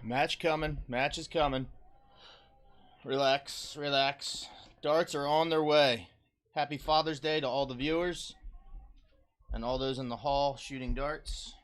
Match coming. Match is coming. Relax, relax. Darts are on their way. Happy Father's Day to all the viewers and all those in the hall shooting darts.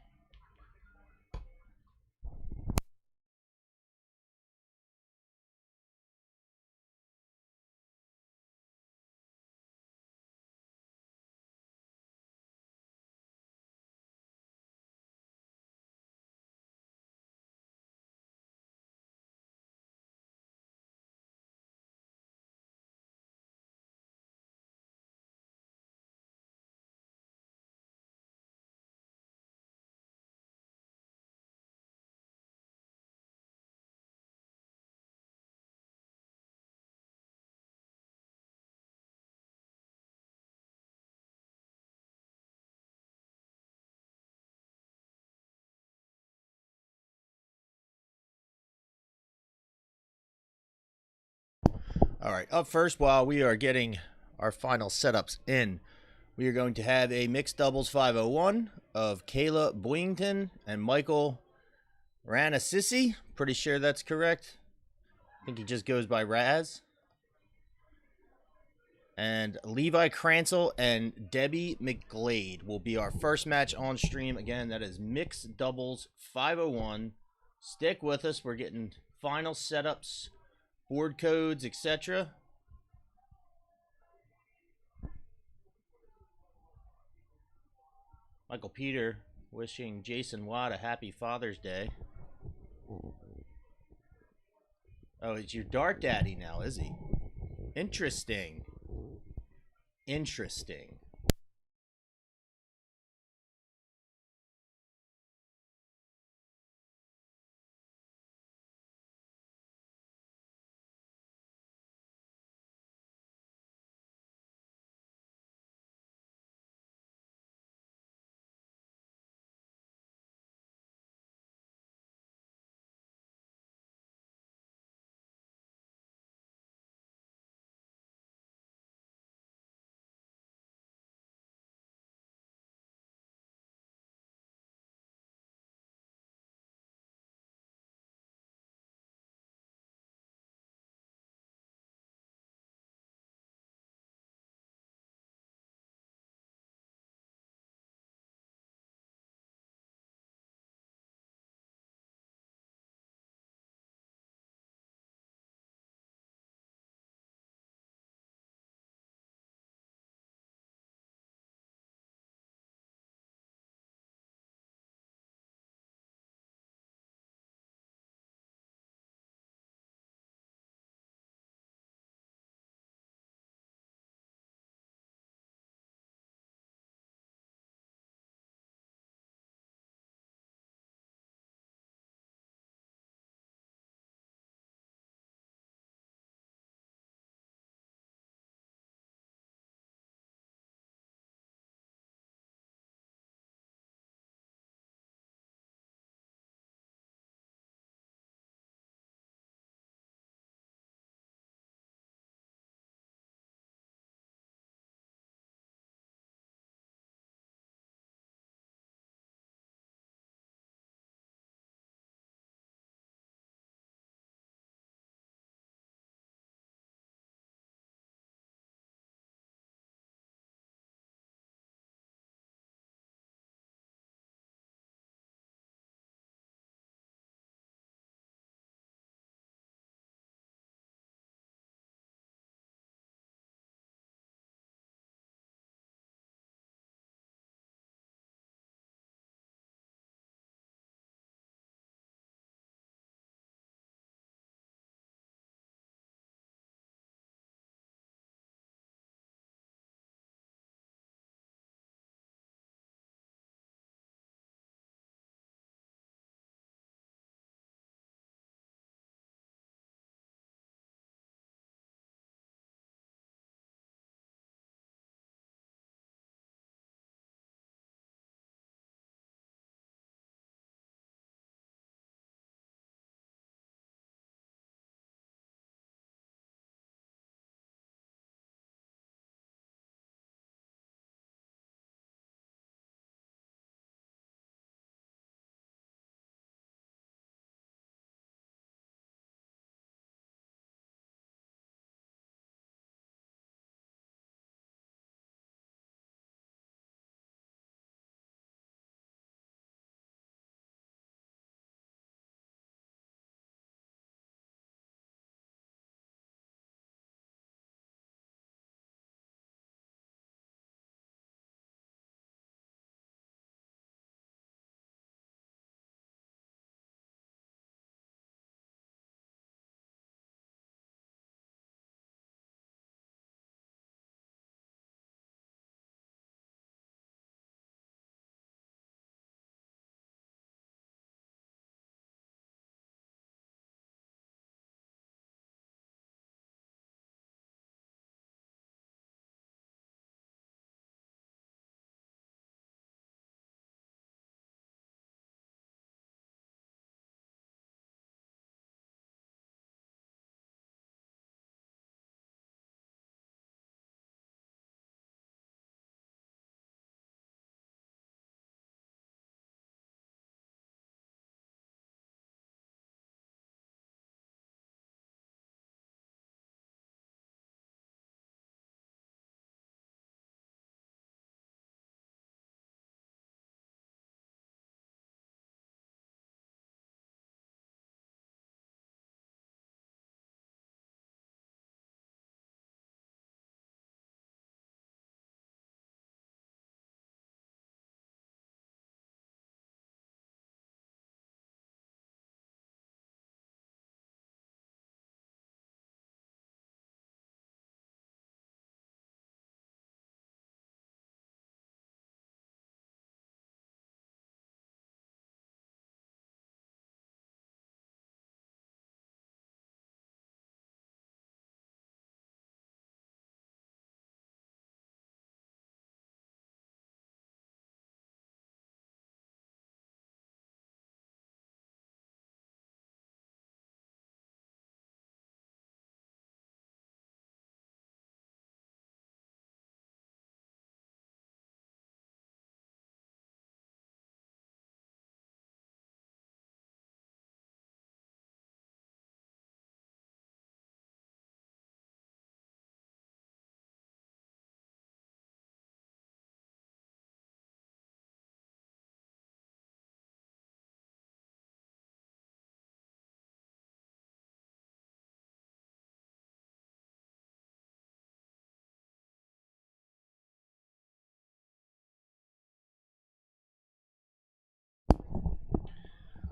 All right, up first, while we are getting our final setups in, we are going to have a mixed doubles 501 of Kayla Boyington and Michael Ranasisi. Pretty sure that's correct. I think he just goes by Raz. And Levi Cransel and Debbie McGlade will be our first match on stream. Again, that is mixed doubles 501. Stick with us. We're getting final setups, board codes, etc. Michael Peter wishing Jason Watt a happy Father's Day. Oh, it's your dart daddy now, is he? Interesting. Interesting.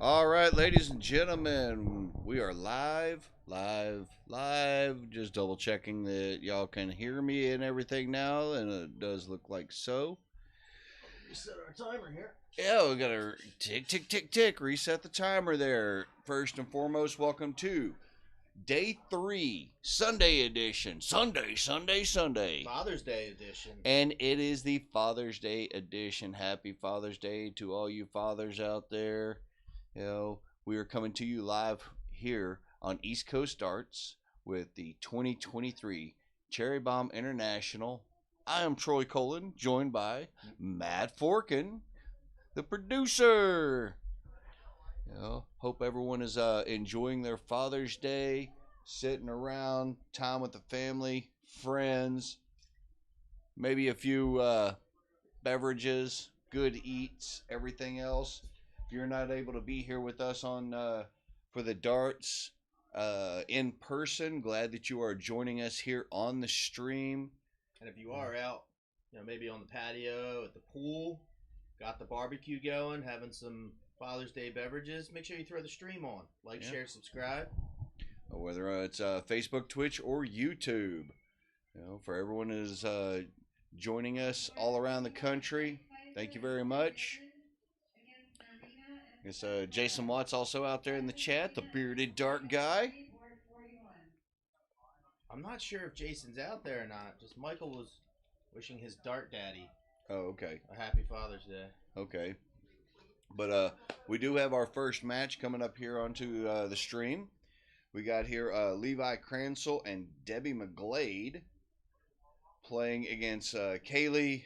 All right, ladies and gentlemen, we are live. Just double checking that y'all can hear me and everything now, and it does look like so. Reset our timer here. Yeah, we gotta tick, reset the timer there. First and foremost, welcome to Day 3, Sunday edition. Sunday. Father's Day edition. And it is the Father's Day edition. Happy Father's Day to all you fathers out there. You know, we are coming to you live here on East Coast Darts with the 2023 Cherry Bomb International. I am Troy Colin, joined by Matt Forkin, the producer. You know, hope everyone is enjoying their Father's Day, sitting around, time with the family, friends, maybe a few beverages, good eats, everything else. If you're not able to be here with us on for the darts in person, glad that you are joining us here on the stream. And if you are out, maybe on the patio, at the pool, got the barbecue going, having some Father's Day beverages, make sure you throw the stream on. Like, share, subscribe. Or whether it's Facebook, Twitch, or YouTube. You know, for everyone who is joining us all around the country, thank you very much. I guess Jason Watt's also out there in the chat, the bearded dark guy. I'm not sure if Jason's out there or not. Just Michael was wishing his dart daddy okay. a happy Father's Day. Okay. But we do have our first match coming up here onto the stream. We got here Levi Cransell and Debbie McGlade playing against Kaylee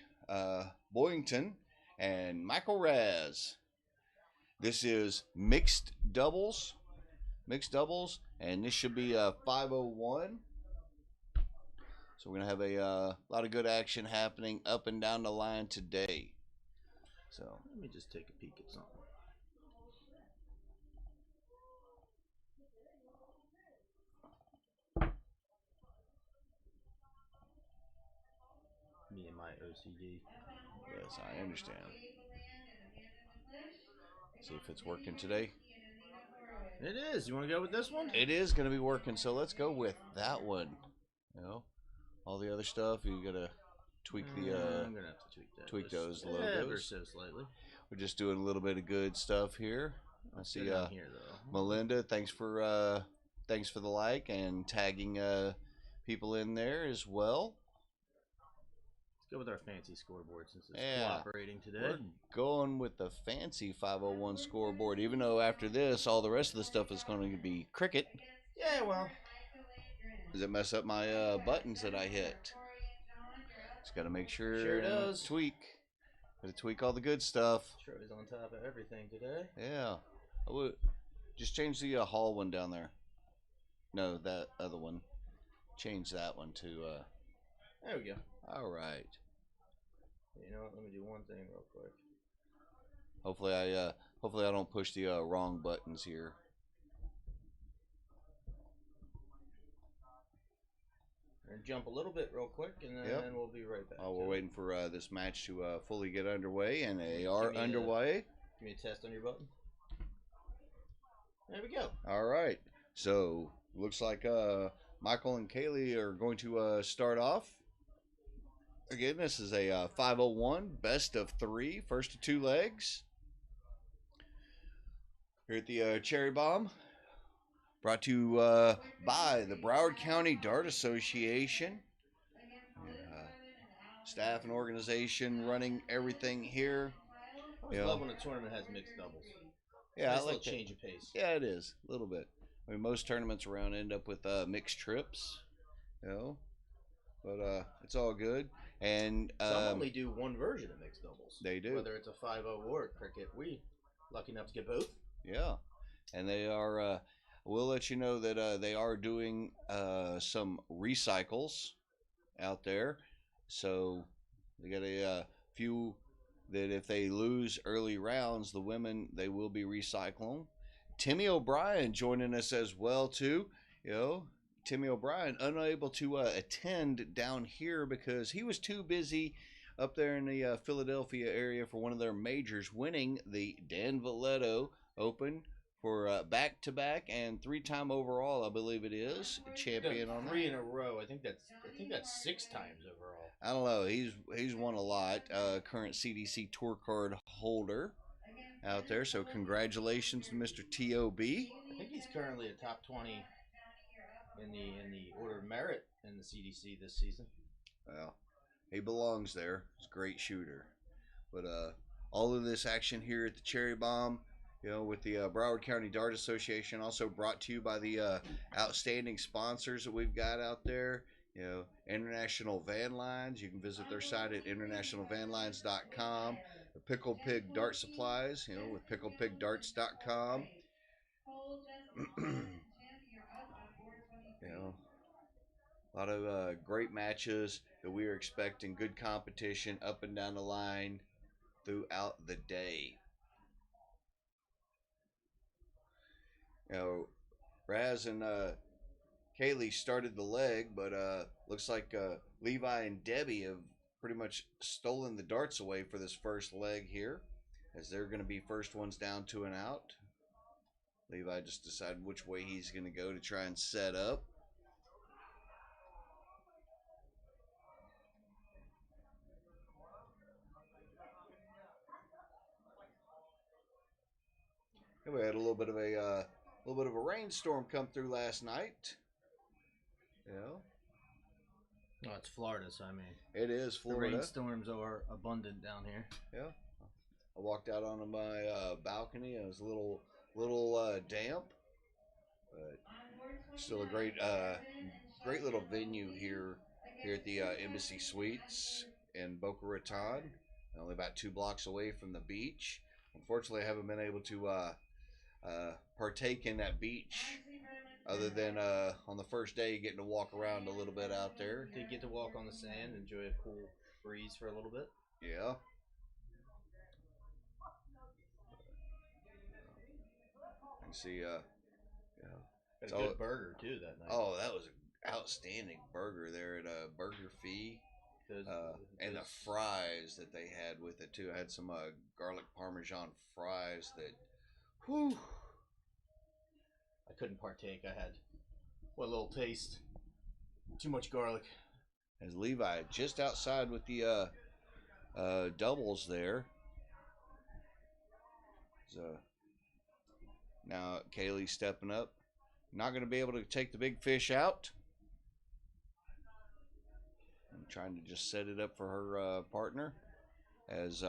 Boyington and Michael Raz. This is mixed doubles, and this should be a 501. So we're going to have a lot of good action happening up and down the line today. So let me just take a peek at something. Me and my OCD. Yes, I understand. See if it's working today. It is. You want to go with this one? It is going to be working, so let's go with that one. You know, all the other stuff you got to tweak the. I'm gonna have to tweak those logos. Ever so slightly. We're just doing a little bit of good stuff here. I see. Here, Melinda, thanks for the like and tagging people in there as well. Let's go with our fancy scoreboard since it's cooperating today. We're going with the fancy 501 scoreboard, even though after this, all the rest of the stuff is going to be cricket. Yeah, well. Does it mess up my buttons that I hit? Just got to make sure. Sure does. Tweak. Got to tweak all the good stuff. Troy's on top of everything today. Yeah. I would just change the hall one down there. No, that other one. Change that one to. There we go. All right. You know what? Let me do one thing real quick. Hopefully I don't push the wrong buttons here. And jump a little bit real quick, and then we'll be right back. Oh, we're waiting for this match to fully get underway, and they are underway. Give me a test on your button. There we go. All right. So looks like Michael and Kaylee are going to start off. Again, this is a 501 best of 3, first of 2 legs. Here at the Cherry Bomb, brought to you by the Broward County Dart Association. Staff and organization running everything here. I always love when a tournament has mixed doubles. Yeah, nice I like little change of pace. Yeah, it is a little bit. I mean, most tournaments around end up with mixed trips, but it's all good. And some only do one version of mixed doubles. They do. Whether it's a 5-0 or cricket, we lucky enough to get both. Yeah, and they are. We'll let you know that they are doing some recycles out there. So they got a few that if they lose early rounds, the women, they will be recycling. Timmy O'Brien joining us as well too. Timmy O'Brien unable to attend down here because he was too busy up there in the Philadelphia area for one of their majors, winning the Dan Valletto Open for back-to-back and 3-time overall, I believe it is, champion on three that. in a row. I think that's 6 times overall. I don't know. He's won a lot. Current CDC tour card holder out there. So congratulations to Mr. T.O.B. I think he's currently a top 20 in the order of merit in the CDC this season. Well, he belongs there. He's a great shooter. But all of this action here at the Cherry Bomb, with the Broward County Dart Association, also brought to you by the outstanding sponsors that we've got out there. International Van Lines. You can visit their site at internationalvanlines.com. The Pickle Pig Dart Supplies, with picklepigdarts.com. A lot of great matches that we are expecting. Good competition up and down the line throughout the day. Raz and Kaylee started the leg, but looks like Levi and Debbie have pretty much stolen the darts away for this first leg here, as they're going to be first ones down 2 and out. Levi just decided which way he's going to go to try and set up. We had a little bit of a rainstorm come through last night. Oh, it's Florida, so I mean, it is Florida. The rainstorms are abundant down here. Yeah, I walked out onto my balcony. It was a little damp, but still a great little venue here at the Embassy Suites in Boca Raton. Only about 2 blocks away from the beach. Unfortunately, I haven't been able to partake in that beach, other than on the first day getting to walk around a little bit out there. Did get to walk on the sand, enjoy a cool breeze for a little bit. Yeah. I can see. Got a good burger too that night. Oh, that was an outstanding burger there at Burger Fee. And the fries that they had with it too. I had some garlic parmesan fries that, whew. I couldn't partake. I had one little taste. Too much garlic. As Levi just outside with the doubles there. So now Kaylee stepping up. Not going to be able to take the big fish out. I'm trying to just set it up for her partner. As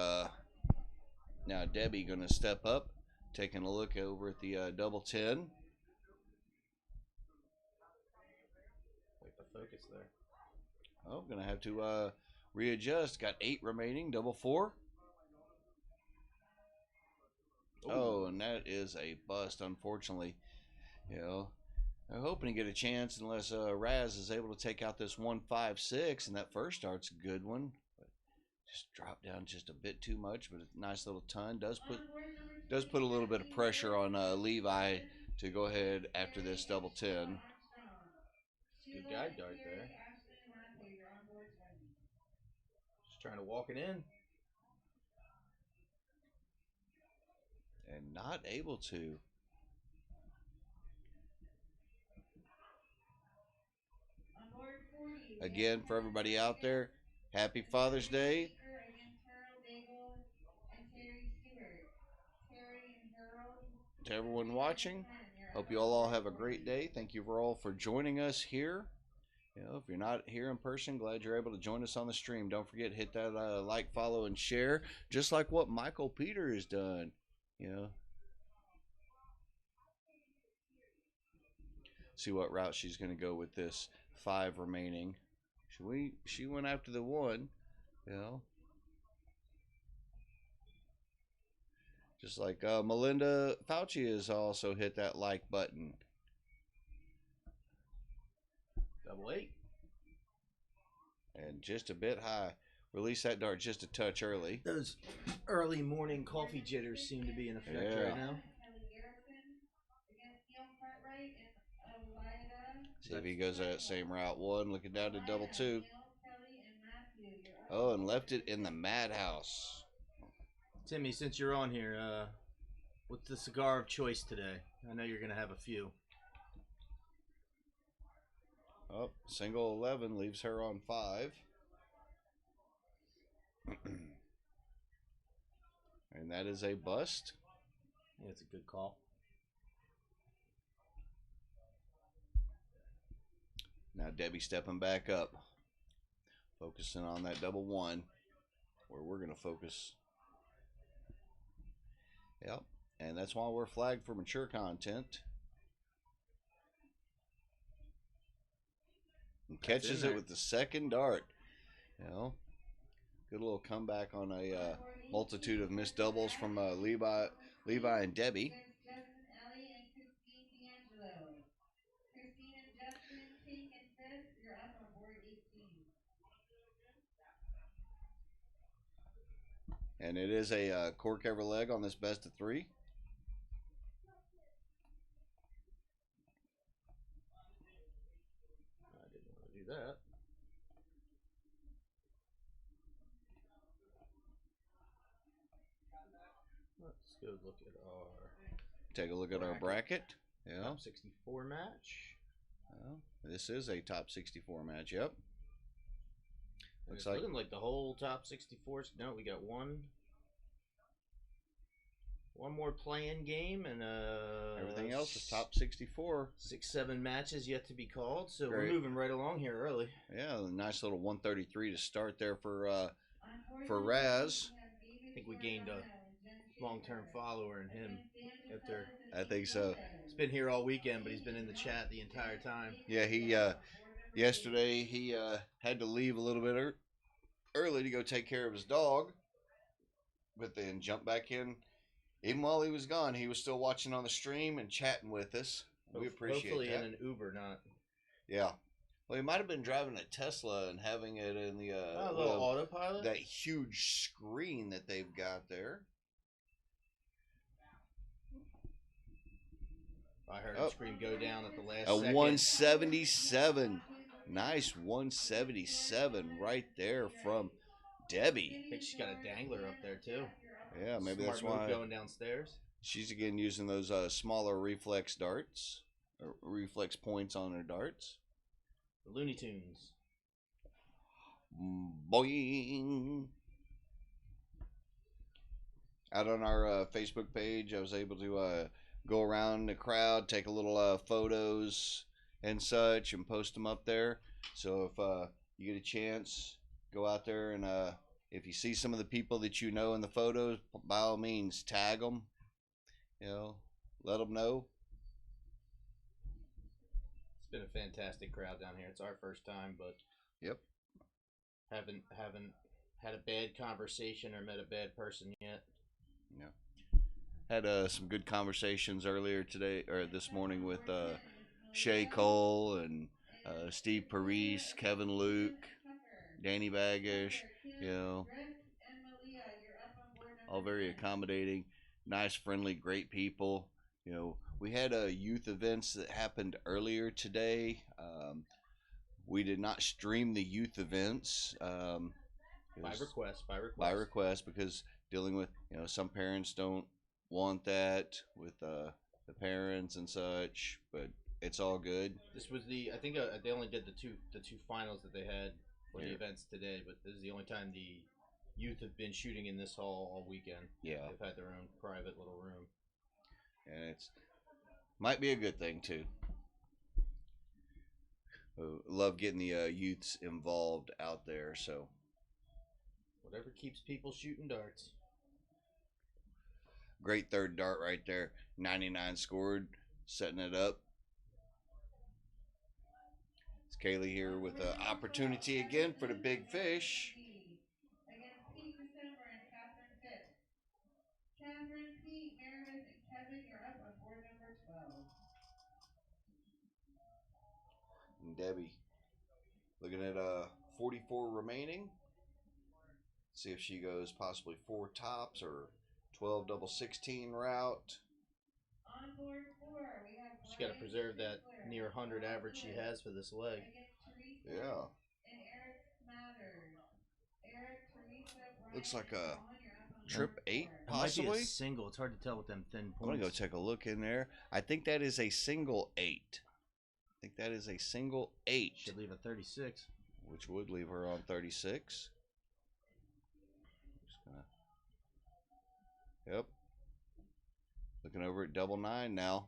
now Debbie going to step up, taking a look over at the double 10. Like the focus there. Oh, going to have to readjust. Got 8 remaining, double 4. Oh, and that is a bust, unfortunately. I'm hoping to get a chance unless Raz is able to take out this 1-5-6, and that first dart's a good one. But just dropped down just a bit too much, but a nice little ton. Does put a little bit of pressure on Levi to go ahead after this double 10. Good guide dart there. Just trying to walk it in. And not able to. Again, for everybody out there, happy Father's Day. To everyone watching, hope you all have a great day. Thank you all for joining us here. If you're not here in person, glad you're able to join us on the stream. Don't forget, hit that like, follow, and share, just like what Michael Peter has done. See what route she's going to go with this 5 remaining. She went after the 1, just like Melinda Fauci has also hit that like button. Double 8. And just a bit high. Release that dart just a touch early. Those early morning coffee jitters seem to be in effect right now. See if he goes that same route. 1, looking down to double 2. Oh, and left it in the madhouse. Timmy, since you're on here, What's the cigar of choice today? I know you're gonna have a few. Oh, single 11 leaves her on 5. And that is a bust. Yeah, it's a good call. Now Debbie stepping back up, focusing on that double 1, where we're going to focus. Yep, and that's why we're flagged for mature content. And catches it with the second dart. You know, good little comeback on a multitude of missed doubles from Levi and Debbie. And it is a cork ever leg on this best of 3. I didn't want to do that. Let's go look at our. Take a look at our bracket. Yeah. Top 64 match. Well, this is a top 64 match. Yep. Looks like looking like the whole top 64. No, we got one more play-in game, and everything else is top 64. 6-7 matches yet to be called, so we're moving right along here early. Yeah, a nice little 133 to start there for Raz. I think we gained a long-term follower in him after. I think so. He's been here all weekend, but he's been in the chat the entire time. Yeah, he yesterday he had to leave a little bit early to go take care of his dog, but then jumped back in. Even while he was gone, he was still watching on the stream and chatting with us. We appreciate hopefully that. In an Uber, not. Yeah. Well, he might have been driving a Tesla and having it in the a little autopilot. That huge screen that they've got there. I heard the screen go down at the last second. A 177. Nice 177 right there from Debbie. I think she's got a dangler up there too. Yeah, maybe Smart that's why. Going downstairs. She's again using those smaller reflex darts, or reflex points on her darts. The Looney Tunes. Boing. Out on our Facebook page, I was able to go around the crowd, take a little photos and such, and post them up there. So if you get a chance, go out there and if you see some of the people that you know in the photos, by all means, tag them. You know, let them know. It's been a fantastic crowd down here. It's our first time, but yep, haven't had a bad conversation or met a bad person yet. Yeah, had some good conversations earlier today or this morning with Shay Cole and Steve Parise, Kevin Luke, Danny Bagish. You know, all very accommodating, nice, friendly, great people. You know, we had youth events that happened earlier today. We did not stream the youth events by request because dealing with, you know, some parents don't want that with the parents and such, but it's all good. This was I think they only did the two finals that they had for the events today, but this is the only time the youth have been shooting in this hall all weekend. Yeah, they've had their own private little room, and it's might be a good thing too. Love getting the youths involved out there. So whatever keeps people shooting darts. Great third dart right there. 99 scored, setting it up. It's Kaylee here with an opportunity again for the big fish. Against Pete December and Catherine Fitz. Catherine, Pete, Meredith, and Kevin, you're up on board number 12. And Debbie looking at 44 remaining. See if she goes possibly 4 tops or 12 double 16 route. On board 4, we have she's got to preserve that near 100 average she has for this leg. Yeah. And Eric Smathers. Eric, Teresa, Brian, looks like trip 8 It might be possibly. a single. It's hard to tell with them thin I'm gonna points. go take a look in there. I think that is a single 8. I think that is a single 8, Should leave a 36. which would leave her on 36. Just gonna, yep. Looking over at double 9 now.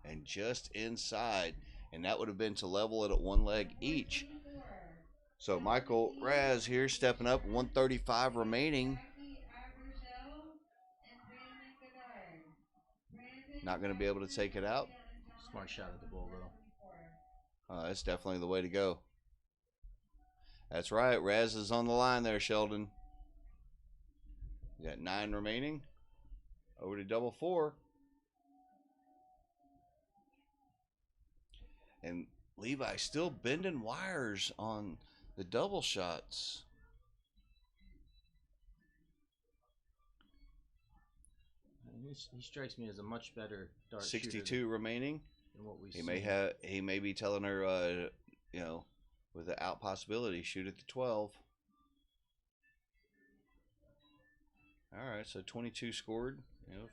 And just inside. And that would have been to level it at one leg each. So Michael Raz here stepping up, 135 remaining. Not going to be able to take it out. Smart shot at the bull, though. That's definitely the way to go. That's right. Raz is on the line there, Sheldon. You got 9 remaining. Over to double 4. And Levi still bending wires on the double shots. He strikes me as a much better dart 62 shooter remaining. than what we He may be telling her, you know, with the out possibility, shoot at the 12. All right, so 22 scored.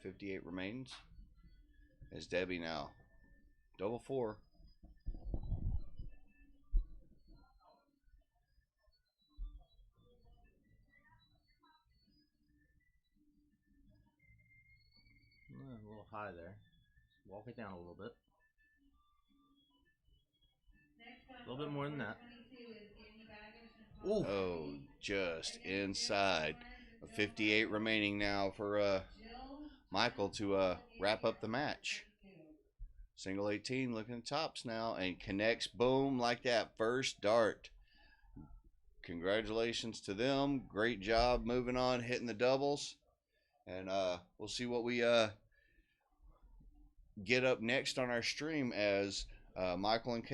58 remains. As Debbie now, double 4. A little high there. Walk it down a little bit. A little bit more than that. Ooh. Oh, just inside. 58 remaining now for Michael to wrap up the match. Single 18 looking at tops now and connects, boom, like that. First dart. Congratulations to them. Great job moving on, hitting the doubles. And we'll see what we get up next on our stream as Michael and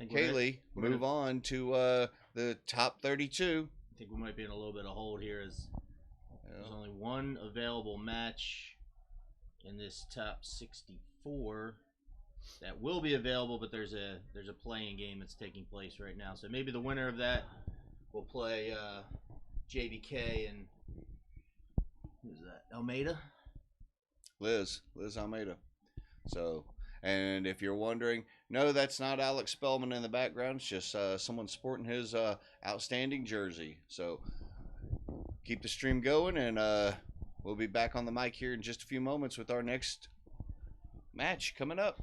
Kaylee move on to the top 32. I think we might be in a little bit of hold here as there's only one available match in this top 64 that will be available, but there's a playing game that's taking place right now. So maybe the winner of that will play JBK and who's that? Almeida? Liz Almeida. So, and if you're wondering, no, that's not Alex Spellman in the background. It's just someone sporting his outstanding jersey. So keep the stream going, and we'll be back on the mic here in just a few moments with our next match coming up.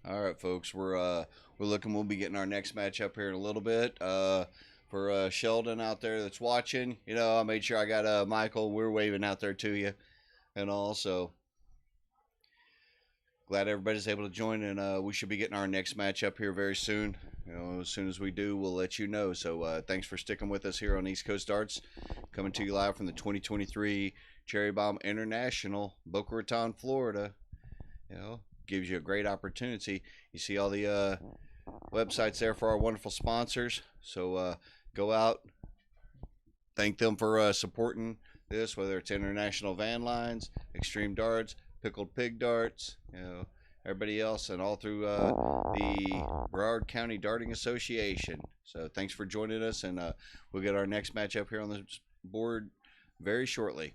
All right, folks, we're looking. We'll be getting our next match up here in a little bit. For Sheldon out there that's watching, I made sure I got Michael. We're waving out there to you, and also glad everybody's able to join. And we should be getting our next match up here very soon. As soon as we do, we'll let you know. So thanks for sticking with us here on East Coast Darts, coming to you live from the 2023 Cherry Bomb International, Boca Raton, Florida. Gives you a great opportunity. You see all the websites there for our wonderful sponsors. So go out, thank them for supporting this, whether it's International Van Lines, Extreme Darts, Pickled Pig Darts, everybody else, and all through the Broward County Darting Association. So thanks for joining us, and we'll get our next match up here on the board very shortly.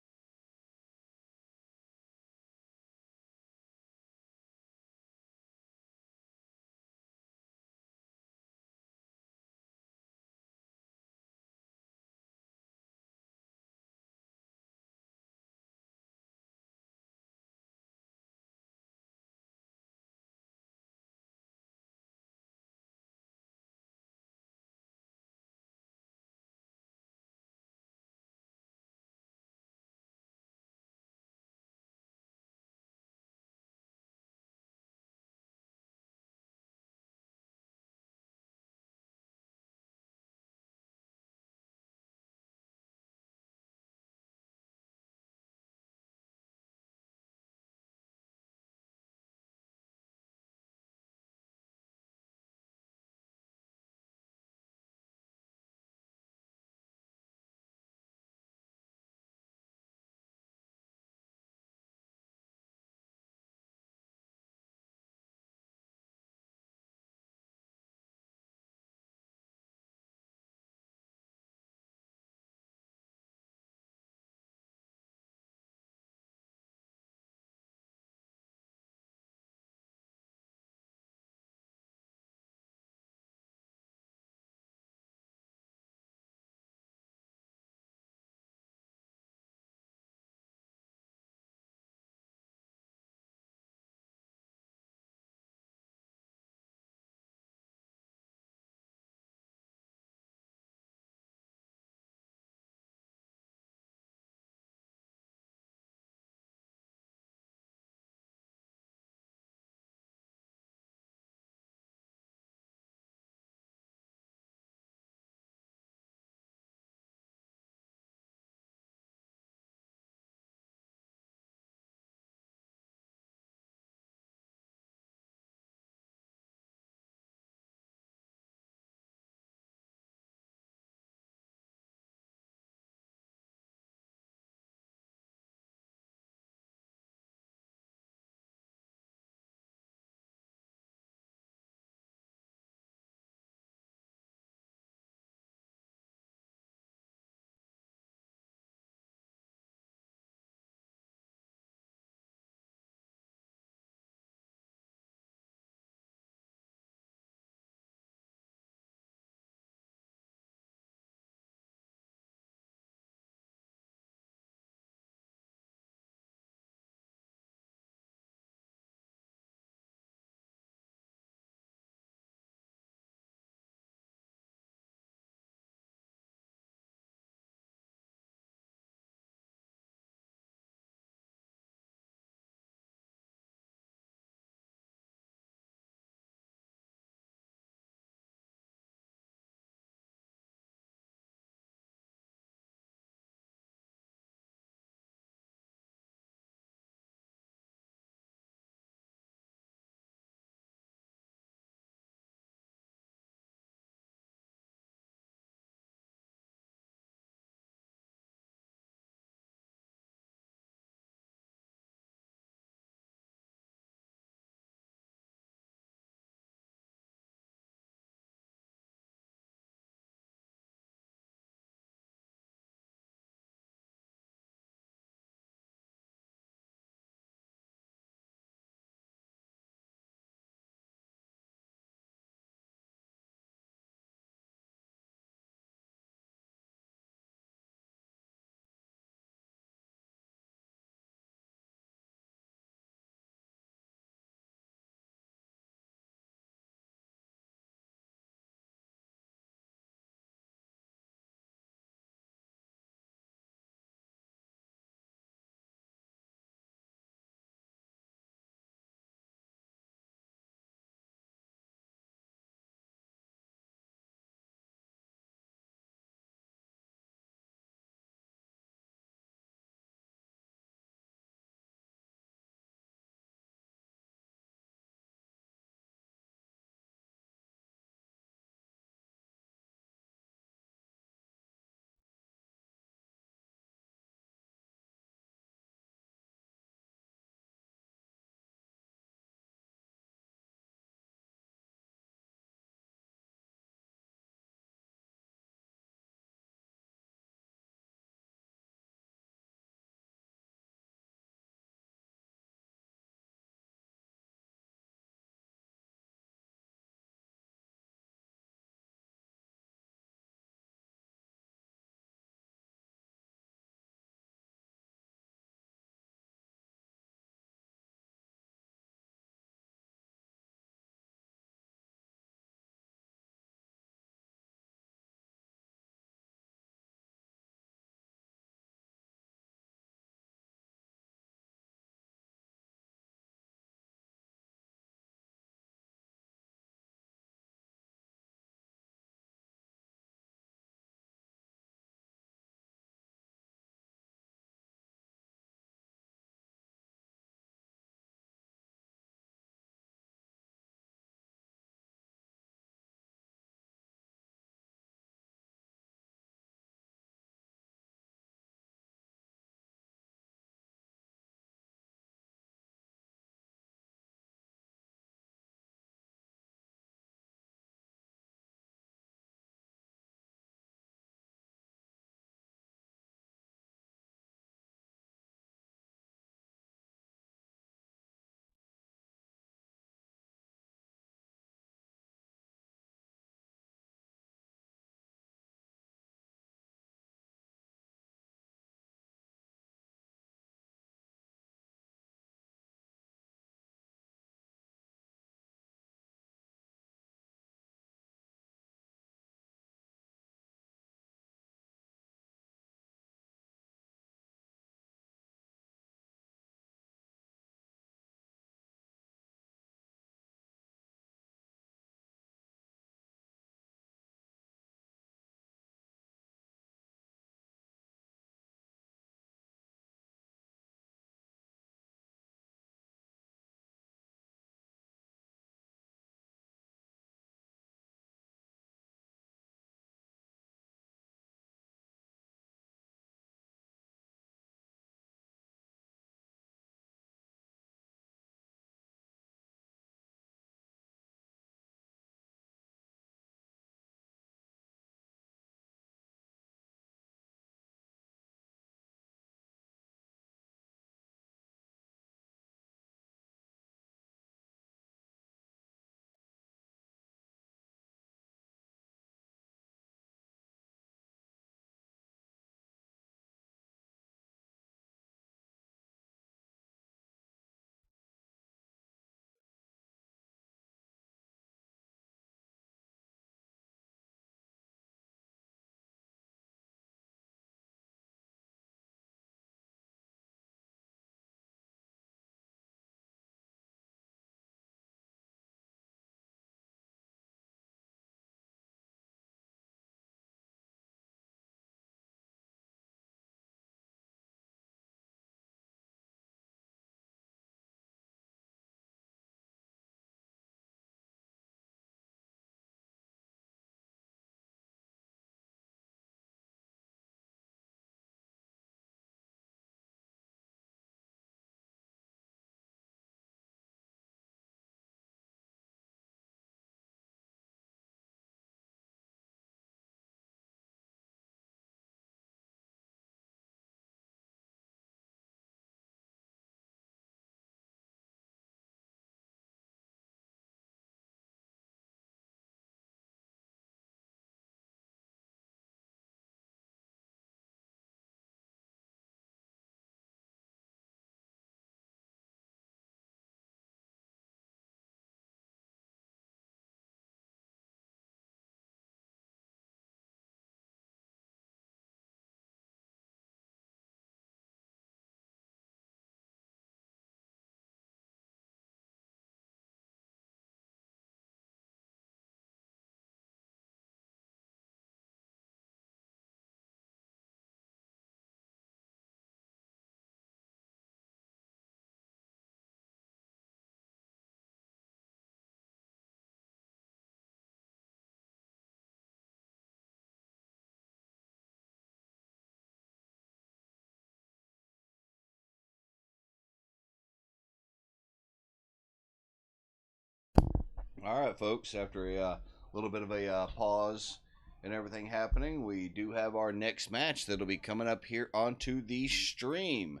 All right, folks. After a little bit of a pause and everything happening, we do have our next match that'll be coming up here onto the stream.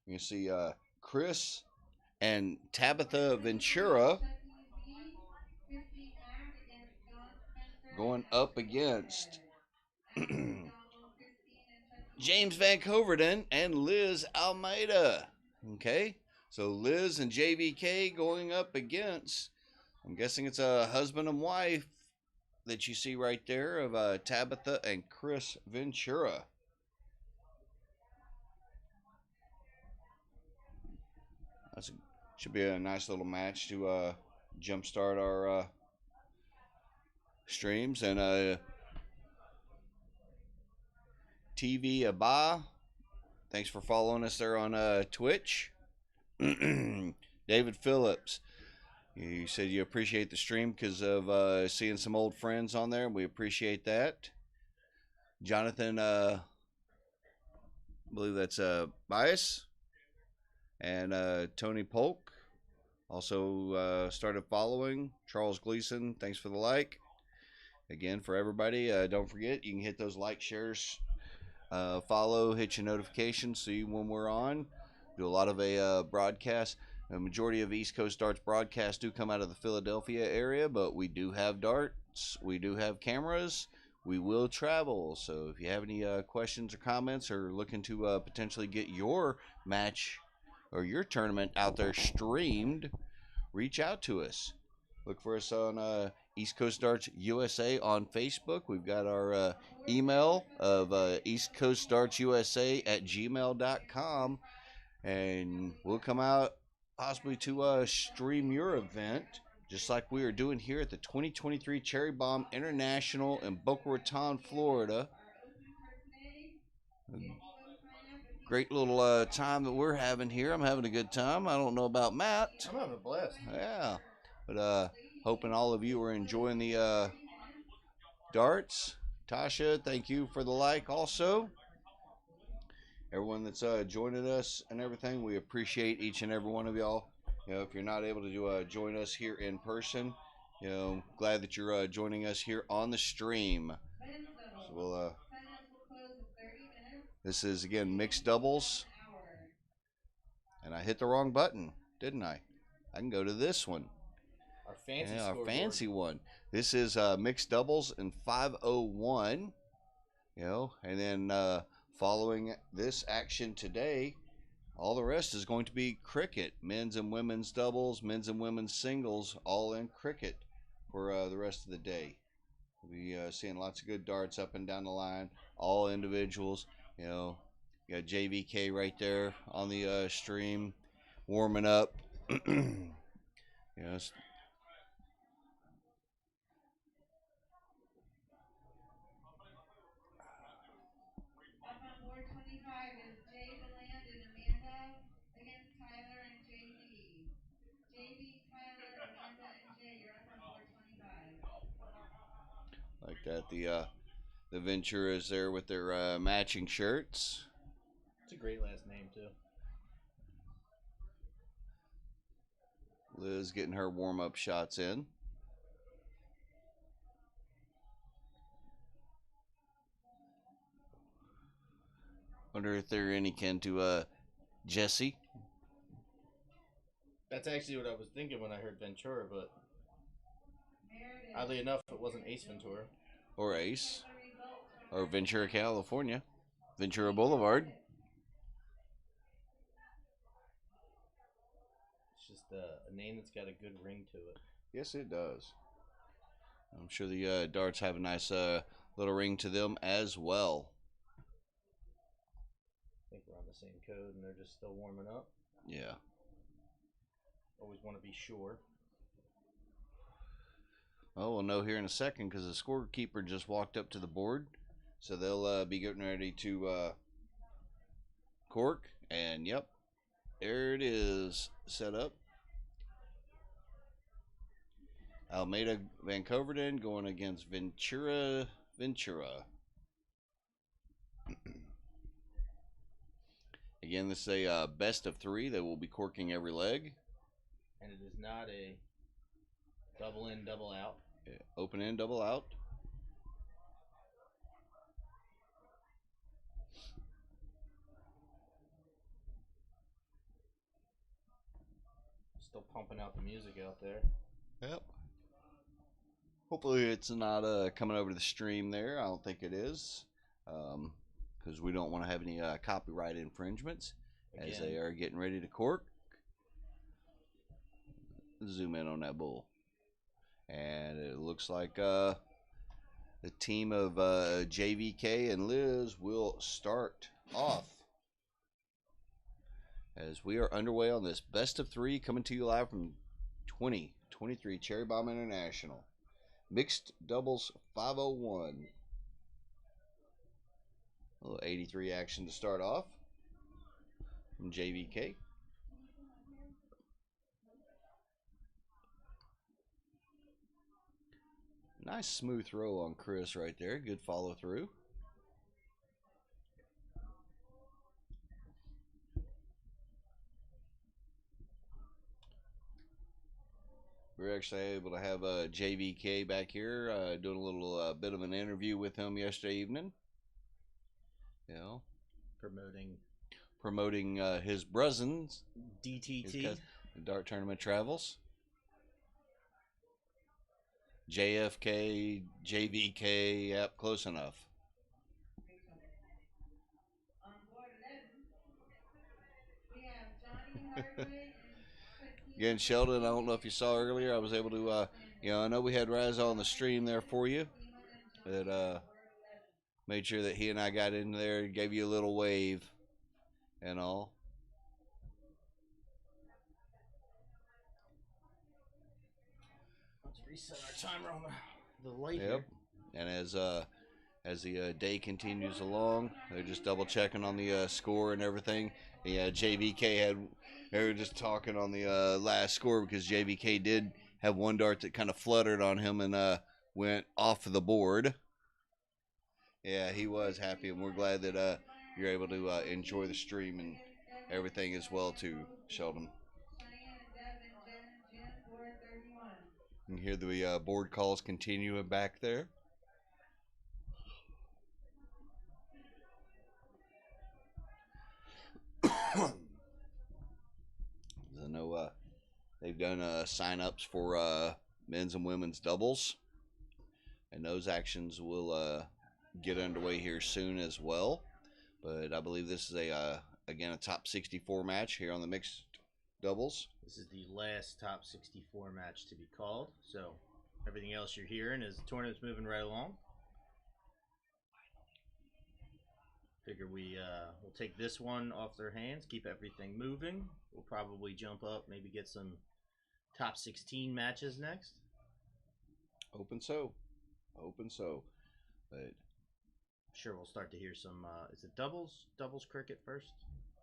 You can see Chris and Tabitha Ventura going up against James Van Coverden and Liz Almeida. Okay, so Liz and JVK going up against, I'm guessing it's a husband and wife that you see right there of Tabitha and Chris Ventura. Should be a nice little match to jumpstart our streams. And TV Abba, thanks for following us there on Twitch. David Phillips, you said you appreciate the stream because of seeing some old friends on there. We appreciate that. Jonathan, I believe that's Bias, and Tony Polk also started following. Charles Gleason, thanks for the like. Again, for everybody, don't forget, you can hit those like, shares, follow, hit your notifications, see when we're on. Do a lot of a broadcast. The majority of East Coast Darts broadcasts do come out of the Philadelphia area, but we do have darts, we do have cameras, we will travel. So if you have any questions or comments, or looking to potentially get your match or your tournament out there streamed, reach out to us. Look for us on East Coast Darts USA on Facebook. We've got our email of eastcoastdartsusa@gmail.com, and we'll come out possibly to stream your event, just like we are doing here at the 2023 Cherry Bomb International in Boca Raton, Florida. Great little time that we're having here. I'm having a good time. I don't know about Matt. I'm having a blast. Yeah, but hoping all of you are enjoying the darts. Tasha, thank you for the like also. Everyone that's joining us and everything, we appreciate each and every one of y'all. You know, if you're not able to join us here in person, you know, glad that you're joining us here on the stream. So we'll this is again mixed doubles, and I hit the wrong button, didn't I? I can go to this one. Our fancy our scoreboard. fancy one. This is mixed doubles in 501. You know, and then following this action today, all the rest is going to be cricket. Men's and women's doubles, men's and women's singles, all in cricket for the rest of the day. We'll be seeing lots of good darts up and down the line, all individuals. You know, you got JVK right there on the stream, warming up. You know, Up on board 25 is Jay Deland and Amanda against Tyler and JB. JB, Tyler, Amanda, and Jay, you're up on board 25. like that. The Venturas there with their matching shirts. It's a great last name too. Liz getting her warm-up shots in. Wonder if they're any kin to Jesse. That's actually what I was thinking when I heard Ventura, but oddly enough, it wasn't Ace Ventura. Or Ace. Or Ventura, California. Ventura Boulevard. It's just a name that's got a good ring to it. Yes, it does. I'm sure the darts have a nice little ring to them as well. I think we're on the same code and they're just still warming up. Yeah. Always want to be sure. Well, we'll know here in a second because the scorekeeper just walked up to the board. So they'll be getting ready to cork. And, yep, there it is set up. Almeida Van Coverden going against Ventura. Again, this is a best of three. They will be corking every leg. And it is not a Double in, double out. Yeah, open in, double out. Still pumping out the music out there. Yep. Hopefully it's not coming over the stream there. I don't think it is, because we don't want to have any copyright infringements as they are getting ready to cork. Zoom in on that bull, and it looks like the team of JVK and Liz will start off as we are underway on this best of three, coming to you live from 2023 Cherry Bomb International mixed doubles 501. A little 83 action to start off from JVK. Nice smooth throw on Chris right there. Good follow through. We're actually able to have JVK back here doing a little bit of an interview with him yesterday evening. You know, promoting his Bruzzins DTT Dart Tournament Travels. JFK, JVK, yep, close enough. On board 11, we have Johnny Hardway and Again, Sheldon, I don't know if you saw earlier, I was able to, I know we had Raz on the stream there for you. That made sure that he and I got in there and gave you a little wave and all. Let's reset our timer on the light Yep. here. And as the day continues along, they're just double checking on the score and everything. Yeah, they were just talking on the last score because JVK did have one dart that kind of fluttered on him and went off the board. Yeah, he was happy, and we're glad that you're able to enjoy the stream and everything as well too, Sheldon. You can hear the board calls continuing back there. I know they've done sign-ups for men's and women's doubles, and those actions will get underway here soon as well. But I believe this is again a top 64 match here on the mixed doubles. This is the last top 64 match to be called, so everything else you're hearing is the tournament's moving right along. Figure we'll take this one off their hands, keep everything moving. We'll probably jump up, maybe get some top 16 matches next. Open so. But Sure, we'll start to hear some. Is it doubles cricket first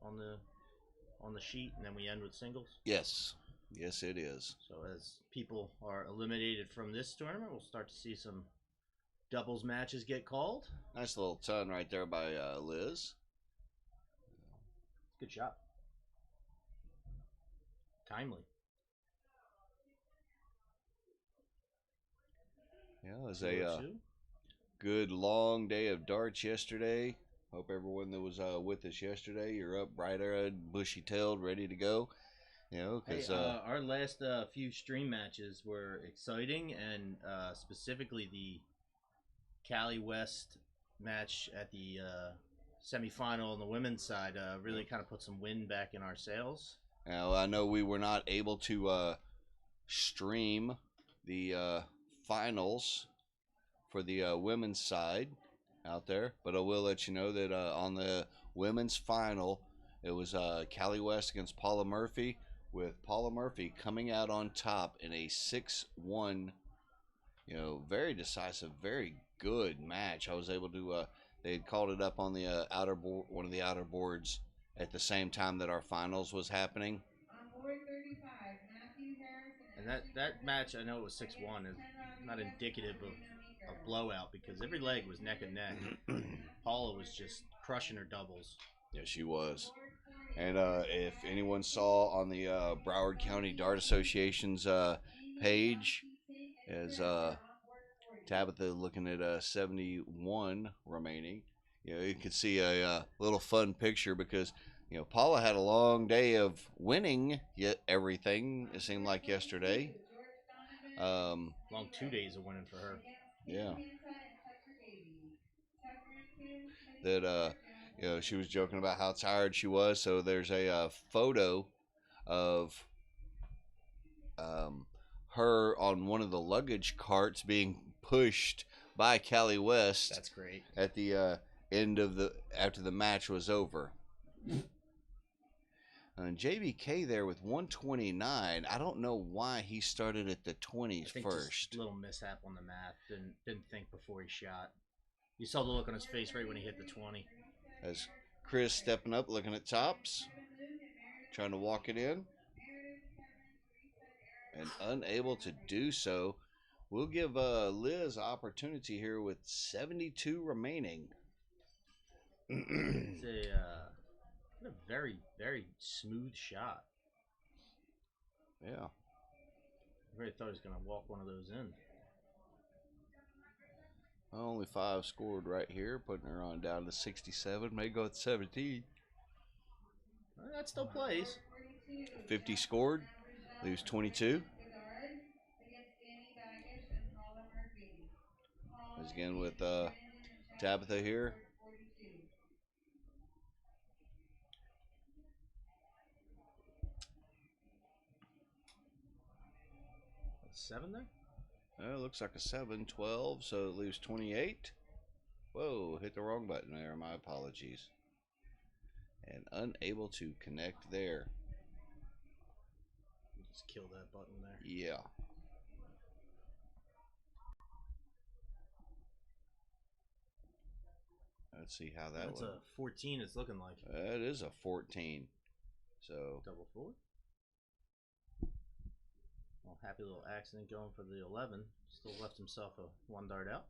on the sheet, and then we end with singles? yes, it is. So as people are eliminated from this tournament, we'll start to see some doubles matches get called. Nice little ton right there by Liz. Good shot. Timely. Yeah, it was a good long day of darts yesterday. Hope everyone that was with us yesterday, you're up bright-eyed, bushy-tailed, ready to go. You know, because our last few stream matches were exciting, and specifically the Cali West match at the semifinal on the women's side really kind of put some wind back in our sails. now I know we were not able to stream the finals for the women's side out there, but I will let you know that on the women's final, it was Cali West against Paula Murphy, with Paula Murphy coming out on top in a 6-1. Very decisive, very good match. I was able to. They had called it up on the outer board, one of the outer boards, at the same time that our finals was happening. On board 35, Matthew Harris And that match, I know it was 6-1, is not indicative of a blowout because every leg was neck and neck. Paula was just crushing her doubles. Yeah, she was. And if anyone saw on the Broward County Dart Association's page, As Tabitha looking at 71 remaining. You know, you could see a little fun picture because, you know, Paula had a long day of winning yet everything, it seemed like yesterday. Long 2 days of winning for her. Yeah. That, you know, she was joking about how tired she was. So there's a photo of her on one of the luggage carts being pushed by Callie West. That's great. At the end of after the match was over. And JBK there with 129. I don't know why he started at the 20s first. Just a little mishap on the mat. Didn't think before he shot. You saw the look on his face right when he hit the 20. As Chris stepping up, looking at tops, trying to walk it in, and unable to do so. We'll give Liz opportunity here with 72 remaining. It's a very, very smooth shot. Yeah. I really thought he was going to walk one of those in. Only 5 scored right here, putting her on down to 67. May go at 17. Well, that still plays. 50 scored, leaves 22. As again with Tabitha here. That's 7 there? It looks like a 7, 12, so it leaves 28. Whoa, hit the wrong button there. My apologies. And unable to connect there. Just kill that button there. Yeah. Let's see how that That's a 14 it's looking like. That is a 14. So double forward. Well, happy little accident going for the 11. Still left himself a 1 dart out.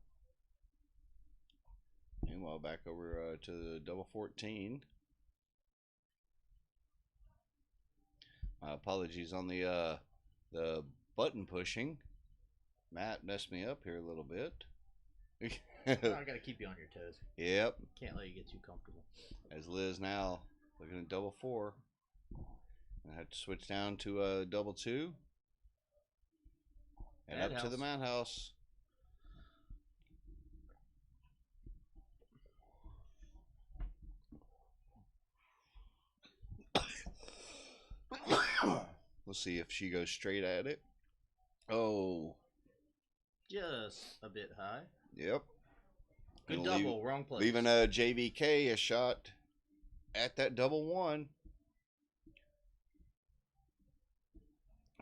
Meanwhile, back over to the double 14. My apologies on the button pushing. Matt messed me up here a little bit. I gotta keep you on your toes. Yep. Can't let you get too comfortable. As Liz now looking at double 4. I have to switch down to double 2. And up to the madhouse. We'll see if she goes straight at it. Oh. Just a bit high. Yep. Good double, wrong place. Leaving a JVK a shot at that double 1.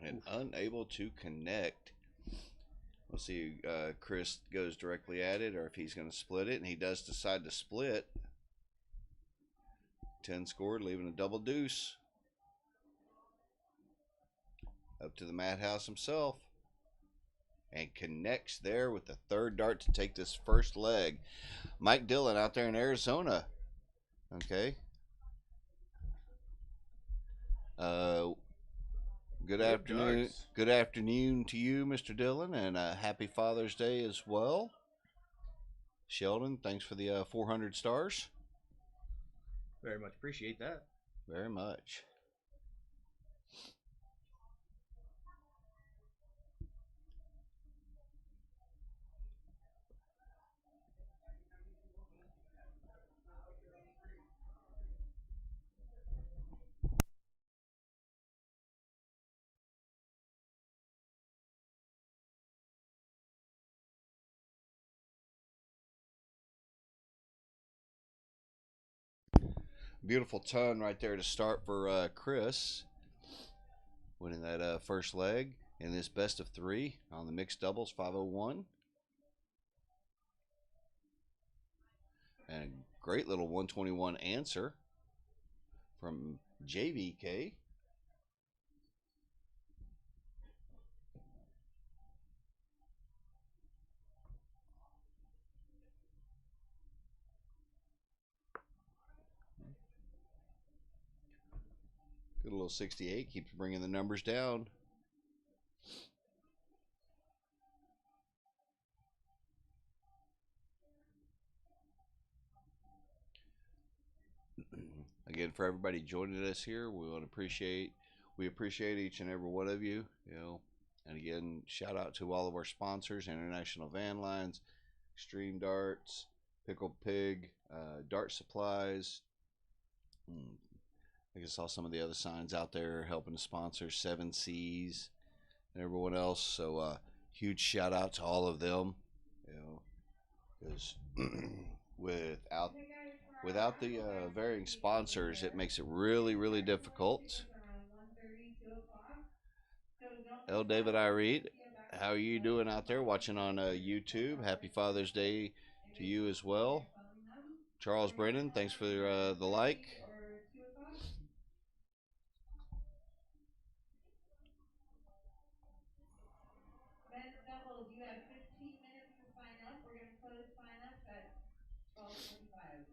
And unable to connect. We'll see Chris goes directly at it or if he's going to split it. And he does decide to split. 10 scored, leaving a double deuce. Up to the madhouse himself. And connects there with the 3rd dart to take this first leg. Mike Dillon out there in Arizona. Okay. Good afternoon. Darts. Good afternoon to you, Mr. Dillon, and happy Father's Day as well. Sheldon, thanks for the 400 stars. Very much appreciate that. Very much. Beautiful ton right there to start for Chris. Winning that first leg in this best of 3 on the mixed doubles 501. And a great little 121 answer from JVK. Good little 68, keeps bringing the numbers down. again, for everybody joining us here, we appreciate each and every one of you. And again, shout out to all of our sponsors: International Van Lines, Extreme Darts, Pickle Pig, Dart Supplies. I guess saw some of the other signs out there helping to sponsor 7Cs and everyone else. So huge shout out to all of them. Because without the varying sponsors, it makes it really difficult. L. David Irene, how are you doing out there watching on YouTube? Happy Father's Day to you as well. Charles Brennan, thanks for the like. Men's doubles, you have 15 minutes to sign up. We're going to close sign up at 12:45.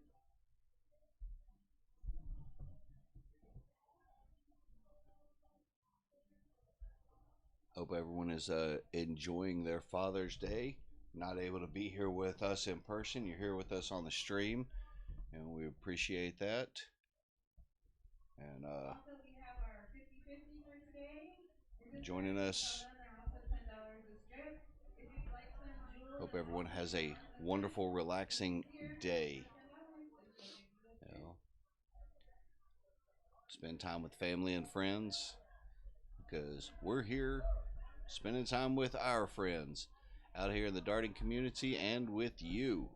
Hope everyone is enjoying their Father's Day. Not able to be here with us in person. You're here with us on the stream, and we appreciate that. And Also, we have our 50/50 for today. joining us. They're also $10 a strip. If you'd like some jewels, Hope everyone has a wonderful, relaxing day. Spend time with family and friends, because we're here spending time with our friends out here in the darting community and with you.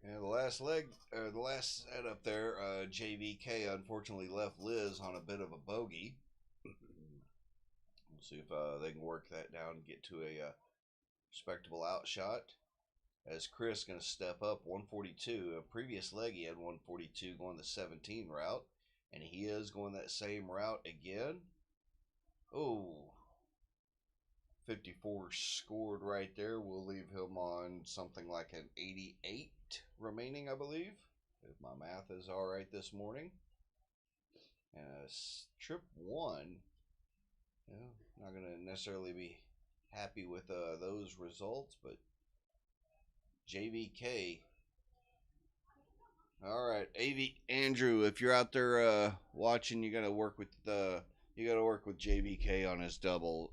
Yeah, the last setup there, JVK unfortunately left Liz on a bit of a bogey. We'll see if they can work that down and get to a respectable outshot. As Chris going to step up 142. A previous leg he had 142 going the 17 route, and he is going that same route again. Oh, 54 scored right there. We'll leave him on something like an 88 remaining, I believe, if my math is all right this morning. And a trip 1. Not going to necessarily be happy with those results, but JVK. All right, Andrew, if you're out there watching, you got to work with JVK on his double,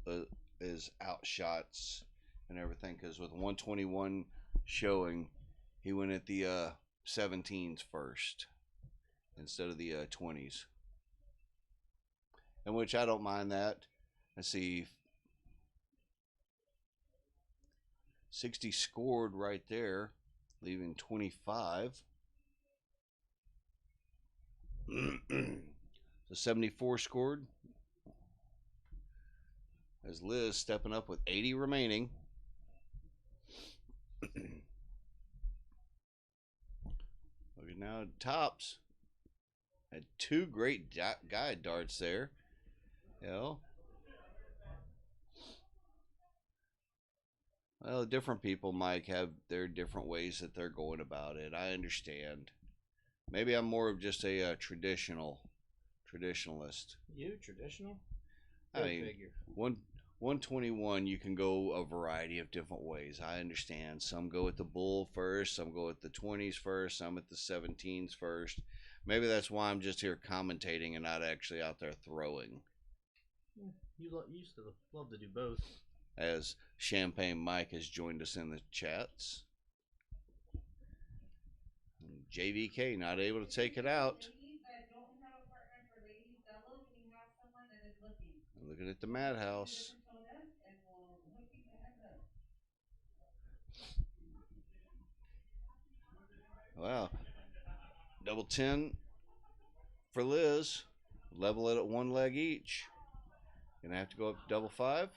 his outshots and everything, because with 121 showing, he went at the 17s first instead of the 20s, in which I don't mind that. Let's see, 60 scored right there, leaving 25. So 74 scored. As Liz stepping up with 80 remaining. Look at now, Tops had 2 great guide darts there. Well, different people, Mike, have their different ways that they're going about it. I understand. Maybe I'm more of just a traditionalist. You traditional? I mean, 121, you can go a variety of different ways. I understand. Some go with the bull first, some go with the 20s first, some at the 17s first. Maybe that's why I'm just here commentating and not actually out there throwing. You used to love to do both. As Champagne Mike has joined us in the chats. JVK not able to take it out. Looking at the Madhouse. Wow. Double 10 for Liz. Level it at 1 leg each. Gonna have to go up to double 5.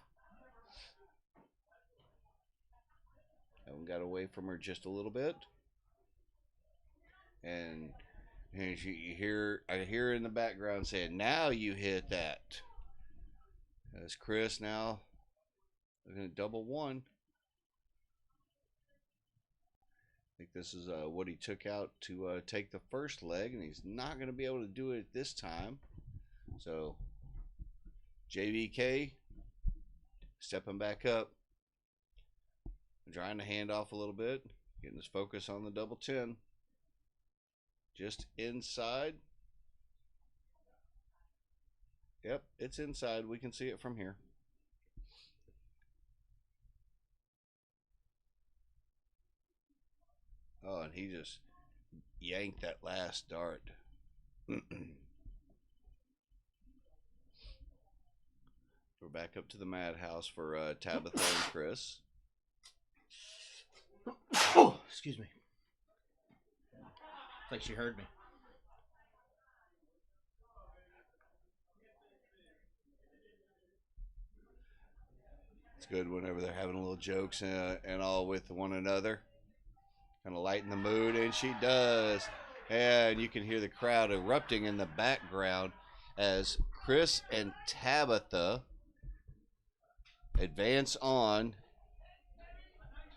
That one got away from her just a little bit. And I hear in the background saying, "Now you hit that." That's Chris now looking at double 1. I think this is what he took out to take the first leg, and he's not going to be able to do it this time. So JVK stepping back up, trying to hand off a little bit, getting his focus on the double 10. Just inside. Yep, it's inside. We can see it from here. Oh, and he just yanked that last dart. We're back up to the madhouse for Tabitha and Chris. Oh, excuse me. It's like she heard me. It's good whenever they're having little jokes and all with one another. Kind of lighten the mood, and she does. And you can hear the crowd erupting in the background as Chris and Tabitha advance on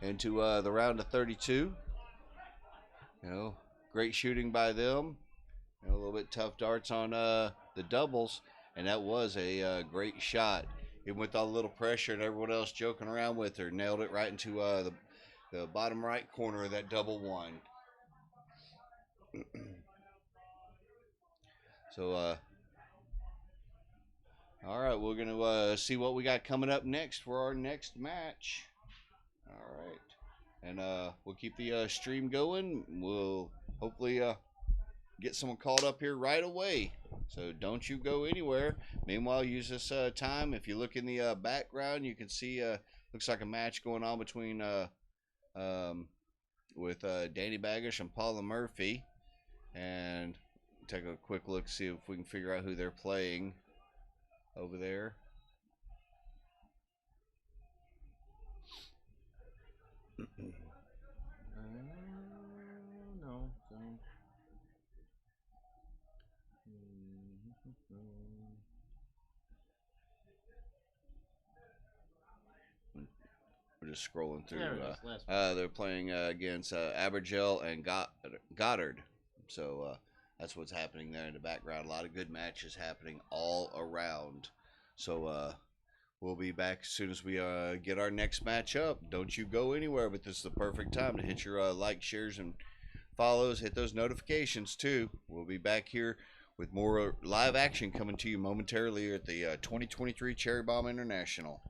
into the round of 32. You know, great shooting by them. You know, a little bit tough darts on the doubles, and that was a great shot. Even with all the little pressure and everyone else joking around with her, nailed it right into the bottom right corner of that double one. So, all right, we're going to see what we got coming up next for our next match. All right. And we'll keep the stream going. We'll hopefully get someone called up here right away. So don't you go anywhere. Meanwhile, use this time. If you look in the background, you can see looks like a match going on between with Danny Baggish and Paula Murphy. And take a quick look, see if we can figure out who they're playing over there. No. We're just scrolling through. There it is, last one. They're playing against Abergel and Goddard. So that's what's happening there in the background. A lot of good matches happening all around. So we'll be back as soon as we get our next match up. Don't you go anywhere, but this is the perfect time to hit your like, shares, and follows. Hit those notifications too. We'll be back here with more live action coming to you momentarily at the 2023 Cherry Bomb International.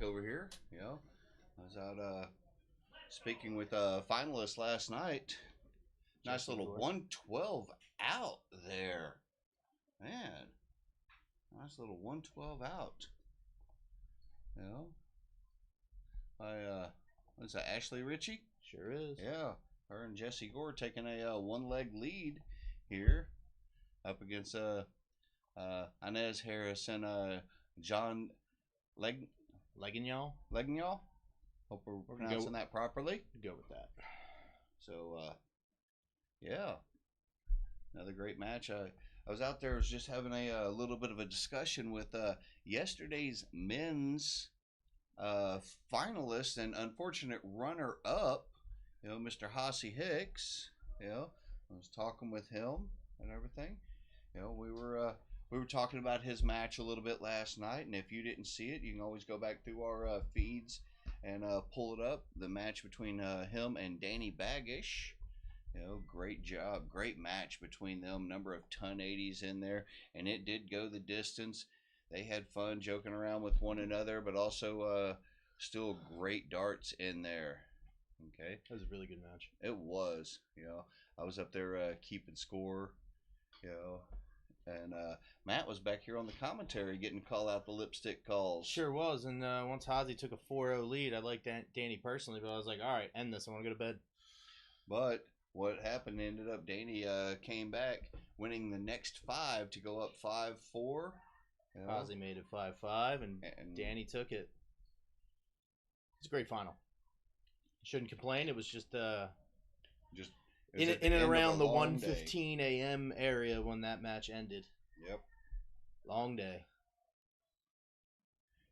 back over here. I was out speaking with finalists last night. Nice Jesse little Gore. 112 out there, man. Nice little 112 out. What's that? Ashley Ritchie? Sure is. Yeah, her and Jesse Gore taking a one-leg lead here up against Inez Harris and John Legging Legnall. Hope we're pronouncing that properly. Go with that. So, yeah, another great match. I was out there, was just having a little bit of a discussion with yesterday's men's finalist and unfortunate runner-up, Mr. Hossie Hicks. I was talking with him and everything. We were talking about his match a little bit last night, and if you didn't see it, you can always go back through our feeds and pull it up. The match between him and Danny Baggish. Great job, great match between them. Number of 1080s in there, and it did go the distance. They had fun joking around with one another, but also still great darts in there. Okay, That was a really good match. it was. I was up there keeping score. And Matt was back here on the commentary getting to call out the lipstick calls. Sure was. And once Hossie took a 4-0 lead, I liked Danny personally, but I was like, all right, end this. I want to go to bed. But what happened ended up Danny came back winning the next 5 to go up 5-4. Hossie made it 5-5, and Danny took it. It's a great final. Shouldn't complain. It was just in and around the 1:15 a.m. area when that match ended. Yep. Long day.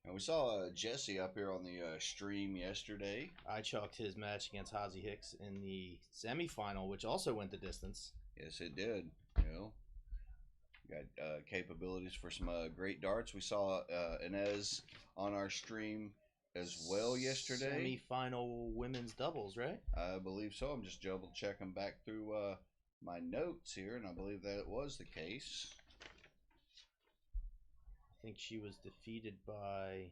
And we saw Jesse up here on the stream yesterday. I chalked his match against Hossie Hicks in the semifinal, which also went the distance. Yes, it did. Got capabilities for some great darts. We saw Inez on our stream as well yesterday. Semifinal women's doubles, right? I believe so. I'm just double checking back through my notes here, and I believe that it was the case. I think she was defeated by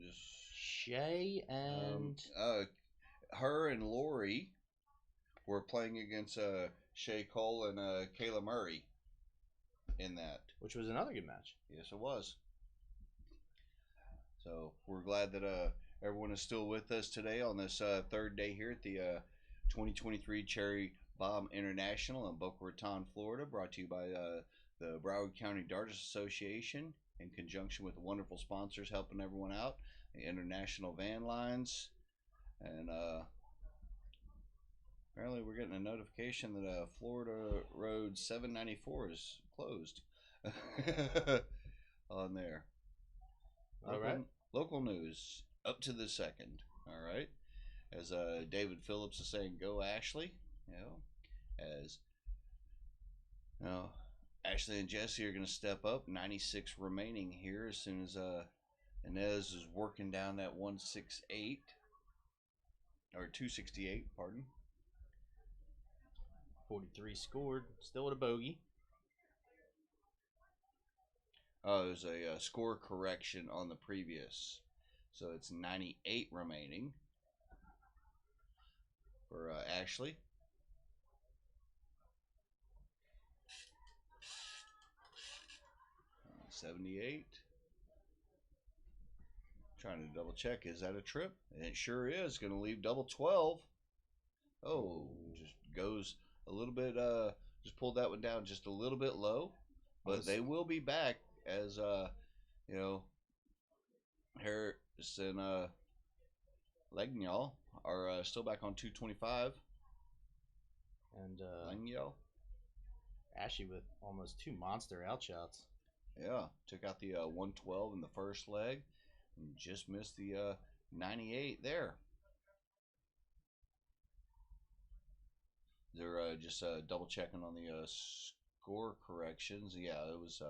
Just Shay and her and Lori were playing against Shay Cole and Kayla Murray in that. which was another good match. Yes, it was. So we're glad that everyone is still with us today on this third day here at the 2023 Cherry Bomb International in Boca Raton, Florida, brought to you by the Broward County Darters Association in conjunction with the wonderful sponsors helping everyone out, the International Van Lines, and apparently we're getting a notification that Florida Road 794 is closed on there. All right. Local news up to the second. All right. As David Phillips is saying, go Ashley. As Ashley and Jesse are going to step up. 96 remaining here as soon as Inez is working down that 168 or 268. Pardon. 43 scored, still at a bogey. Oh, there's a score correction on the previous. So it's 98 remaining for Ashley. Uh, 78. Trying to double check. Is that a trip? And it sure is. Going to leave double 12. Oh, just goes a little bit. Just pulled that one down just a little bit low. But they will be back as Harris and Legnall are still back on 225. And Legnall, Ashley with almost 2 monster outshots. yeah, took out the 112 in the first leg and just missed the 98 there. They're just double checking on the score corrections. Yeah, it was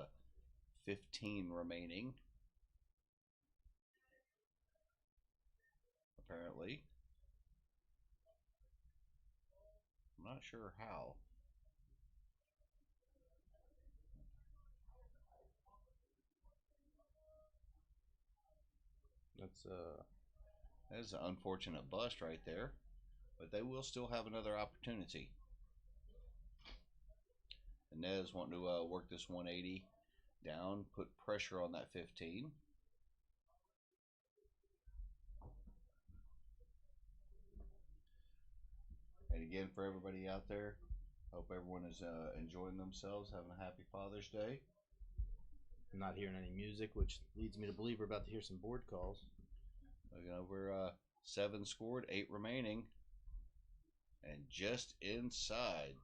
15 remaining. Apparently. I'm not sure how. That is an unfortunate bust right there, but they will still have another opportunity. Inez wanting to work this 180 down, put pressure on that 15. And again, for everybody out there, hope everyone is enjoying themselves, having a happy Father's Day. I'm not hearing any music, which leads me to believe we're about to hear some board calls. Looking over 7 scored, 8 remaining. And just inside.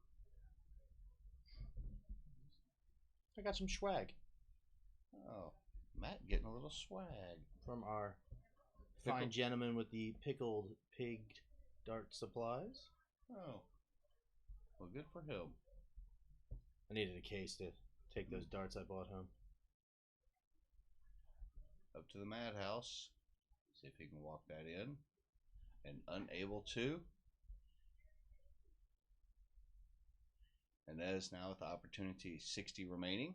I got some swag Oh, Matt getting a little swag. from our fine gentleman with the pickled pig dart supplies. Oh, well, good for him. I needed a case to take those darts I bought home. Up to the madhouse. See if he can walk that in. And unable to. And that is now with the opportunity 60 remaining.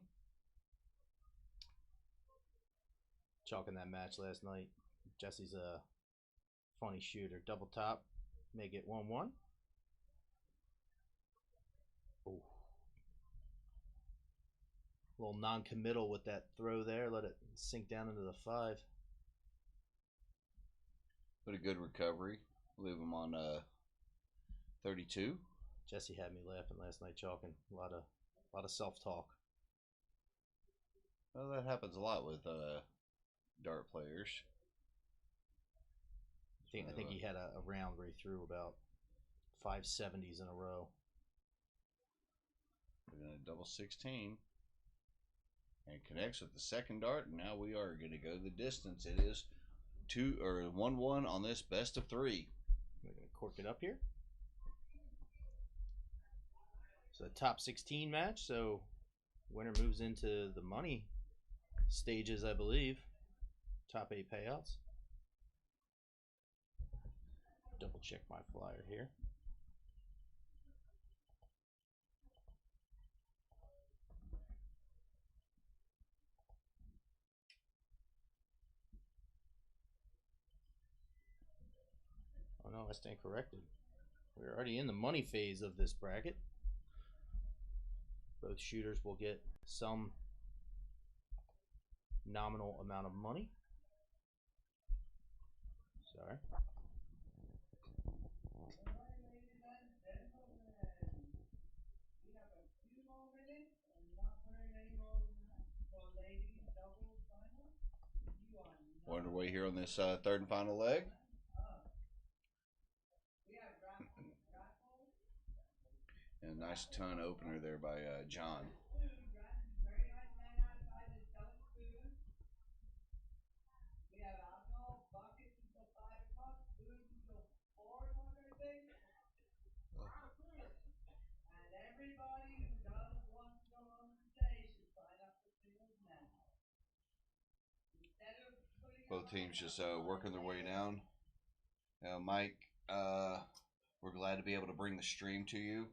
Chalking that match last night. Jesse's a funny shooter. Double top. Make it 1-1. Oh. A little non-committal with that throw there. Let it sink down into the 5. But a good recovery. Leave him on 32. Jesse had me laughing last night chalking. A lot of self-talk. Well, that happens a lot with dart players. I think he had a round where he threw about 570s in a row. We're going to double 16. And connects with the second dart. And now we are going to go the distance. It is 1-1 on this best of 3. We're going to cork it up here. So a top 16 match. So winner moves into the money stages, I believe. Top 8 payouts. Double check my flyer here. Oh no, I stand corrected. We're already in the money phase of this bracket. Both shooters will get some nominal amount of money. Sorry. We're underway here on this third and final leg. And a nice ton opener there by John. Both teams just working their way down. Mike, we're glad to be able to bring the stream to you.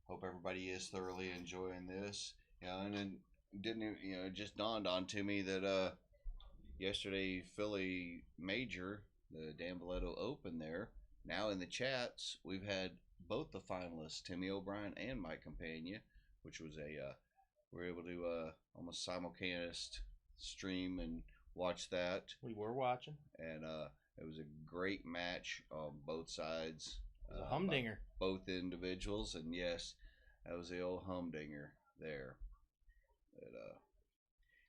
Hope everybody is thoroughly enjoying this. And then it just dawned on to me that yesterday Philly Major, the Dan Valletto Open there, now in the chats, we've had both the finalists, Timmy O'Brien and Mike Campagna, which was we were able to almost simultaneous stream and watch that. We were watching. And it was a great match on both sides. It was a humdinger. Both individuals, and yes, that was the old humdinger there. But,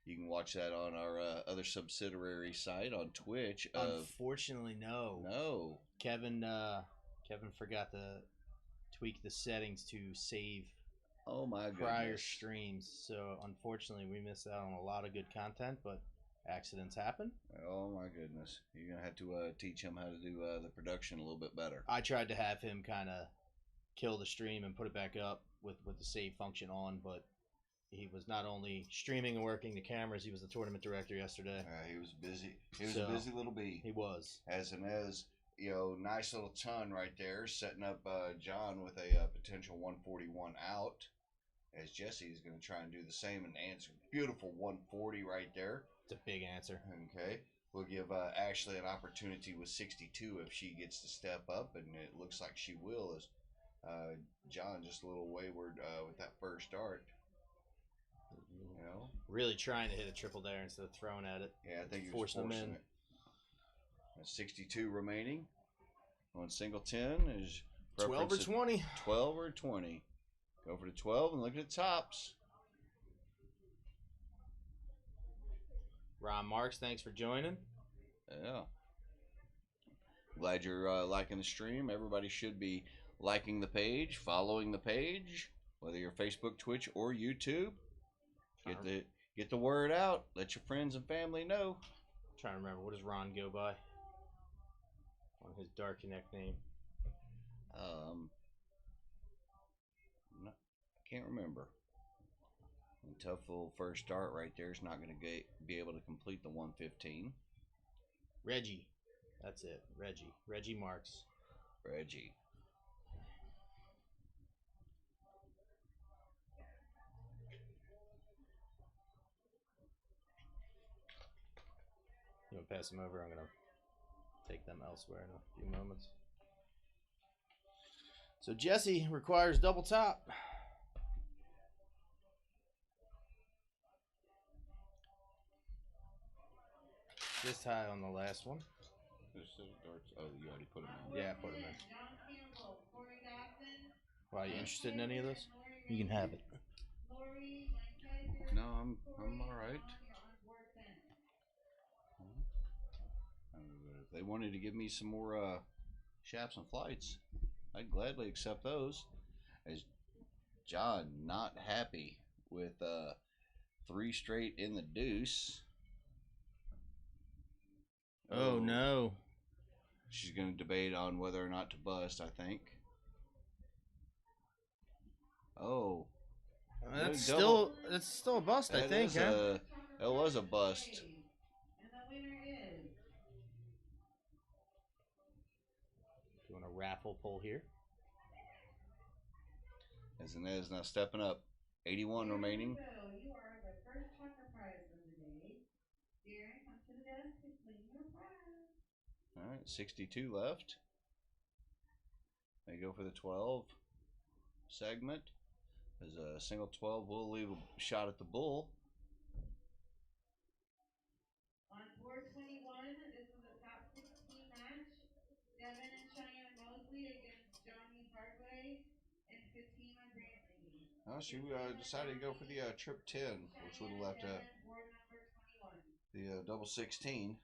you can watch that on our other subsidiary site on Twitch. Unfortunately, no. No. Kevin forgot to tweak the settings to save prior streams. So unfortunately, we missed out on a lot of good content, but accidents happen. Oh my goodness. You're going to have to teach him how to do the production a little bit better. I tried to have him kind of kill the stream and put it back up with the save function on, but he was not only streaming and working the cameras, he was the tournament director yesterday. He was busy. He was a busy little bee. He was. Nice little ton right there, setting up John with a potential 141 out, as Jesse is going to try and do the same and answer. Beautiful 140 right there. It's a big answer. Okay. we'll give Ashley an opportunity with 62 if she gets to step up, and it looks like she will. As John just a little wayward with that first start. You know, Really trying to hit a triple there instead of throwing at it. yeah, I think he was Forcing them forcing in. it. 62 remaining. On single 10 is 12 or 20. 12 or 20. Go for the 12 and look at the tops. Ron Marks, thanks for joining. Yeah. Glad you're liking the stream. Everybody should be liking the page, following the page, whether you're Facebook, Twitch, or YouTube. Get the word out. Let your friends and family know. Trying to remember, what does Ron go by on his Dark Connect name? I can't remember. And tough little first start right there is not going to be able to complete the 115. Reggie. That's it. Reggie Marks. Reggie. You want to pass them over? I'm going to take them elsewhere in a few moments. So Jesse requires double top. Just high on the last one. Oh, you already put them on. Yeah, I put them in. John Campbell, Corey Dawson. Wow, you interested in any of this? You can have it. Lori Lancaster. No, I'm all right. If they wanted to give me some more shaps and flights, I'd gladly accept those. As John not happy with 3 straight in the deuce. Oh no. She's going to debate on whether or not to bust, I think. Oh. That's still a bust, I think, huh? That was a bust. And the winner is Doing a raffle pull here. As Inez now stepping up. 81 remaining. So you are the first Tucker prize of the day. Darren, come to the desk to claim your prize. All right, 62 left. They go for the 12 segment. As a single 12 will leave a shot at the bull. On 421, this is a top 16 match. Devin and Cheyenne Mosley against Johnny Hardway and Fatima Brantley. Oh, she decided to go for the trip 10, which would have left Board number 21. the double 16.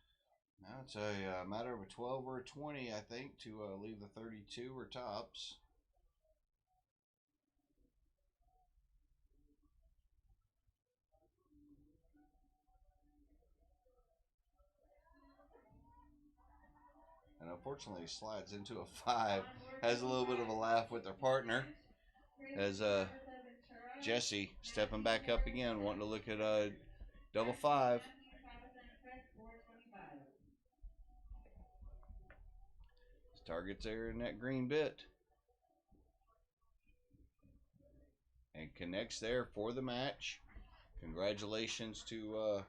Now it's a matter of a 12 or a 20, I think, to leave the 32 or tops. And unfortunately slides into a 5. Has a little bit of a laugh with her partner. As Jesse stepping back up again, wanting to look at double 5. Targets there in that green bit. And connects there for the match. Congratulations to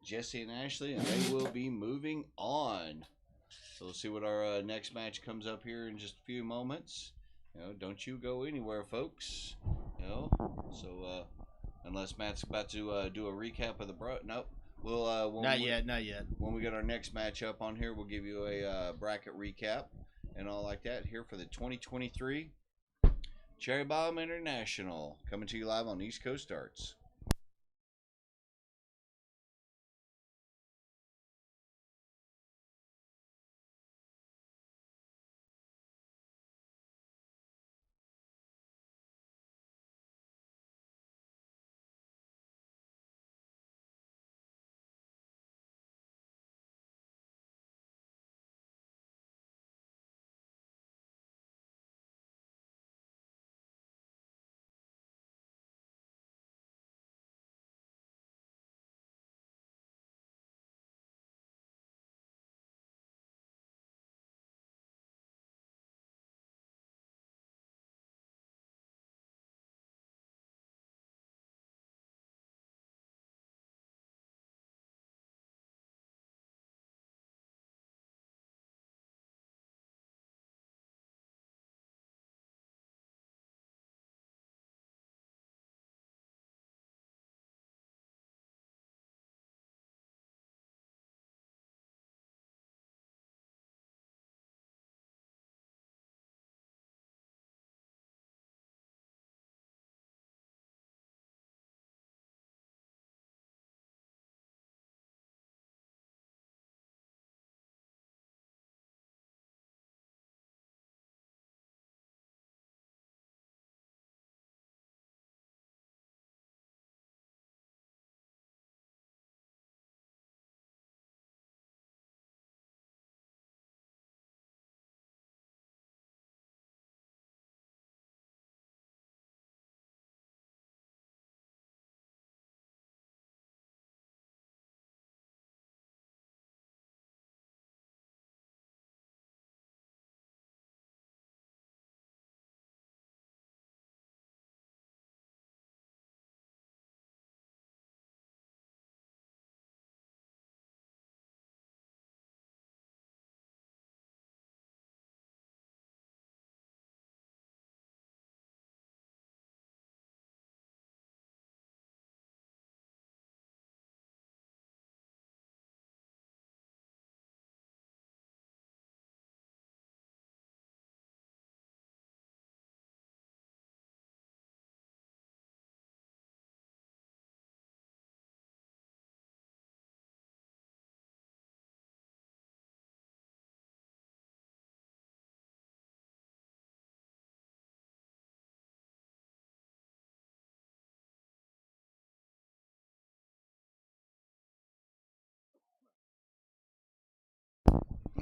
Jesse and Ashley, and they will be moving on. So we'll see what our next match comes up here in just a few moments. You know, don't you go anywhere, folks. You know, so unless Matt's about to do a recap of the nope. We'll Not yet. When we get our next match up on here, we'll give you a bracket recap and all like that here for the 2023 Cherry Bomb International, coming to you live on East Coast Darts.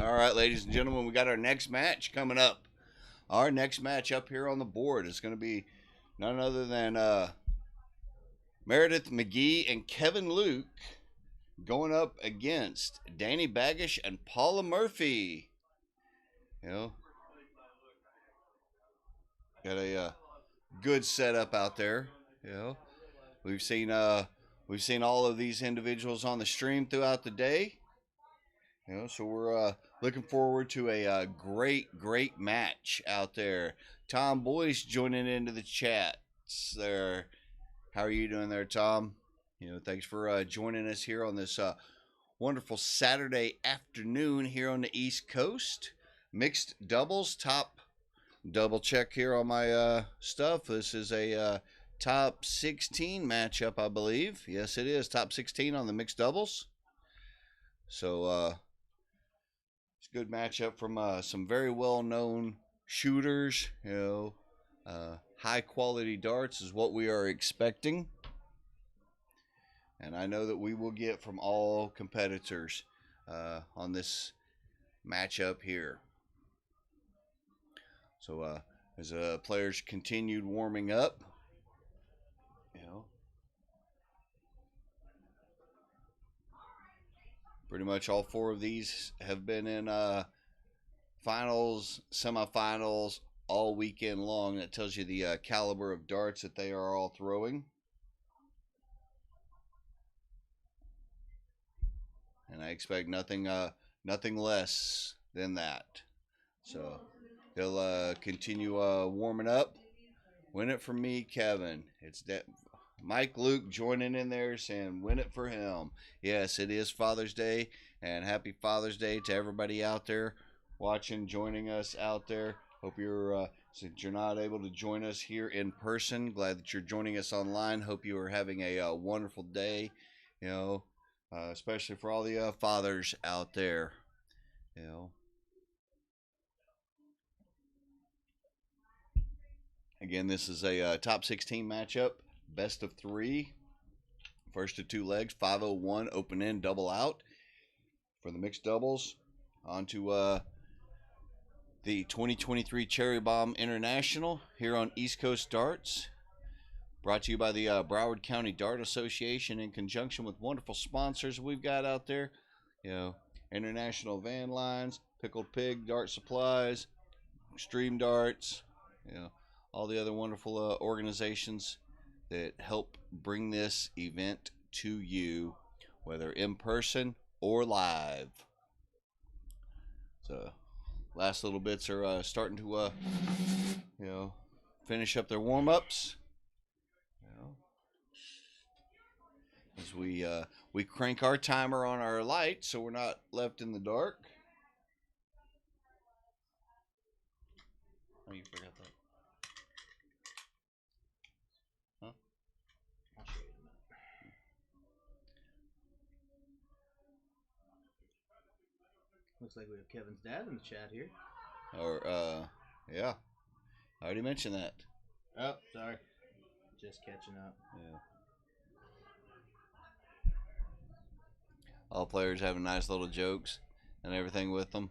All right, ladies and gentlemen, we got our next match coming up. Our next match up here on the board is going to be none other than Meredith McGee and Kevin Luke going up against Danny Baggish and Paula Murphy. You know, got a good setup out there. You know, we've seen all of these individuals on the stream throughout the day. You know, so we're looking forward to a great match out there. Tom Boyce joining into the chat there. How are you doing there, Tom? You know, thanks for joining us here on this wonderful Saturday afternoon here on the East Coast. Mixed doubles, top double check here on my stuff. This is a top 16 matchup, I believe. Yes, it is top 16 on the mixed doubles. So it's a good matchup from some very well-known shooters. You know, high-quality darts is what we are expecting. And I know that we will get from all competitors on this matchup here. So as players continued warming up, you know, pretty much all four of these have been in finals, semifinals all weekend long. That tells you the caliber of darts that they are all throwing. And I expect nothing less than that. So they'll continue warming up. Win it for me, Kevin. It's that Mike Luke joining in there saying win it for him. Yes, it is Father's Day, and happy Father's Day to everybody out there watching, joining us out there. Hope you're since you're not able to join us here in person, glad that you're joining us online. Hope you are having a wonderful day, you know, especially for all the fathers out there, you know. Again, this is a top 16 matchup, best of 3. First of 2 legs, 501 open in, double out for the mixed doubles. On to the 2023 Cherry Bomb International here on East Coast Darts. Brought to you by the Broward County Dart Association in conjunction with wonderful sponsors we've got out there. You know, International Van Lines, Pickled Pig Dart Supplies, Stream Darts, you know, all the other wonderful organizations that help bring this event to you, whether in person or live. So, last little bits are starting to, you know, finish up their warm-ups. You know, as we crank our timer on our light so we're not left in the dark. Oh, you forgot that. Huh? I'll show you in a minute. Looks like we have Kevin's dad in the chat here. Or, yeah. I already mentioned that. Oh, sorry. Just catching up. Yeah. All players having nice little jokes and everything with them.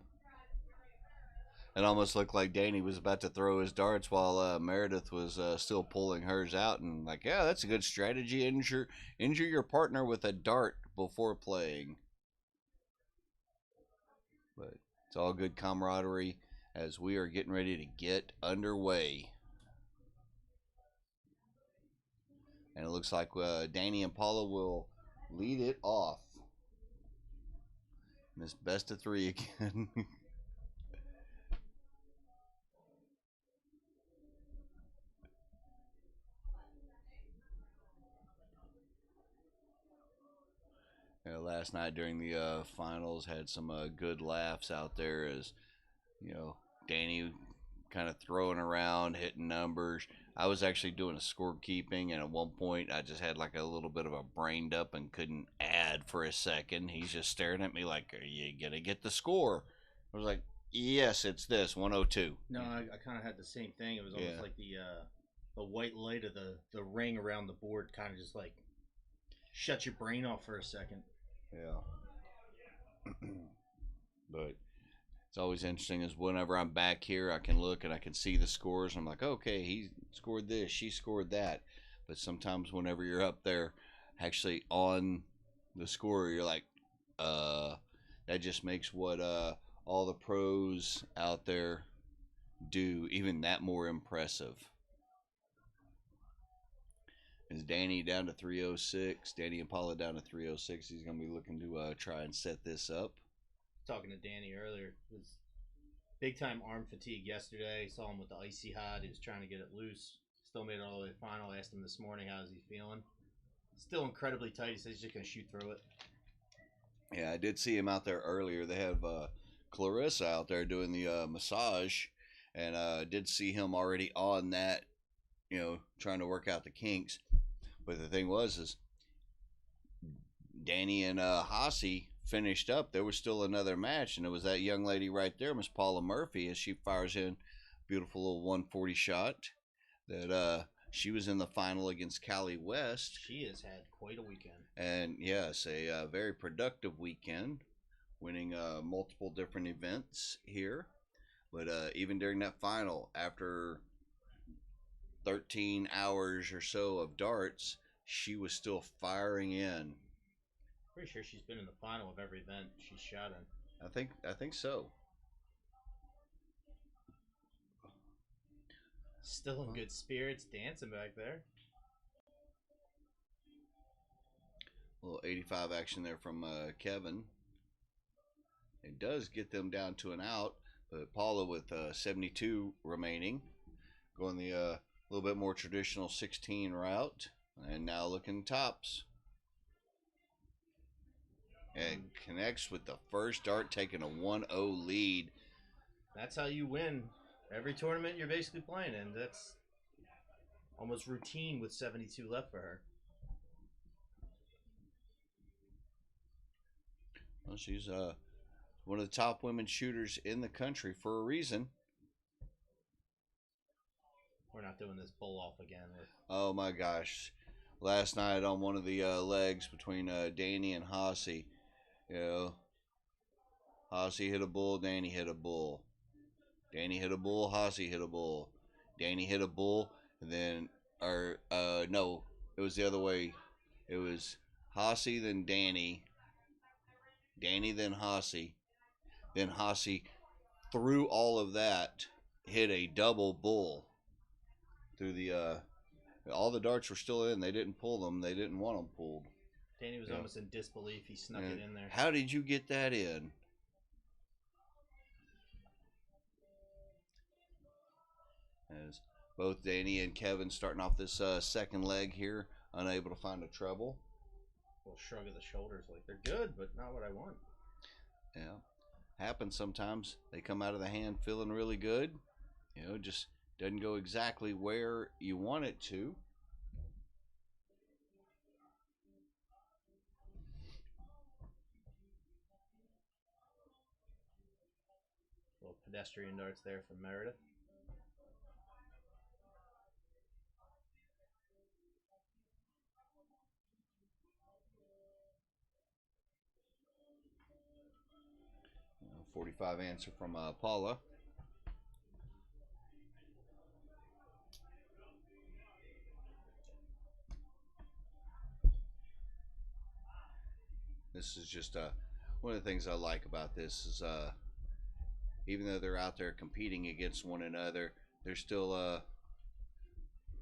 It almost looked like Danny was about to throw his darts while Meredith was still pulling hers out. And like, yeah, that's a good strategy. Injure your partner with a dart before playing. But it's all good camaraderie as we are getting ready to get underway. And it looks like Danny and Paula will lead it off. And this best of 3 again. You know, last night during the finals had some good laughs out there as, you know, Danny kind of throwing around, hitting numbers. I was actually doing a scorekeeping, and at one point I just had like a little bit of a brained up and couldn't add for a second. He's just staring at me like, are you going to get the score? I was like, yes, it's this, 102. No, I kind of had the same thing. It was almost like the white light of the ring around the board kind of just like shut your brain off for a second. Yeah. But it's always interesting is whenever I'm back here, I can look and I can see the scores. I'm like, okay, he scored this, she scored that. But sometimes whenever you're up there, actually on the score, you're like, that just makes what all the pros out there do even that more impressive. Is Danny down to 306? Danny and Paula down to 306. He's going to be looking to try and set this up. Talking to Danny earlier, it was big time arm fatigue yesterday. Saw him with the icy hot. He was trying to get it loose. Still made it all the way to the final. Asked him this morning, how's he feeling? Still incredibly tight. He says he's just going to shoot through it. Yeah, I did see him out there earlier. They have Clarissa out there doing the massage, and did see him already on that, trying to work out the kinks. But the thing is Danny and Hossie finished up. There was still another match, and it was that young lady right there, Miss Paula Murphy, as she fires in a beautiful little 140 shot. That she was in the final against Callie West. She has had quite a weekend. And yes, a very productive weekend, winning multiple different events here. But even during that final, after 13 hours or so of darts, she was still firing in. Pretty sure she's been in the final of every event she's shot in. I think so. Still in good spirits, dancing back there. A little 85 action there from Kevin. It does get them down to an out, but Paula with 72 remaining, going the little bit more traditional 16 route, and now looking tops. And connects with the first dart, taking a 1-0 lead. That's how you win every tournament you're basically playing in. That's almost routine with 72 left for her. Well, she's one of the top women shooters in the country for a reason. We're not doing this bull off again. Oh my gosh. Last night on one of the legs between Danny and Hossie, Hossie hit a bull, Danny hit a bull. Danny hit a bull, Hossie hit a bull. Danny hit a bull, and then, no, it was the other way. It was Hossie, then Danny. Danny, then Hossie. Then Hossie, through all of that, hit a double bull. Through the, all the darts were still in. They didn't pull them. They didn't want them pulled. Danny was almost in disbelief. He snuck it in there. How did you get that in? As both Danny and Kevin starting off this second leg here, unable to find a treble. A little shrug of the shoulders, like they're good, but not what I want. Yeah, happens sometimes. They come out of the hand feeling really good. Just doesn't go exactly where you want it to. Little pedestrian darts there from Meredith. Uh, 45 answer from Paula. This is just one of the things I like about this is even though they're out there competing against one another, they're still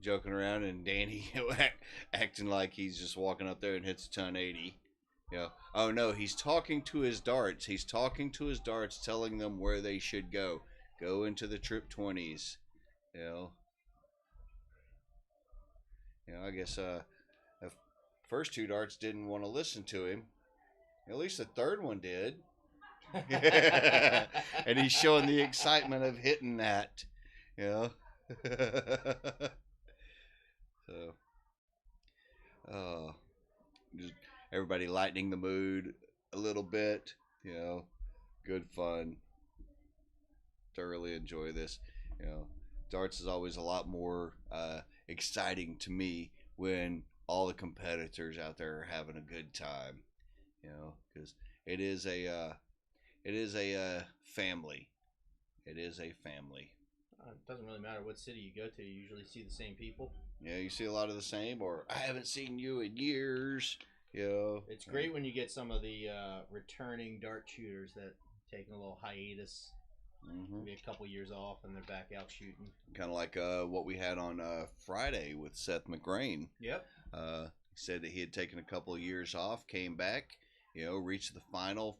joking around, and Danny acting like he's just walking up there and hits a 1080. Oh no, he's talking to his darts. He's talking to his darts, telling them where they should go. Go into the trip 20s. I guess the first two darts didn't want to listen to him. At least the third one did. And he's showing the excitement of hitting that. So, just everybody lightening the mood a little bit. Good fun. Thoroughly enjoy this. Darts is always a lot more exciting to me when all the competitors out there are having a good time. Because it is it is a family. It is a family. It doesn't really matter what city you go to. You usually see the same people. Yeah, you see a lot of the same, or I haven't seen you in years. You know, It's great when you get some of the returning dart shooters that taking a little hiatus, maybe a couple years off, and they're back out shooting. Kind of like what we had on Friday with Seth McGrain. Yep. He said that he had taken a couple of years off, came back, reached the final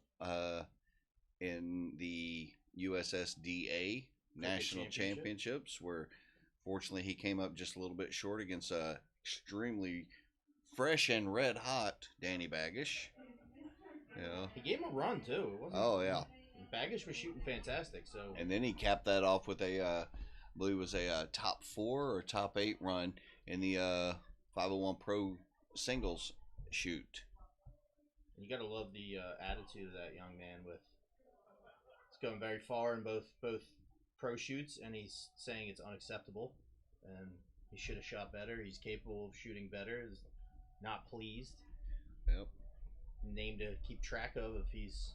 in the USSDA National Championships, where fortunately he came up just a little bit short against extremely fresh and red hot Danny Baggish. He gave him a run too. It wasn't, oh yeah. Baggish was shooting fantastic. So. And then he capped that off with I believe it was a top 4 or top 8 run in the 501 Pro singles shoot. You got to love the attitude of that young man. It's going very far in both pro shoots, and he's saying it's unacceptable, and he should have shot better. He's capable of shooting better. He's not pleased. Yep. Name to keep track of if he's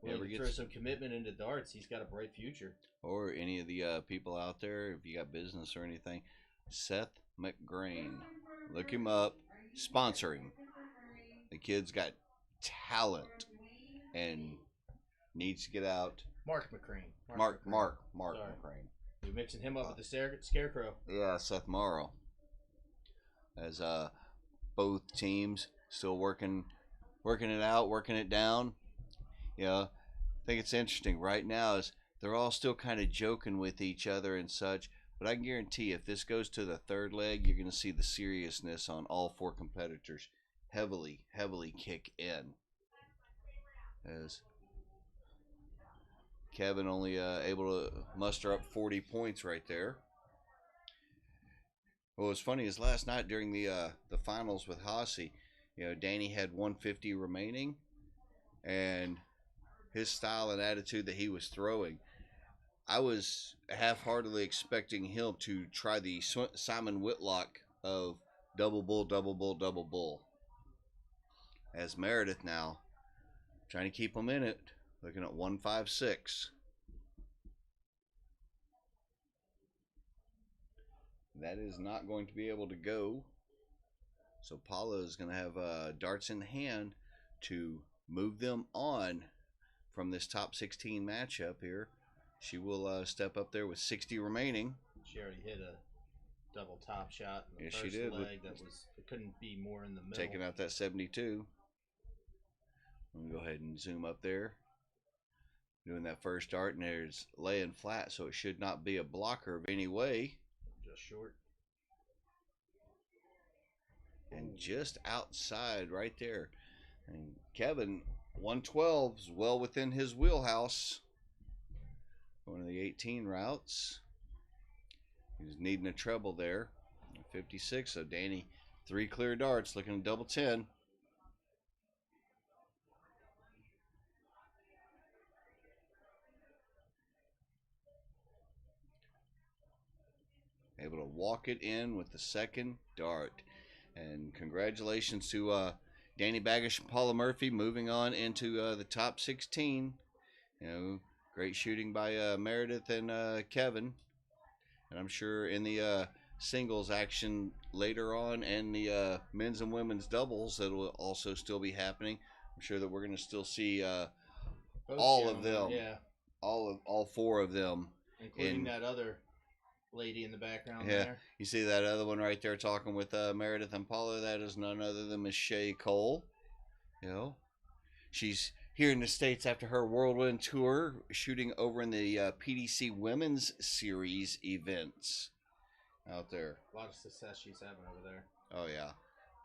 willing to throw some commitment into darts. He's got a bright future. Or any of the people out there, if you got business or anything, Seth McGrain, look him up, sponsor him. The kid's got talent and needs to get out. Mark McCrane. Mark McCrane. You're mixing him up with the Scarecrow. Yeah, Seth Morrow. As both teams still working it out, working it down. I think it's interesting right now is they're all still kind of joking with each other and such, but I can guarantee if this goes to the third leg, you're going to see the seriousness on all 4 competitors heavily kick in. As Kevin only able to muster up 40 points right there. What was funny is last night during the finals with Hossie, Danny had 150 remaining, and his style and attitude that he was throwing, I was half-heartedly expecting him to try the Simon Whitlock of double bull, double bull, double bull. As Meredith now trying to keep him in it, looking at 156. That is not going to be able to go. So Paula is going to have darts in hand to move them on from this top 16 matchup here. She will step up there with 60 remaining. She already hit a double top shot in the first she did. leg. It couldn't be more in the middle. Taking out that 72. I'm going to go ahead and zoom up there. Doing that first dart, and there's laying flat, so it should not be a blocker of any way. Just short. And just outside right there. And Kevin, 112 is well within his wheelhouse. One of the 18 routes. He's needing a treble there. 56, so Danny, 3 clear darts, looking at double 10. Able to walk it in with the second dart. And congratulations to Danny Baggish and Paula Murphy moving on into the top 16. Great shooting by Meredith and Kevin. And I'm sure in the singles action later on and the men's and women's doubles that will also still be happening. I'm sure that we're going to still see all of them. Yeah. All 4 of them. Including that other lady in the background yeah, there. You see that other one right there talking with Meredith and Paula. That is none other than Miss Shay Cole. She's here in the States after her whirlwind tour, shooting over in the PDC Women's Series events out there. A lot of success she's having over there. Oh, yeah.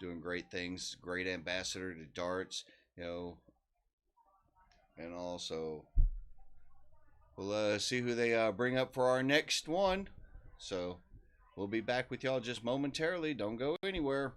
Doing great things. Great ambassador to darts, And also, we'll see who they bring up for our next one. So we'll be back with y'all just momentarily. Don't go anywhere.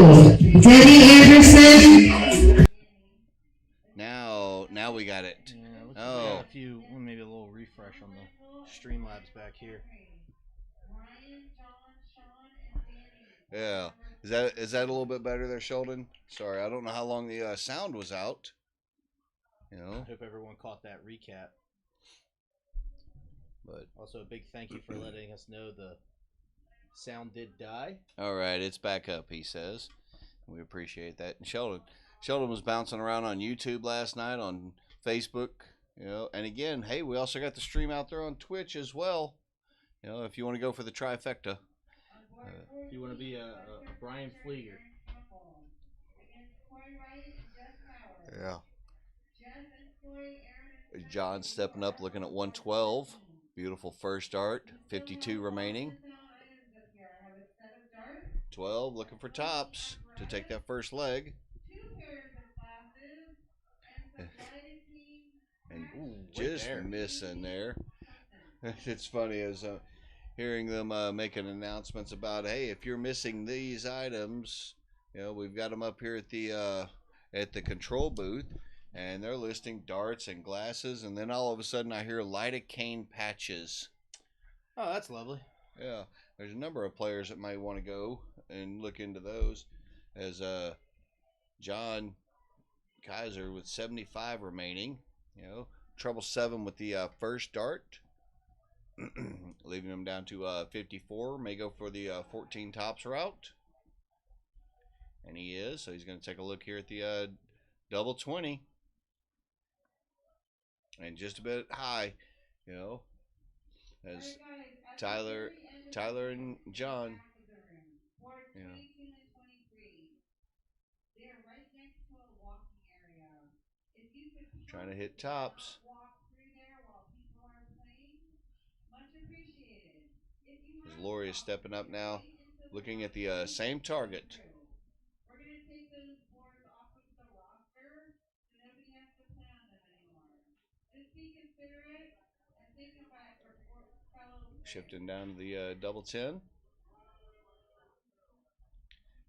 Debbie Anderson. Now we got it. Yeah, looks like we Oh. got a few, well, maybe a little refresh on the Streamlabs back here. Ryan, John, Sean, and Danny. Yeah. Is that a little bit better there, Sheldon? Sorry, I don't know how long the sound was out. You I know, hope everyone caught that recap. but Also, a big thank you for letting us know the sound did die. all right, it's back up. He says, we appreciate that. And Sheldon was bouncing around on YouTube last night, on Facebook. You know, and again, hey, we also got the stream out there on Twitch as well. You know, if you want to go for the trifecta. If you want to be a Brian Flieger. Against Corey Wright and Jeff Powers. Yeah. Jeff and Corey, Aaron and John stepping up, looking at 112. Beautiful first dart. 52 remaining. 12 looking for tops to take that first leg. Two pairs of glasses and some lighted teams. And Wait just there. missing there. It's funny as hearing them making announcements about, hey, if you're missing these items, you know, we've got them up here at the control booth, and they're listing darts and glasses, and then all of a sudden I hear lidocaine patches. Oh, that's lovely. Yeah, there's a number of players that might want to go and look into those, as John Kaiser with 75 remaining, you know, trouble 7 with the first dart, leaving him down to 54. May go for the 14 tops route, and he is. So he's going to take a look here at the double 20, and just a bit high, you know, as Tyler and John, you know, trying to hit tops. As Lori is stepping up now, looking at the same target. We're going to take those boards off of the roster so nobody has to play on them anymore. Just be considerate and think about your fellow players. Shifting down to the double 10.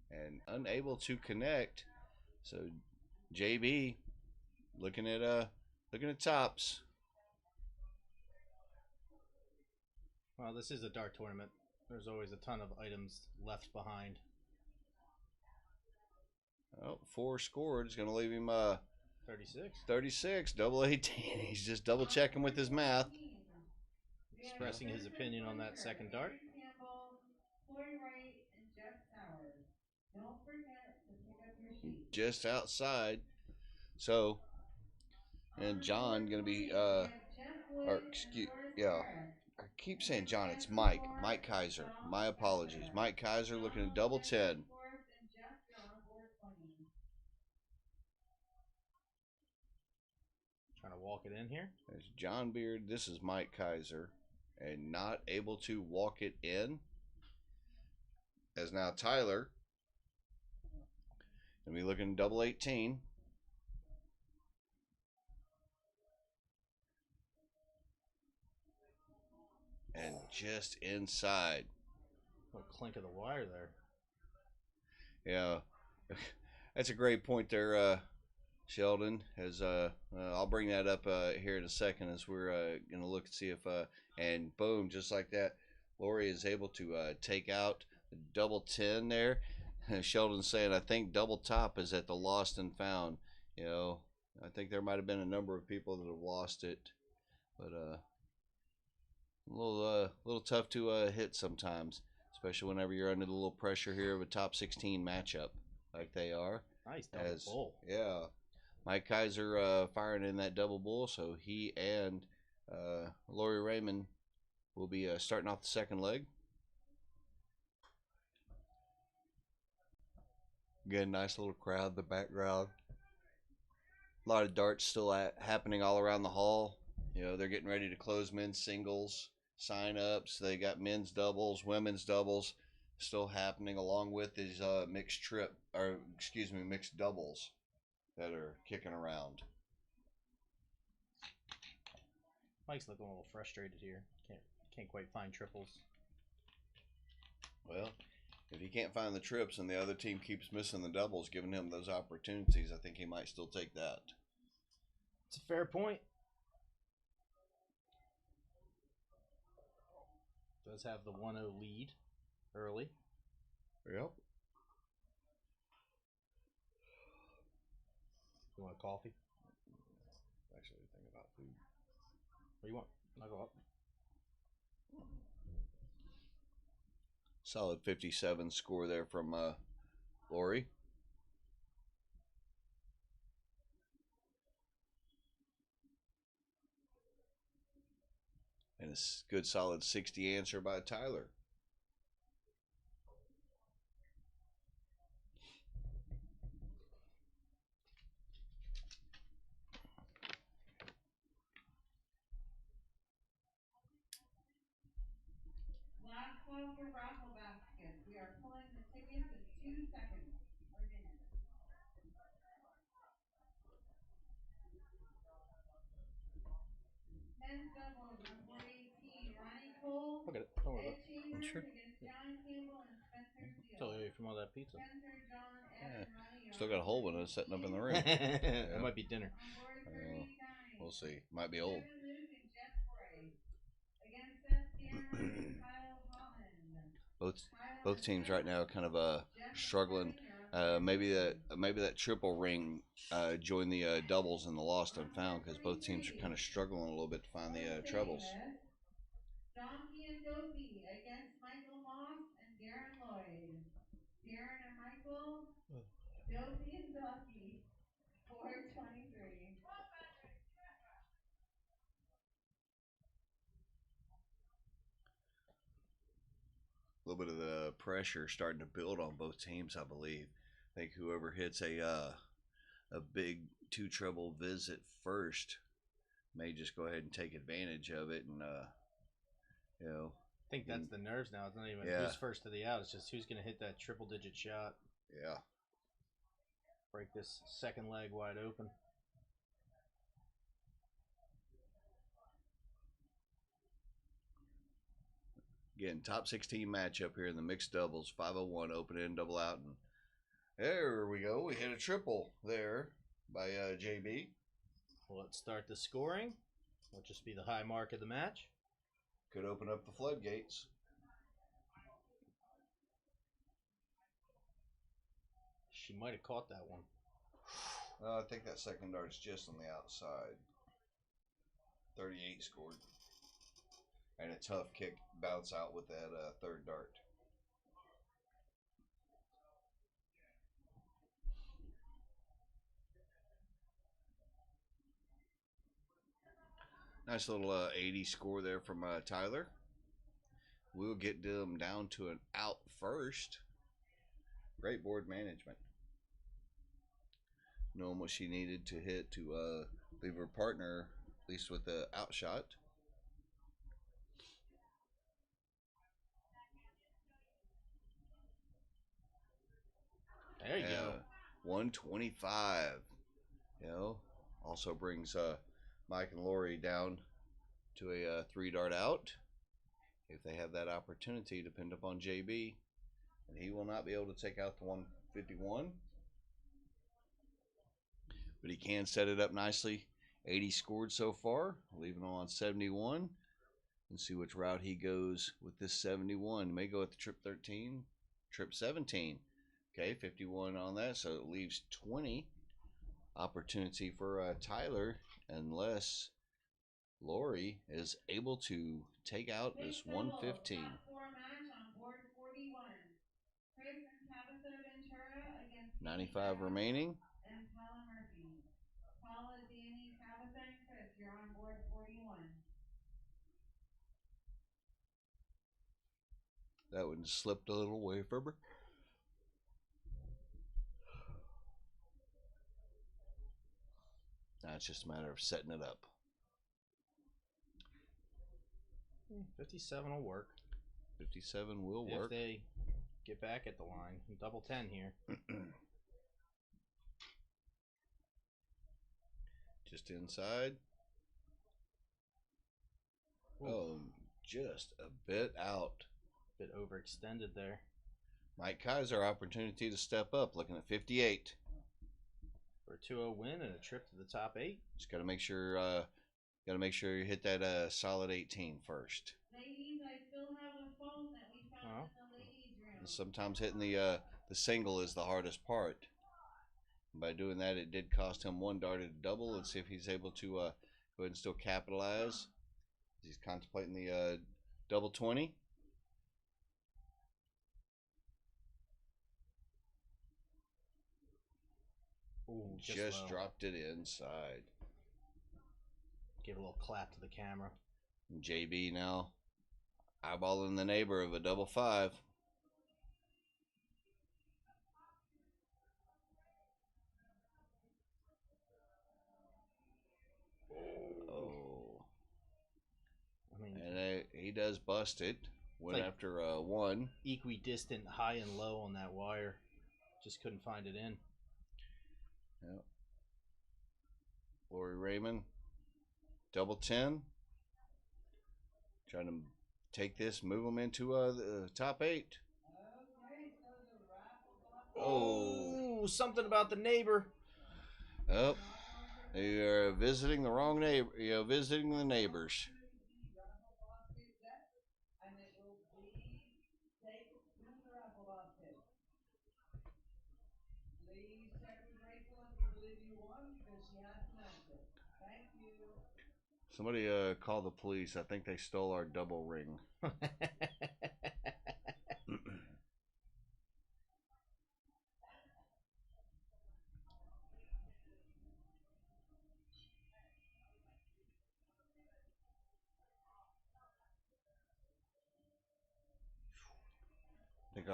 And unable to connect. So JB looking at tops. Well, this is a dart tournament. There's always a ton of items left behind. Oh, 4 scored. Is going to leave him 36. 36, double 18. He's just double checking with his math. Expressing his opinion on that second dart. Just outside. So, and John going to be, I keep saying John, it's Mike Kaiser. My apologies. Mike Kaiser looking at double 10. Trying to walk it in here. There's John Beard. This is Mike Kaiser. And not able to walk it in. As now Tyler. And we looking double 18. And just inside. Little clink of the wire there. Yeah. That's a great point there, Sheldon. As I'll bring that up here in a second as we're going to look and see if and boom, just like that, Lori is able to take out the double 10 there. Sheldon's saying, I think double top is at the lost and found. You know, I think there might have been a number of people that have lost it, but a little tough to hit sometimes, especially whenever you're under the little pressure here of a top 16 matchup like they are. Nice double bull. Yeah, Mike Kaiser firing in that double bull, so he and Lori Raymond will be starting off the second leg. Again, nice little crowd in the background. A lot of darts still happening all around the hall. You know, they're getting ready to close men's singles sign-ups. They got men's doubles, women's doubles still happening, along with these mixed doubles that are kicking around. Mike's looking a little frustrated here. Can't quite find triples. Well, if he can't find the trips and the other team keeps missing the doubles, giving him those opportunities, I think he might still take that. It's a fair point. Does have the 1-0 lead early. Yep. You want a coffee? Actually, think about food. What do you want? I'll go up. Solid 57 score there from Lori. And a good solid 60 answer by Tyler. Last call for raffle baskets. We are pulling the tickets in 2 seconds. Or minutes. Men's doubles number 18. Ronnie Cole. Look at it. Don't worry Ed about it. Chambers Sure. against John Campbell and Spencer Steele. Tell you from all that pizza. Spencer, John, Ed, Yeah. and Ronnie Still got a hole in it setting up in the room. It might be dinner. On board 39. We'll see. Might be old. Kevin Luke and Jeff Bray. Against Seth Cameron and Kyle Holland. Both teams right now kind of struggling. Maybe that triple ring joined the doubles in the lost and found, because both teams are kind of struggling a little bit to find the trebles. Donkey and Dopey against Michael Moss and Darren Lloyd. Darren and Michael. Dopey and Donkey. 423. A little bit of the pressure starting to build on both teams, I believe. I think whoever hits a big two treble visit first may just go ahead and take advantage of it, and I think that's the nerves now. It's not even Yeah. who's first to the out. It's just who's going to hit that triple-digit shot. yeah. Break this second leg wide open. Again, top 16 matchup here in the mixed doubles, 501 open in, double out, and there we go. We hit a triple there by JB. Well, let's start the scoring. Will just be the high mark of the match. Could open up the floodgates. She might have caught that one. I think that second dart's just on the outside. 38 scored. And a tough kick bounce out with that third dart. Nice little 80 score there from Tyler. We'll get them down to an out first. Great board management. Knowing what she needed to hit to leave her partner, at least with the outshot. There you go. 125. Also brings Mike and Lori down to a 3-dart out. If they have that opportunity, depend upon JB. And he will not be able to take out the 151. But he can set it up nicely. 80 scored so far, leaving him on 71. And see which route he goes with this 71. He may go with the trip 13, trip 17. Okay, 51 on that, so it leaves 20 opportunity for Tyler, unless Lori is able to take out this 115. Top 4 match on board 41. Chris and Tabitha Ventura against 95 remaining. and Paula Murphy. Paula, Danny, Tabitha, and Chris, you're on board 41. That one slipped a little away from her. Now it's just a matter of setting it up. 57 will work. 57 will If work. they get back at the line. Double 10 here. Just inside. Ooh. Oh, just a bit out. Bit overextended there. Mike Kaiser, opportunity to step up, looking at 58. For a 2-0 win and a trip to the top 8. Just got to make sure you hit that solid 18 first. Ladies, I still have a phone that we found in the ladies' room. Sometimes hitting the single is the hardest part. By doing that, it did cost him 1 darted double. Let's see if he's able to go ahead and still capitalize. He's contemplating the double 20. Ooh, just low. Dropped it inside. Give a little clap to the camera. JB now eyeballing the neighbor of a double 5. Oh. I mean, and he does bust it. Went like after 1. Equidistant high and low on that wire. Just couldn't find it in. Yep. Lori Raymond, double 10. Trying to take this, move them into the top 8. Oh, something about the neighbor. Oh, they are visiting the wrong neighbor. Visiting the neighbors. Somebody call the police. I think they stole our double ring. I think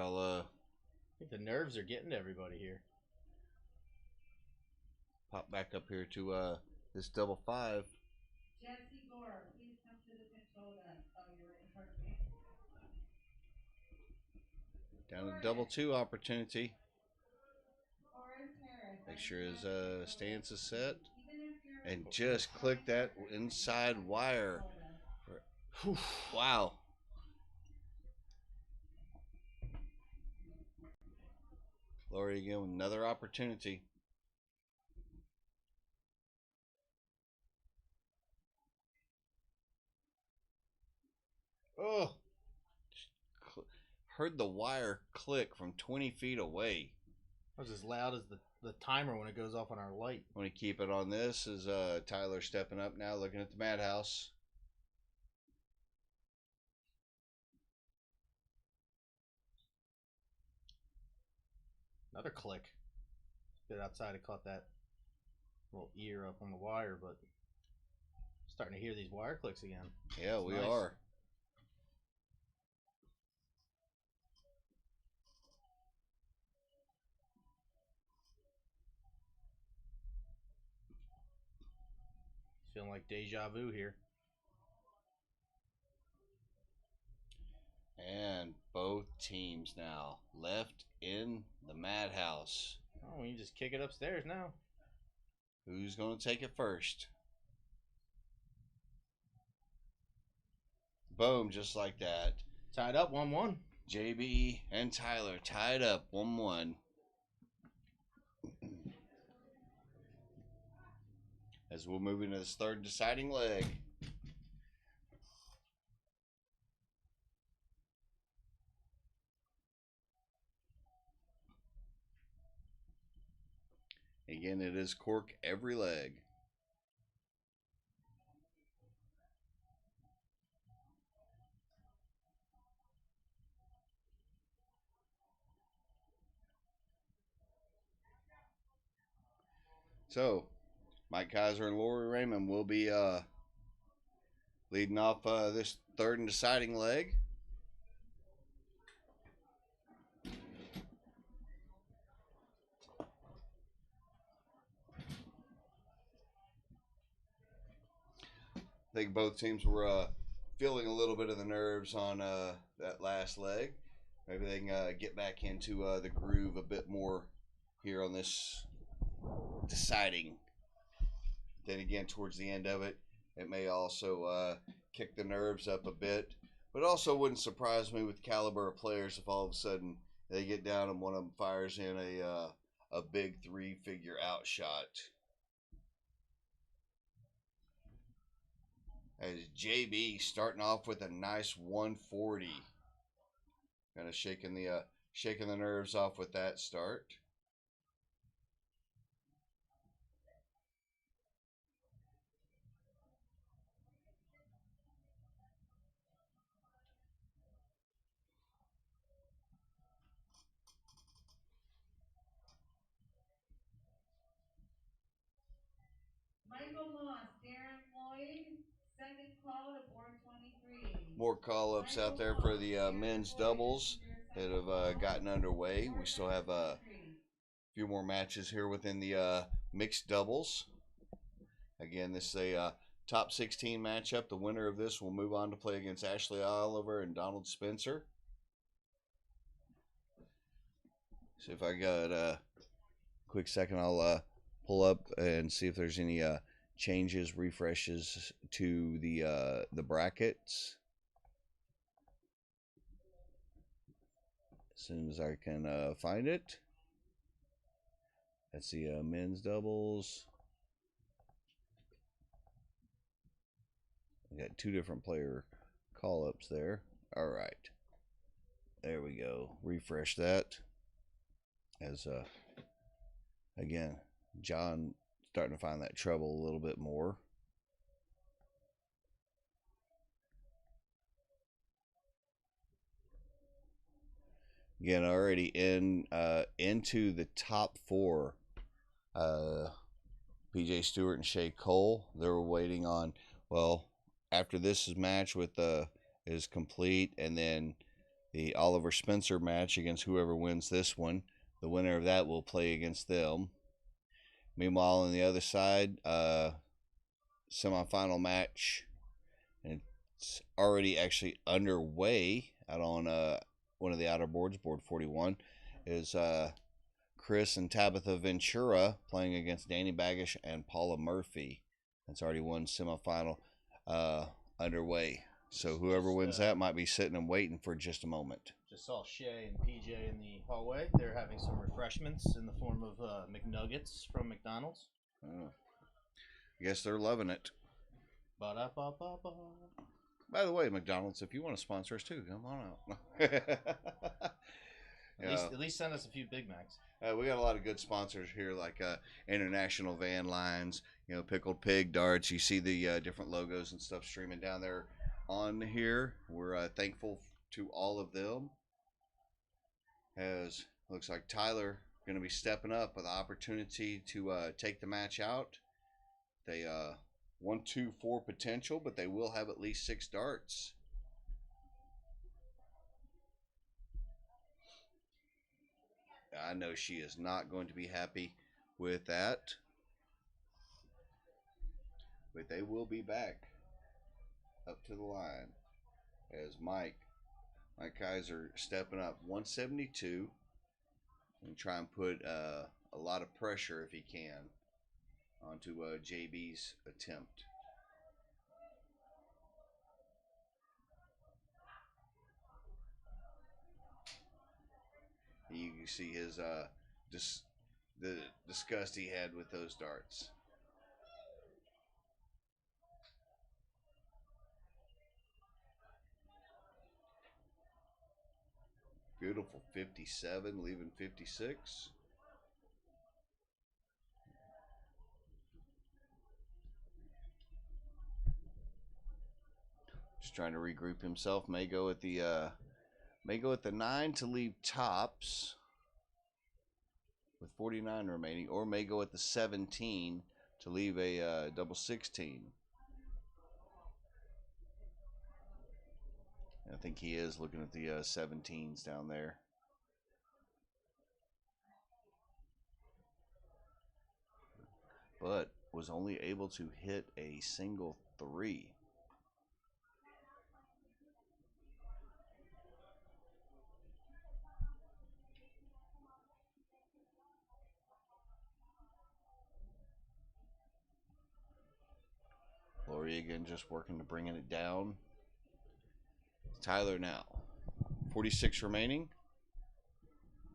the nerves are getting to everybody here. Pop back up here to this double 5. Jesse Gore, please come to the control desk. Oh, you're right in front of me. Down to double 2 opportunity. Make sure his stance is set. And just click that inside wire. Wow. Lori again with another opportunity. Oh, heard the wire click from 20 feet away. That was as loud as the timer when it goes off on our light. Want to keep it on this is Tyler stepping up now, looking at the madhouse. Another click. Bit outside, I caught that little ear up on the wire, but starting to hear these wire clicks again. Yeah, we are. Feeling like deja vu here. And both teams now left in the madhouse. Oh, we can just kick it upstairs now. Who's going to take it first? Boom, just like that. Tied up 1-1. JB and Tyler tied up 1-1. As we'll move into this third deciding leg. Again, it is cork every leg. So, Mike Kaiser and Lori Raymond will be leading off this third and deciding leg. I think both teams were feeling a little bit of the nerves on that last leg. Maybe they can get back into the groove a bit more here on this deciding. Then again, towards the end of it, it may also kick the nerves up a bit. But it also wouldn't surprise me with the caliber of players if all of a sudden They get down and one of them fires in a big 3-figure out shot. As JB starting off with a nice 140. Kind of shaking the nerves off with that start. Michael Moss, Darren Lloyd, second call to board 23. More call-ups out there for the men's doubles that have gotten underway. We still have a few more matches here within the mixed doubles. Again, this is a top 16 matchup. The winner of this will move on to play against Ashley Oliver and Donald Spencer. So if I got a quick second, I'll pull up and see if there's any changes, refreshes to the brackets. As soon as I can find it. That's the men's doubles. We got 2 different player call-ups there. All right. There we go. Refresh that. As again, John starting to find that trouble a little bit more. Again, already into the top 4. PJ Stewart and Shay Cole. They're waiting on, well, after this match with is complete, and then the Oliver Spencer match against whoever wins this one, the winner of that will play against them. Meanwhile, on the other side, semifinal match, and it's already actually underway out on one of the outer boards, board 41, is Chris and Tabitha Ventura playing against Danny Baggish and Paula Murphy. It's already one semifinal underway. So whoever wins that might be sitting and waiting for just a moment. Just saw Shay and PJ in the hallway. They're having some refreshments in the form of McNuggets from McDonald's. I guess they're loving it. Ba-da-ba-ba-ba. By the way, McDonald's, if you want to sponsor us too, come on out. At least send us a few Big Macs. We got a lot of good sponsors here, like International Van Lines, Pickled Pig Darts. You see the different logos and stuff streaming down there on here. We're thankful to all of them. As looks like Tyler going to be stepping up with the opportunity to take the match out. They 1-2-4 potential, but they will have at least 6 darts. I know she is not going to be happy with that. But they will be back up to the line as Mike Kaiser stepping up 172 and try and put a lot of pressure if he can onto JB's attempt. You can see his the disgust he had with those darts. Beautiful 57, leaving 56. Just trying to regroup himself. May go at the 9 to leave tops with 49 remaining, or may go at the 17 to leave a double 16. I think he is looking at the 17s down there. But was only able to hit a single 3. Lori again just working to bringing it down. Tyler now. 46 remaining.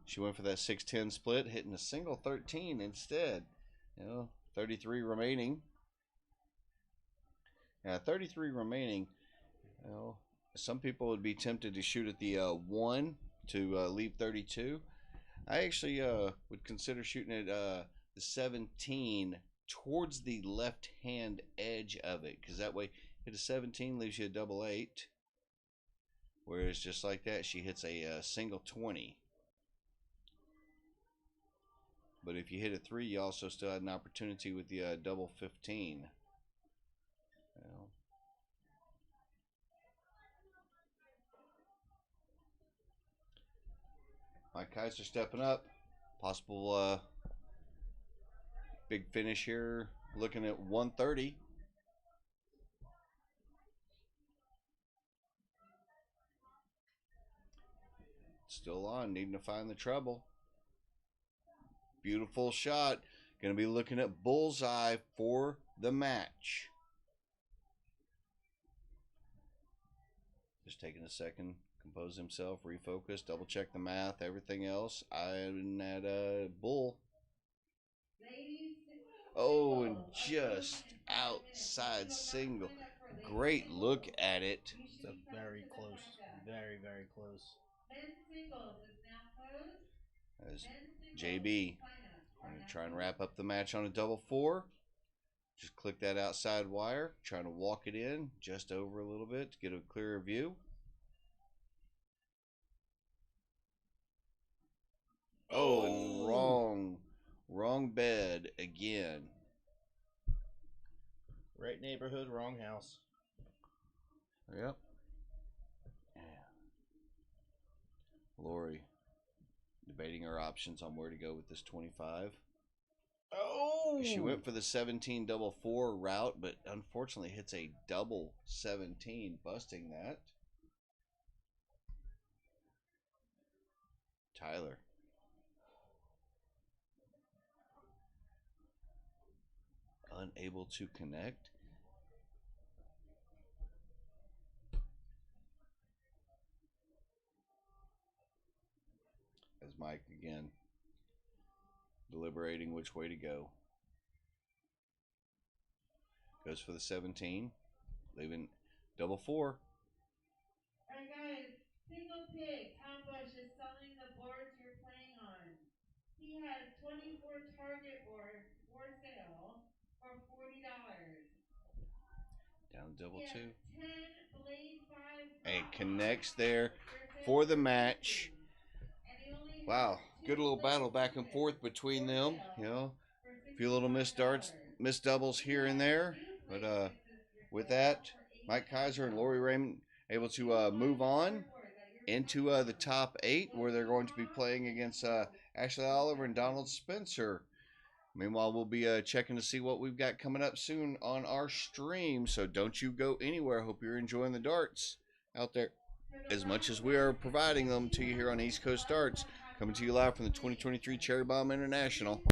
She went for that 6-10 split, hitting a single 13 instead. 33 remaining. 33 remaining. Some people would be tempted to shoot at the 1 to leave 32. I actually would consider shooting at the 17 towards the left-hand edge of it, because that way hit a 17 leaves you a double 8. Whereas just like that, she hits a single 20. But if you hit a 3, you also still had an opportunity with the double 15. Mike Kaiser stepping up. Possible big finish here. Looking at 130. Still on. Needing to find the treble. Beautiful shot. Going to be looking at bullseye for the match. Just taking a second. Compose himself, refocus, double check the math, everything else. I'm at a bull. Oh, and just outside single. Great look at it. It's a very close, very close. As JB, I'm going to try and wrap up the match on a double 4. Just click that outside wire, trying to walk it in just over a little bit to get a clearer view. Oh, and wrong bed again. Right neighborhood, wrong house. Yep. Yeah. Lori debating her options on where to go with this 25. Oh! She went for the 17 double 4 route, but unfortunately hits a double 17, busting that. Tyler. Unable to connect. As Mike again deliberating which way to go. Goes for the 17, leaving double 4. Alright guys, Single Pig, Tom Bush is selling the boards you're playing on. He has 24 target boards for sale for $40. Down double He 2. has 10 Blade 5 And Rock connects Bombs there sale for the $50. match. And he only Wow, has good 2 little Blade battle back and Tickets forth between for them. sale for A few little missed darts, $65. missed doubles here and there. But with that, Mike Kaiser and Lori Raymond able to move on into the top 8, where they're going to be playing against Ashley Oliver and Donald Spencer. Meanwhile, we'll be checking to see what we've got coming up soon on our stream. So don't you go anywhere. Hope you're enjoying the darts out there as much as we are providing them to you here on East Coast Darts. Coming to you live from the 2023 Cherry Bomb International.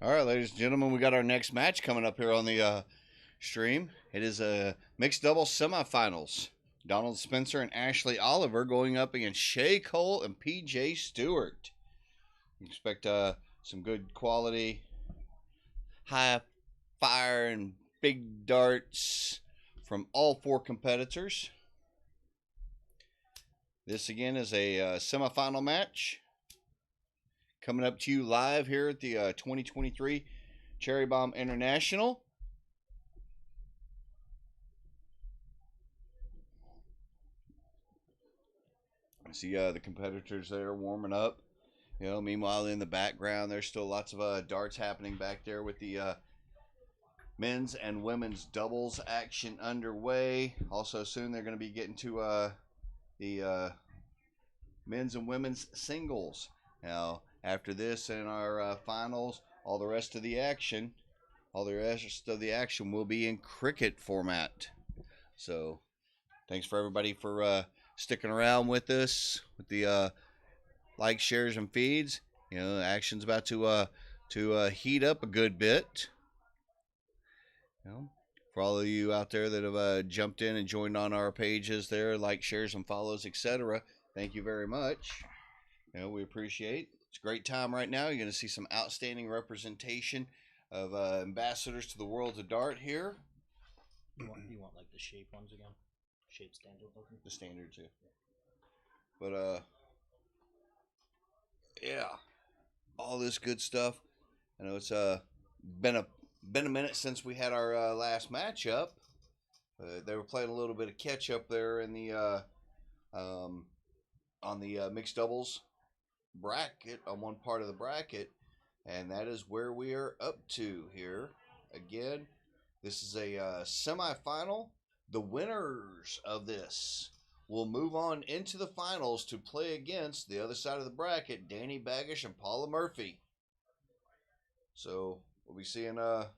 All right, ladies and gentlemen, we got our next match coming up here on the stream. It is a mixed doubles semifinals. Donald Spencer and Ashley Oliver going up against Shay Cole and PJ Stewart. Expect some good quality, high fire and big darts from all four competitors. This again is a semifinal match coming up to you live here at the 2023 Cherry Bomb International. I see the competitors there warming up. You know, meanwhile in the background, there's still lots of darts happening back there with the men's and women's doubles action underway. Also, soon they're going to be getting to the men's and women's singles. Now, after this and our finals, all the rest of the action will be in cricket format. So, thanks for everybody for sticking around with us with the likes, shares, and feeds. You know, action's about to heat up a good bit. You know, for all of you out there that have jumped in and joined on our pages there, like, shares, and follows, etc. Thank you very much. You know, we appreciate. It's a great time right now. You're going to see some outstanding representation of ambassadors to the world of dart here. You want like the shape ones again? Shape standard looking? The standards, yeah. But yeah, all this good stuff. I know it's been a minute since we had our last matchup. They were playing a little bit of catch up there in the on the mixed doubles bracket, on one part of the bracket, and that is where we are up to here. Again, this is a semifinal. The winners of this will move on into the finals to play against the other side of the bracket, Danny Baggish and Paula Murphy. So we'll be seeing a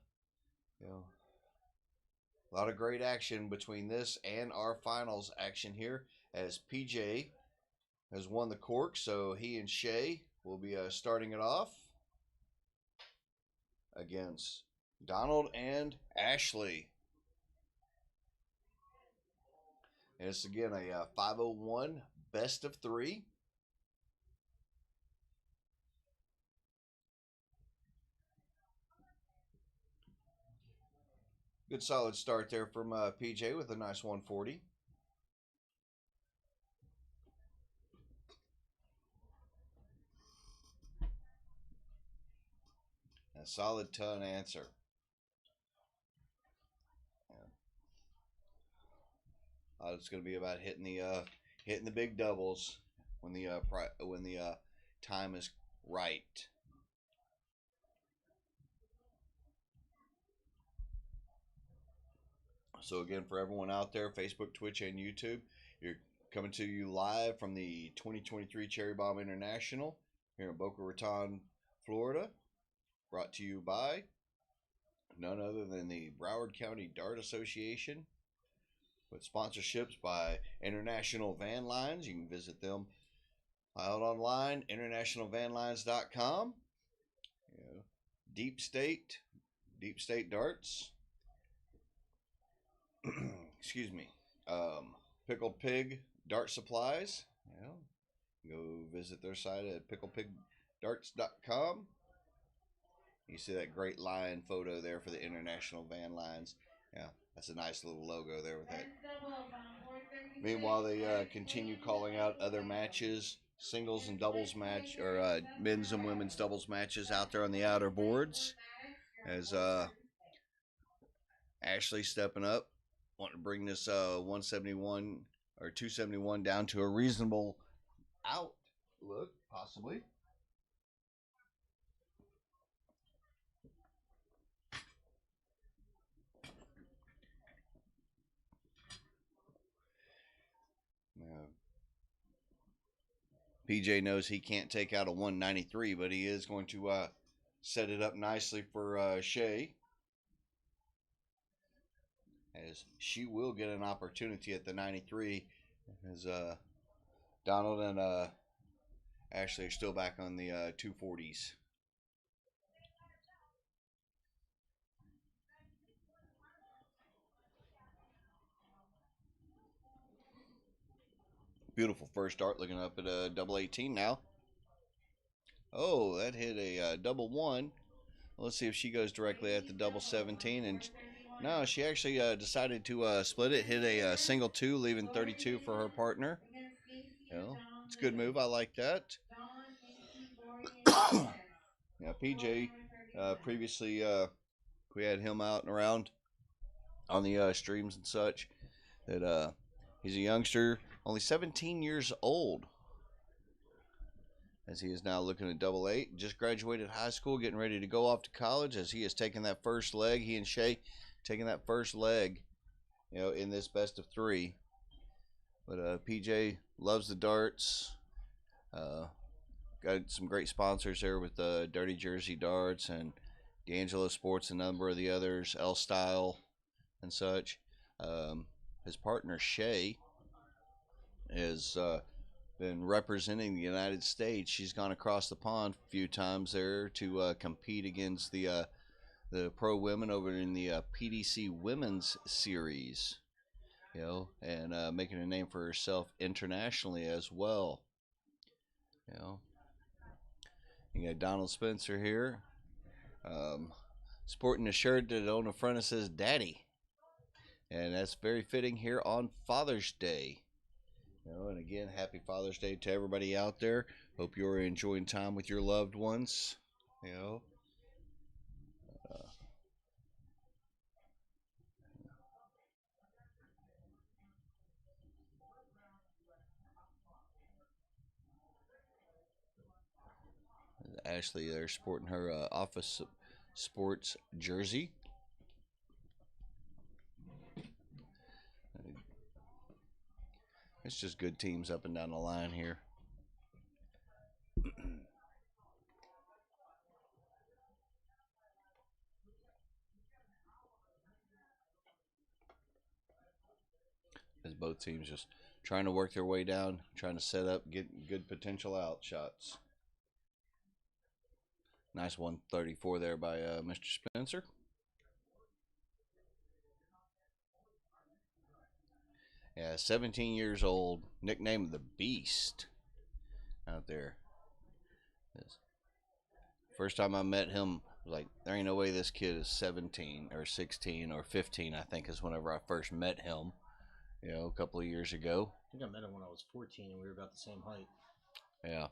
lot of great action between this and our finals action here, as PJ has won the cork, so he and Shay will be starting it off against Donald and Ashley. And it's again a 501 best of 3. Good solid start there from PJ with a nice 140. A solid ton answer. It's going to be about hitting the big doubles when the time is right. So again, for everyone out there, Facebook, Twitch, and YouTube, you're coming to you live from the 2023 Cherry Bomb International here in Boca Raton, Florida. Brought to you by none other than the Broward County Dart Association, with sponsorships by International Van Lines. You can visit them out online, internationalvanlines.com. Deep State Darts. Excuse me. Pickled Pig Dart Supplies. Go visit their site at pickledpigdarts.com. You see that great lion photo there for the International Van Lines. Yeah, that's a nice little logo there with that. Meanwhile, they continue calling out other matches, singles and doubles match, or men's and women's doubles matches out there on the outer boards. As Ashley stepping up, wanting to bring this 171 or 271 down to a reasonable outlook, possibly. PJ knows he can't take out a 193, but he is going to set it up nicely for Shay, as she will get an opportunity at the 93, as Donald and Ashley are still back on the 240s. Beautiful first start, looking up at a double 18 now. Oh, that hit a double 1. Let's see if she goes directly at the double 17. And no, she actually decided to split it, hit a single 2, leaving 32 for her partner. You know, it's a good move. I like that. Yeah, PJ, previously we had him out and around on the streams and such. That he's a youngster, only 17 years old, as he is now looking at double 8. Just graduated high school, getting ready to go off to college, as he has taken that first leg. He and Shay taking that first leg, you know, in this best of 3. But PJ loves the darts. Got some great sponsors there with Dirty Jersey Darts and D'Angelo Sports, and a number of the others, L Style and such. His partner Shay has been representing the United States. She's gone across the pond a few times there to compete against the pro women over in the PDC Women's Series, you know, and making a name for herself internationally as well. You know, you got Donald Spencer here, sporting a shirt that on the front it says "Daddy," and that's very fitting here on Father's Day. You know, and again, happy Father's Day to everybody out there. Hope you're enjoying time with your loved ones. You know. Ashley there sporting her Office Sports jersey. It's just good teams up and down the line here. As both teams just trying to work their way down, trying to set up, get good potential out shots. Nice 134 there by Mr. Spencer. Yeah, 17 years old, nicknamed the Beast out there. First time I met him, I was like, there ain't no way this kid is 17 or 16 or 15, I think is whenever I first met him, you know, a couple of years ago. I think I met him when I was 14 and we were about the same height. Yeah.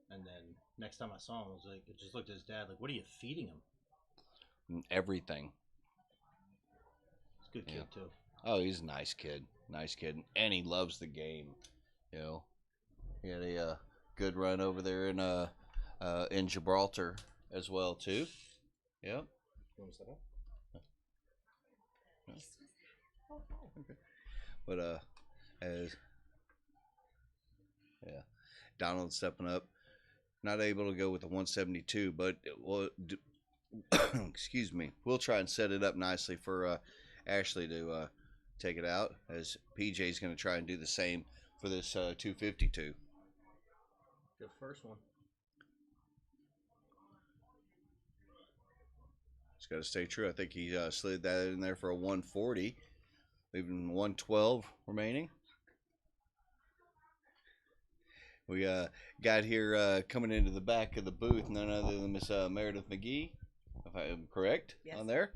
And then next time I saw him, I was like, I just looked at his dad, like, what are you feeding him? Everything. He's a good kid, too. Oh, he's a nice kid. Nice kid. And he loves the game. You know, he had a good run over there in Gibraltar as well, too. Yep. You want to set up? Okay. But, Donald stepping up. Not able to go with the 172, but excuse me. We'll try and set it up nicely for Ashley to take it out, as PJ's going to try and do the same for this 252. Good first one. Just got to stay true. I think he slid that in there for a 140, leaving 112 remaining. We got here coming into the back of the booth, none other than Miss Meredith McGee, if I am correct, yes, on there.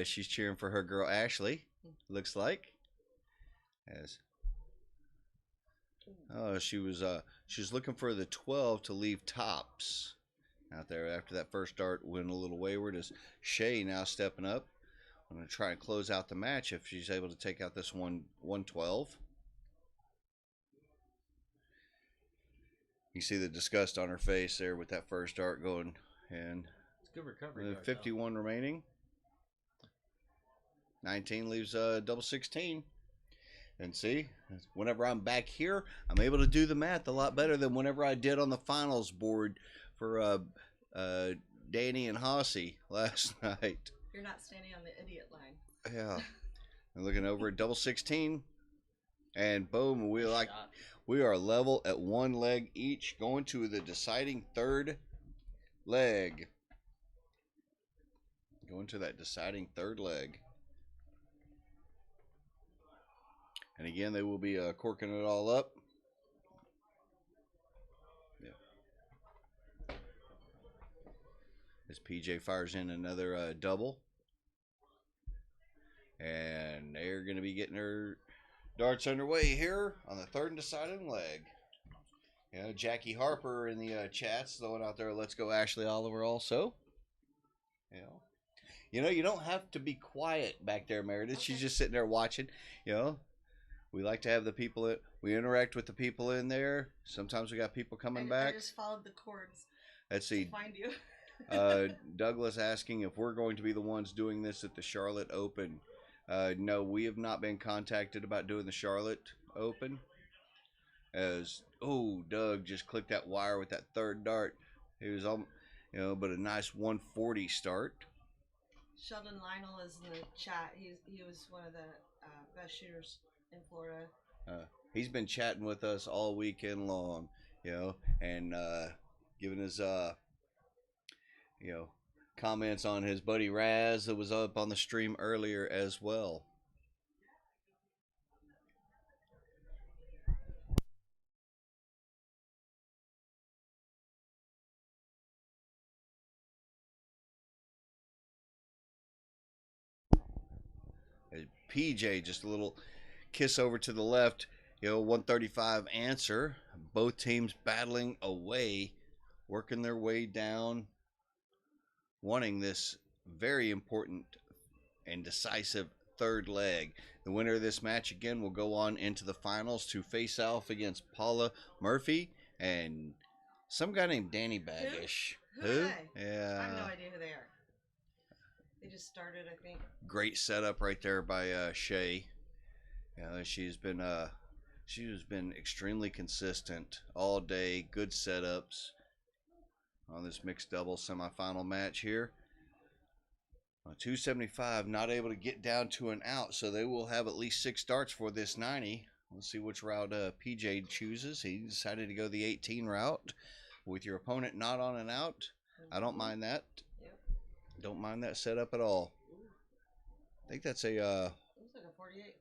She's cheering for her girl Ashley, looks like. As she was looking for the 12 to leave tops out there after that first start went a little wayward. As Shay now stepping up, I'm going to try and close out the match if she's able to take out this 112. You see the disgust on her face there with that first dart going, and it's good recovery. 51 remaining. 19 leaves double 16. And see, whenever I'm back here, I'm able to do the math a lot better than whenever I did on the finals board for Danny and Hossie last night. You're not standing on the idiot line. Yeah. And looking over at double 16, and boom, we are level at one leg each, going to the deciding third leg. Going to that deciding third leg. And again, they will be corking it all up as PJ fires in another double. And they're going to be getting their darts underway here on the third and deciding leg. You know, Jackie Harper in the chats throwing out there, let's go Ashley Oliver also. You know, you don't have to be quiet back there, Meredith. She's just sitting there watching. You know, we like to have the people that we interact with the people in there. Sometimes we got people coming back. I just followed the cords. Let's see. To find you. Douglas asking if we're going to be the ones doing this at the Charlotte Open. No, we have not been contacted about doing the Charlotte Open. As Doug just clicked that wire with that third dart. It was but a nice 140 start. Sheldon Lionel is in the chat. He was one of the best shooters in Florida. He's been chatting with us all weekend long, and giving his comments on his buddy Raz that was up on the stream earlier as well. PJ, just a little kiss over to the left, 135 answer. Both teams battling away, working their way down, wanting this very important and decisive third leg. The winner of this match again will go on into the finals to face off against Paula Murphy and some guy named Danny Baggish. Who are they? Yeah. I have no idea who they are. They just started, I think. Great setup right there by Shay. She's been extremely consistent all day. Good setups on this mixed double semifinal match here. 275, not able to get down to an out, so they will have at least 6 starts for this 90. Let's see which route PJ chooses. He decided to go the 18 route with your opponent not on an out. I don't mind that. Yep. Don't mind that setup at all. I think that's a looks like a 48.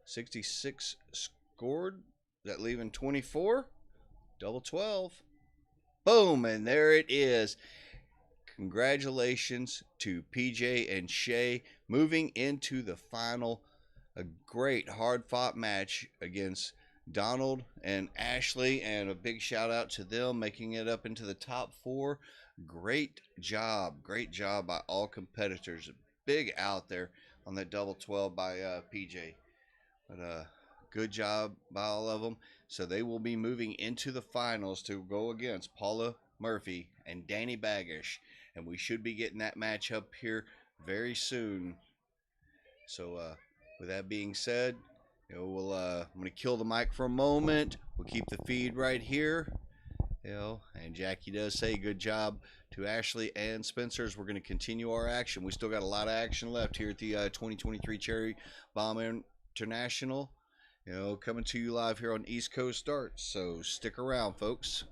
66 scored. That leaving 24. Double 12. Boom, and there it is. Congratulations to PJ and Shay moving into the final. A great hard-fought match against Donald and Ashley, and a big shout out to them making it up into the top 4. Great job by all competitors. Big out there on that double 12 by PJ, but good job by all of them. So they will be moving into the finals to go against Paula Murphy and Danny Baggish, and we should be getting that match up here very soon. So with that being said, I'm going to kill the mic for a moment. We'll keep the feed right here. And Jackie does say good job to Ashley and Spencer's. We're going to continue our action. We still got a lot of action left here at the 2023 Cherry Bomb International. Coming to you live here on East Coast Starts. So stick around, folks.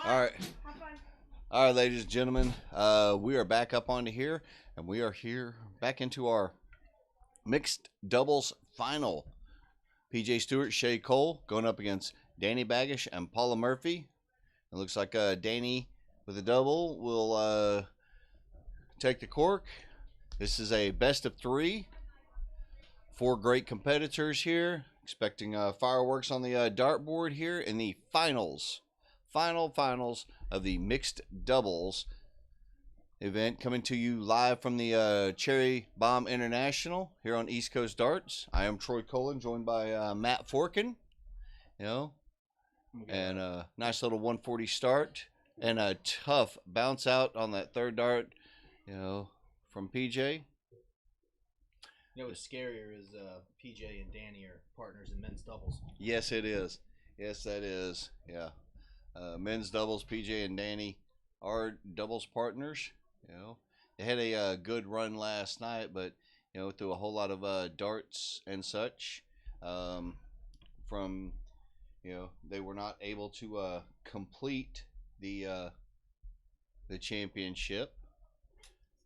All right. All right, ladies and gentlemen, we are back up onto here, and we are here back into our mixed doubles final. PJ Stewart, Shay Cole going up against Danny Baggish and Paula Murphy. It looks like Danny with a double will take the cork. This is a best of 3. 4 great competitors here. Expecting fireworks on the dartboard here in the finals of the mixed doubles event, coming to you live from the Cherry Bomb International here on East Coast Darts. I am Troy Colin, joined by Matt Forkin, and a nice little 140 start and a tough bounce out on that third dart, from PJ. You know what's scarier is PJ and Danny are partners in men's doubles. Yes, it is. Yes, that is. Yeah. Men's doubles, PJ and Danny are doubles partners. They had a good run last night, but through a whole lot of darts and such, from they were not able to complete the championship.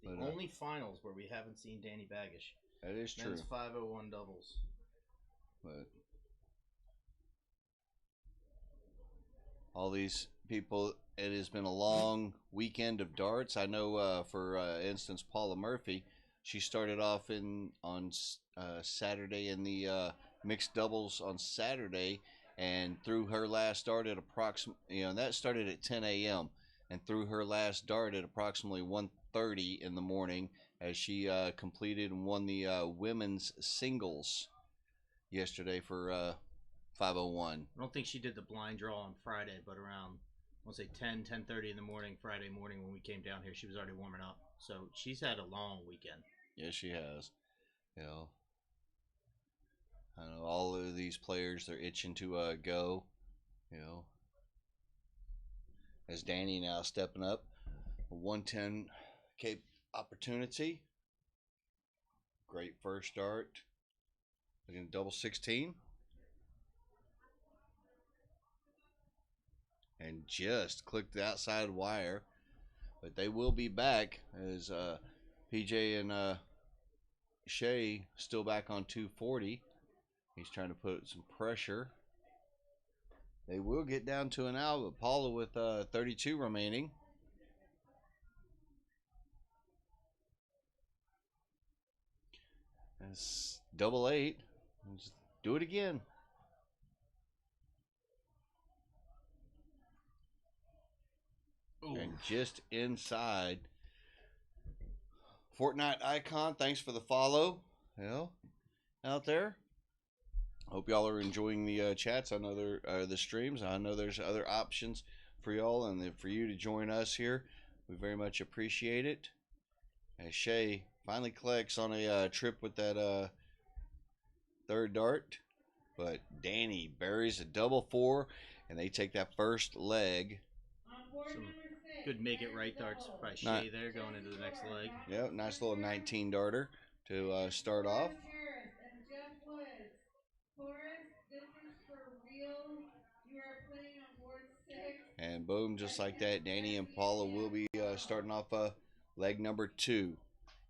The only finals where we haven't seen Danny Baggish. That is true. Men's 501 doubles. But all these people, it has been a long weekend of darts. I know, for instance, Paula Murphy, she started off on Saturday in the mixed doubles on Saturday, and threw her last dart at approximately, and that started at 10 a.m. and threw her last dart at approximately 1:30 in the morning, as she completed and won the women's singles yesterday for 501. I don't think she did the blind draw on Friday, but around, I want to say 10:30 in the morning, Friday morning when we came down here, she was already warming up. So she's had a long weekend. Yes, she has. I know all of these players, they're itching to go, as Danny now stepping up. A 110 Cape opportunity. Great first start. Looking double 16. And just clicked the outside wire. But they will be back, as PJ and Shay still back on 240. He's trying to put some pressure. They will get down to an out, but Paula with 32 remaining. That's double 8. Let's do it again. Ooh. And just inside. Fortnite Icon, thanks for the follow. Out there. Hope y'all are enjoying the chats. I know the streams. I know there's other options for y'all and for you to join us here. We very much appreciate it. As Shay finally collects on a trip with that third dart, but Danny buries a double 4, and they take that first leg. Some good make it right darts by Shay there going into the next leg. Yep, nice little 19 darter to start off. And boom, just like that, Danny and Paula will be starting off leg number 2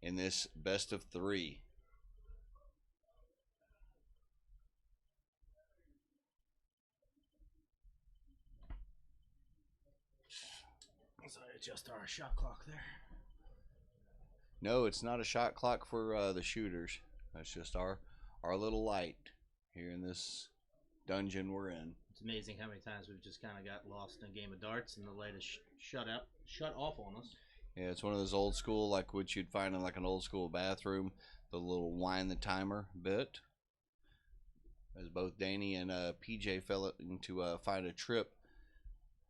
in this best of 3. So adjust our shot clock there. No, it's not a shot clock for the shooters. That's just our little light here in this dungeon we're in. It's amazing how many times we've just kind of got lost in a game of darts and the light is shut off on us. Yeah, it's one of those old school, like what you'd find in like an old school bathroom, the little wind the timer bit. As both Danny and PJ fell into find a trip,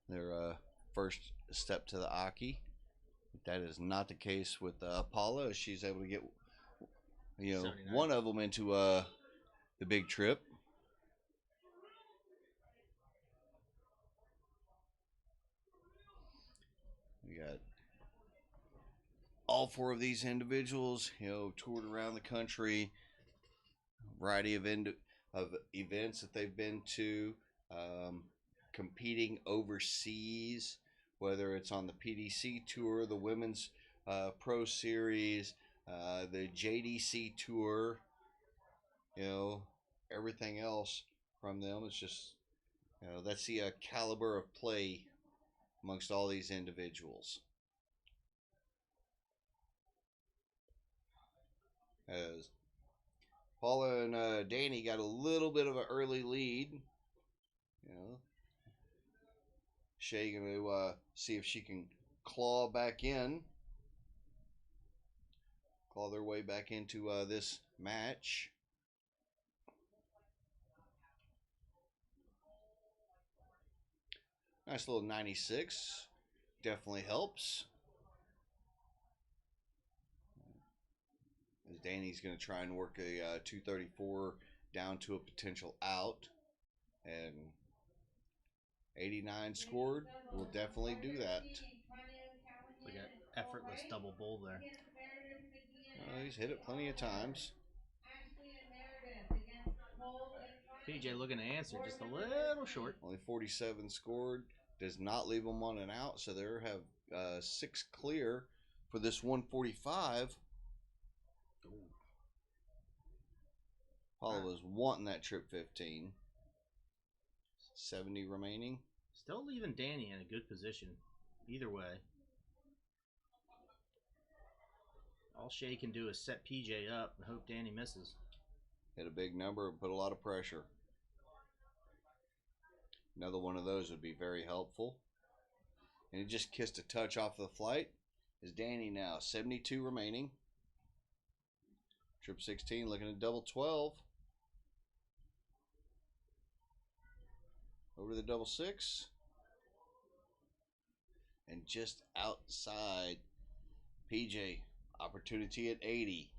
their first step to the Aki. That is not the case with Paula. She's able to get, one of them into the big trip. We got all 4 of these individuals, toured around the country, a variety of events that they've been to, competing overseas, whether it's on the PDC Tour, the Women's Pro Series, the JDC Tour, everything else from them. It's just, that's the caliber of play amongst all these individuals. As Paula and Danny got a little bit of an early lead. Shay gonna see if she can claw their way back into this match. Nice little 96, definitely helps. As Danny's going to try and work a 234 down to a potential out, and 89 scored will definitely do that. Like an effortless double bull there. He's hit it plenty of times. PJ looking to answer, just a little short. Only 47 scored. Does not leave them on an out, so they have 6 clear for this 145. Paula was wanting that trip 15. 70 remaining. Still leaving Danny in a good position. Either way. All Shay can do is set PJ up and hope Danny misses. Hit a big number and put a lot of pressure. Another one of those would be very helpful. And he just kissed a touch off the flight. Is Danny now. 72 remaining. Trip 16 looking at double 12. Over to the double 6. And just outside PJ. Opportunity at 80.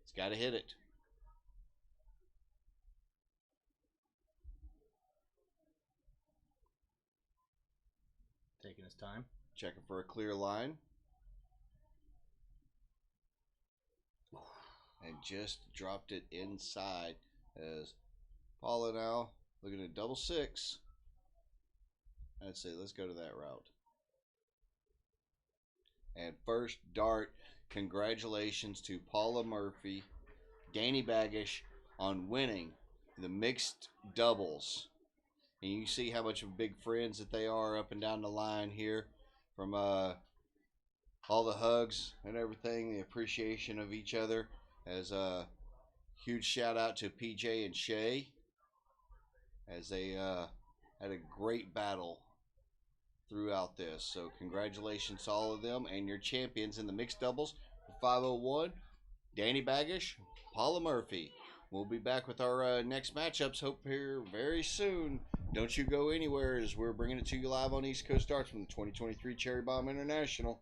He's got to hit it. Taking his time. Checking for a clear line. And just dropped it inside as Paula now looking at double 6. I'd say let's go to that route. And first dart, congratulations to Paula Murphy, Danny Baggish on winning the mixed doubles. And you see how much of big friends that they are up and down the line here, from all the hugs and everything, the appreciation of each other. As a huge shout out to PJ and Shay, as they had a great battle throughout this. So congratulations to all of them, and your champions in the mixed doubles for 501, Danny Baggish, Paula Murphy. We'll be back with our next matchups, hope here very soon. Don't you go anywhere, as we're bringing it to you live on East Coast Darts from the 2023 Cherry Bomb International.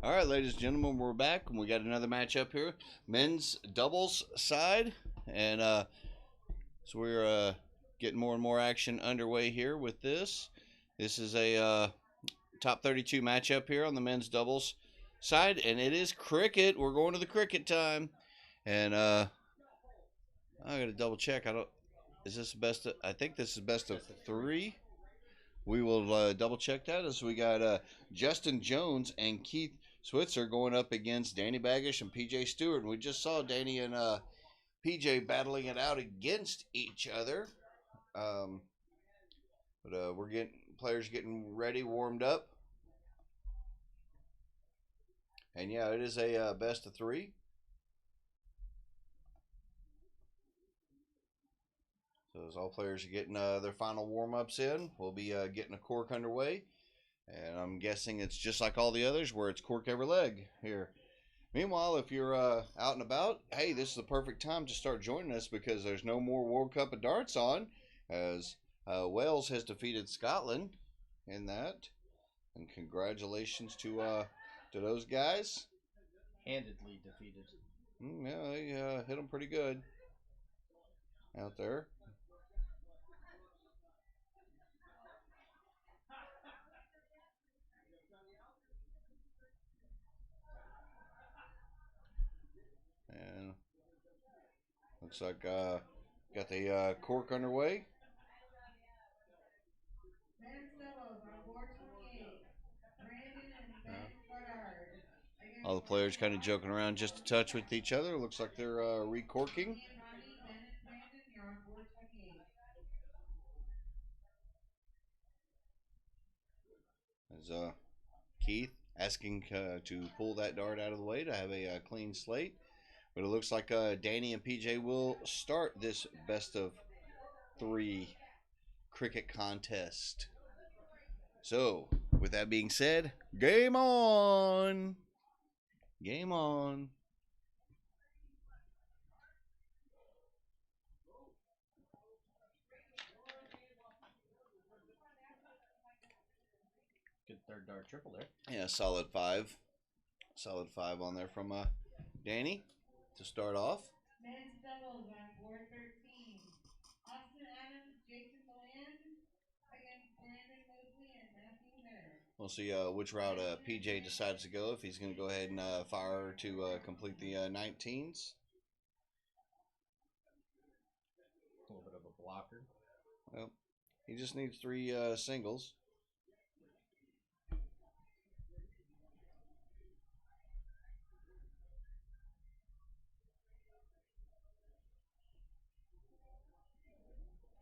All right, ladies and gentlemen, we're back, and we got another match up here, men's doubles side, and so we're getting more and more action underway here with this. This is a top 32 matchup here on the men's doubles side, and it is cricket. We're going to the cricket time, and I got to double check. Is this best? I think this is best of 3. We will double check that as we got Justin Jones and Keith Switzer going up against Danny Baggish and PJ Stewart. And we just saw Danny and PJ battling it out against each other. But we're getting players getting ready, warmed up. And yeah, it is a best of 3. So as all players are getting their final warm-ups in, we'll be getting a cork underway. And I'm guessing it's just like all the others where it's cork every leg here. Meanwhile, if you're out and about, hey, this is the perfect time to start joining us because there's no more World Cup of Darts on as Wales has defeated Scotland in that. And congratulations to those guys. Handedly defeated. Yeah, they hit them pretty good out there. And looks like got the cork underway. Men's doubles on board 28. Brandon and Ben Goddard. All the players kind of joking around just a touch with each other. Looks like they're recorking. Me and Ronnie, Ben and Brandon, you're on board 28. As Keith asking to pull that dart out of the way to have a clean slate. But it looks like Danny and PJ will start this best of 3 cricket contest. So, with that being said, game on! Game on! Good third dart triple there. Yeah, solid 5. Solid 5 on there from Danny to start off. Men's doubles on board 13. Austin Adams, Jason Deland against Brandon Mosley and Matthew Hitter. We'll see which route PJ decides to go, if he's going to go ahead and fire to complete the 19s. A little bit of a blocker. Well, he just needs 3 singles.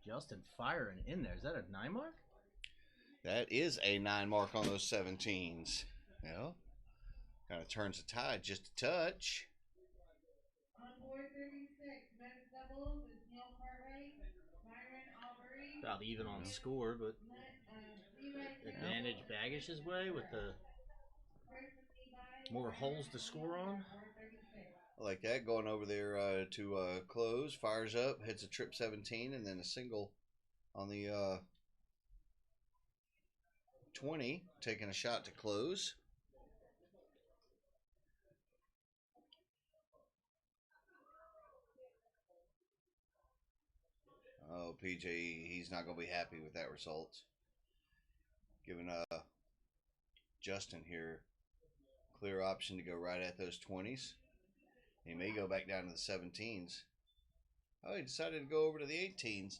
Justin firing in there. Is that a 9 mark? That is a 9 mark on those 17s. Yeah. Kind of turns the tide just a touch. On board 36, men's doubles is Neil Cartwright, Myron Albury. About even on score, but Levi advantage Baggish's way with the Bryson Levi. more holes to score on. Board 36. I like that. Going over there to close. Fires up. Hits a trip 17 and then a single on the 20. Taking a shot to close. Oh, PJ, he's not going to be happy with that result. Giving Justin here clear option to go right at those 20s. He may go back down to the 17s. Oh, he decided to go over to the 18s.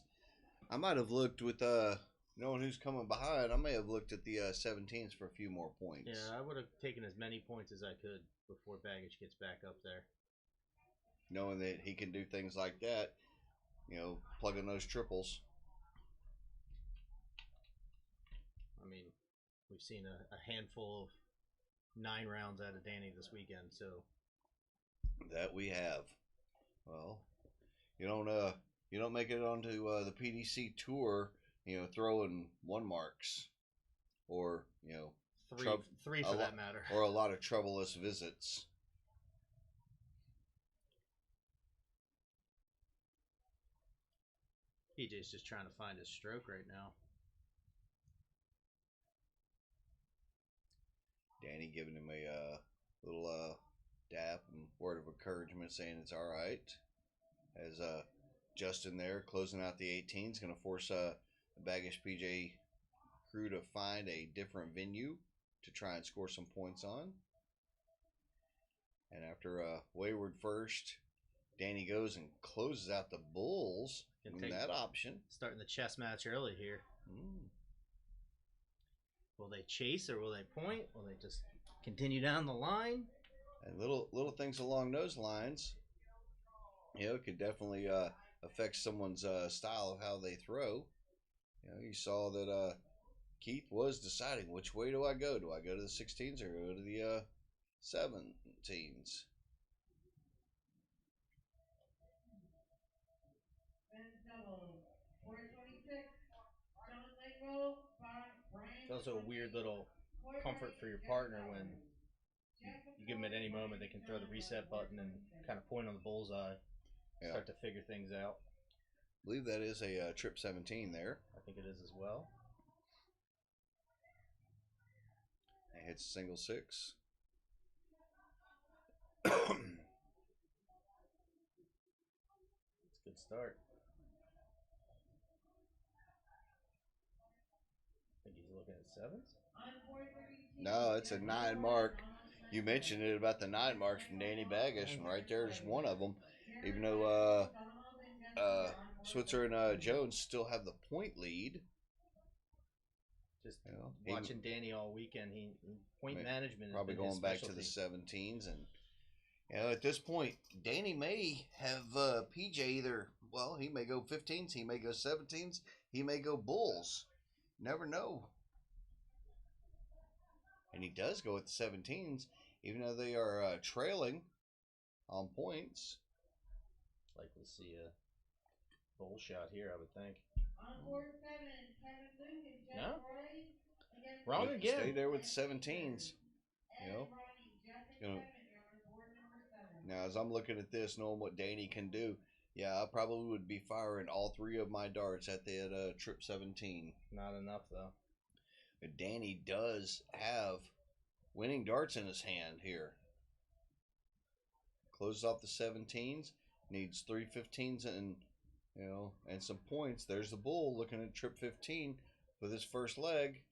I might have looked with knowing who's coming behind. I may have looked at the 17s for a few more points. Yeah, I would have taken as many points as I could before Baggage gets back up there. Knowing that he can do things like that, you know, plugging those triples. I mean, we've seen a handful of 9 rounds out of Danny this weekend, so That we have. Well, you don't make it onto the PDC tour, you know, throwing 1 marks, or you know, three for that matter. or a lot of troubleless visits. PJ's just trying to find his stroke right now. Danny giving him a little dap and word of encouragement saying it's all right. As Justin there closing out the 18 is going to force the Baggish PJ crew to find a different venue to try and score some points on. And after a wayward first, Danny goes and closes out the Bulls in that option. Starting the chess match early here. Will they chase or will they point? Will they just continue down the line? And little things along those lines, it could definitely affect someone's style of how they throw. You saw that Keith was deciding which way do I go? Do I go to the 16s or go to the 17s? It's also a weird little comfort for your partner when you give them at any moment they can throw the reset button and kind of point on the bullseye, start to figure things out. I believe that is a trip 17 there. I think it is as well. It hits single 6. It's a good start. I think he's looking at 7s. No, it's a 9 mark. You mentioned it about the 9 marks from Danny Baggish, and right there's one of them. Even though Switzer and Jones still have the point lead. Just watching Danny all weekend, he point management probably has been going back to the 17s, and at this point, Danny may have PJ either. Well, he may go 15s, he may go 17s, he may go Bulls. Never know. And he does go with the 17s, even though they are trailing on points. Likely to see a bull shot here, I would think. No? Wrong again. Stay there with 17s. Now, as I'm looking at this, knowing what Danny can do, I probably would be firing all 3 of my darts at the trip 17. Not enough, though. But Danny does have winning darts in his hand here. Closes off the 17s. Needs 3 15s and and some points. There's the bull looking at trip 15 with his first leg.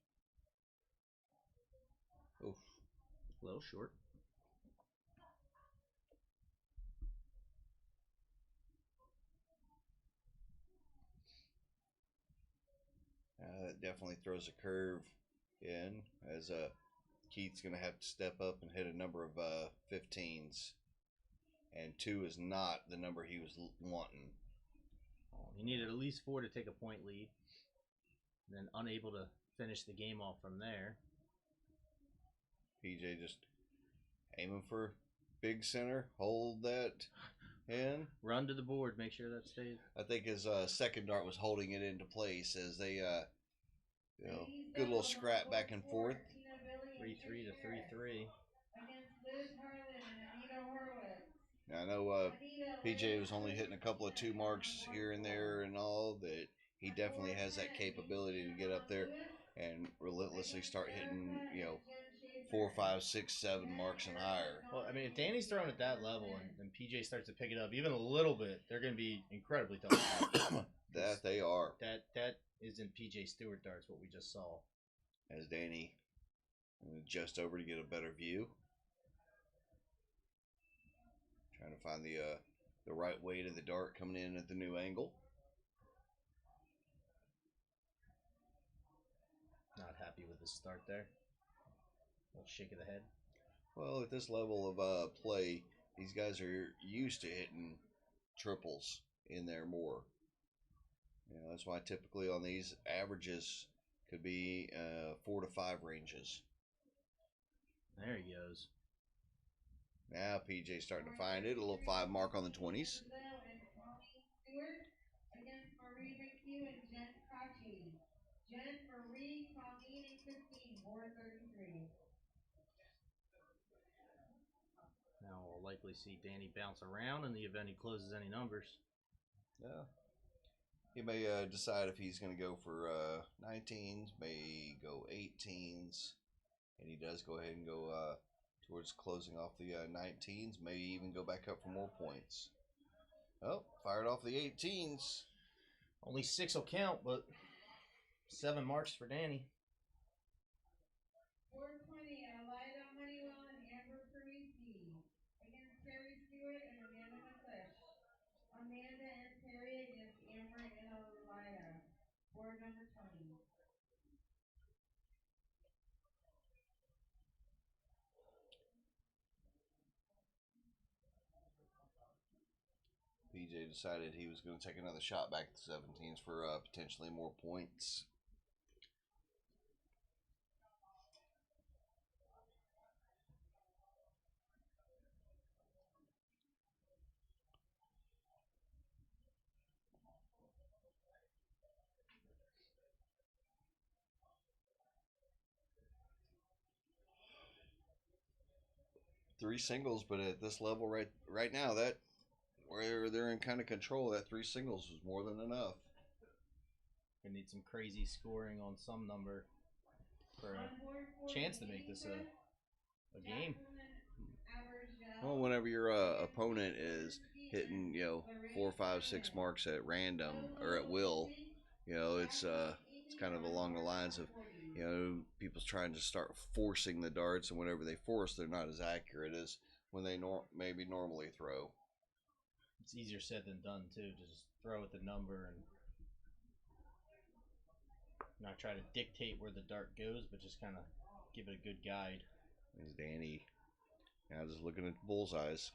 Oof. A little short. That definitely throws a curve in, as Keith's going to have to step up and hit a number of 15s. And 2 is not the number he was wanting. He needed at least 4 to take a point lead. And then unable to finish the game off from there. PJ just aiming for big center. Hold that in. Run to the board. Make sure that stays. I think his second dart was holding it into place as they, good little scrap back and forth. 3-3 to 3-3. Now, I know PJ was only hitting a couple of 2 marks here and there and all, but he definitely has that capability to get up there and relentlessly start hitting, 4, 5, 6, 7 marks and higher. Well, I mean, if Danny's throwing at that level and PJ starts to pick it up even a little bit, they're going to be incredibly tough. That they are. That isn't PJ Stewart darts, what we just saw. As Danny adjusts over to get a better view. Trying to find the right weight of the dart coming in at the new angle. Not happy with the start there. A little shake of the head. Well, at this level of play, these guys are used to hitting triples in there more. That's why typically on these averages could be 4 to 5 ranges. There he goes. Now PJ's starting to find it. A little 5 mark on the 20s. Now we'll likely see Danny bounce around in the event he closes any numbers. Yeah. He may decide if he's going to go for 19s, may go 18s, and he does go ahead and go towards closing off the 19s. Maybe even go back up for more points. Oh, fired off the 18s. Only 6 will count, but 7 marks for Danny. 420, Elida Honeywell and Amber Parisi against Terry Stewart and Amanda McClish. Amanda and Terry against Amber and Elida. Board number 20. PJ decided he was going to take another shot back at the 17s for potentially more points. Three singles, but at this level right now, that where they're in kind of control, that 3 singles was more than enough. We need some crazy scoring on some number for a chance to make this a game. Well, whenever your opponent is hitting, 4, 5, 6 marks at random or at will, it's kind of along the lines of, people's trying to start forcing the darts, and whenever they force, they're not as accurate as when they maybe normally throw. It's easier said than done too. Just throw at the number and not try to dictate where the dart goes, but just kind of give it a good guide. There's Danny now just looking at the bullseyes.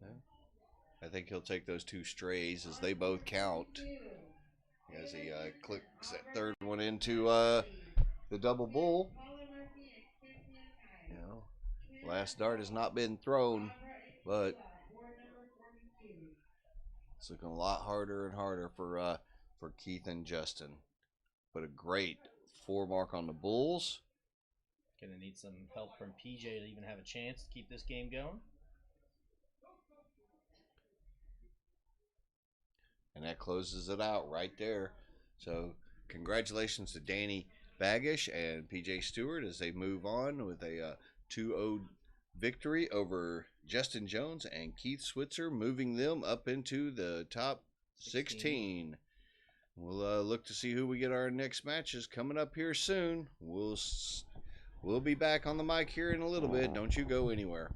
Yeah. I think he'll take those 2 strays as they both count. As he clicks that third one into the double bull. Last dart has not been thrown, but it's looking a lot harder and harder for Keith and Justin. But a great 4 mark on the bulls. Gonna need some help from PJ to even have a chance to keep this game going. And that closes it out right there. So congratulations to Danny Baggish and PJ Stewart as they move on with a 2-0 victory over Justin Jones and Keith Switzer, moving them up into the top 16. We'll look to see who we get our next matches coming up here soon. We'll be back on the mic here in a little bit. Don't you go anywhere.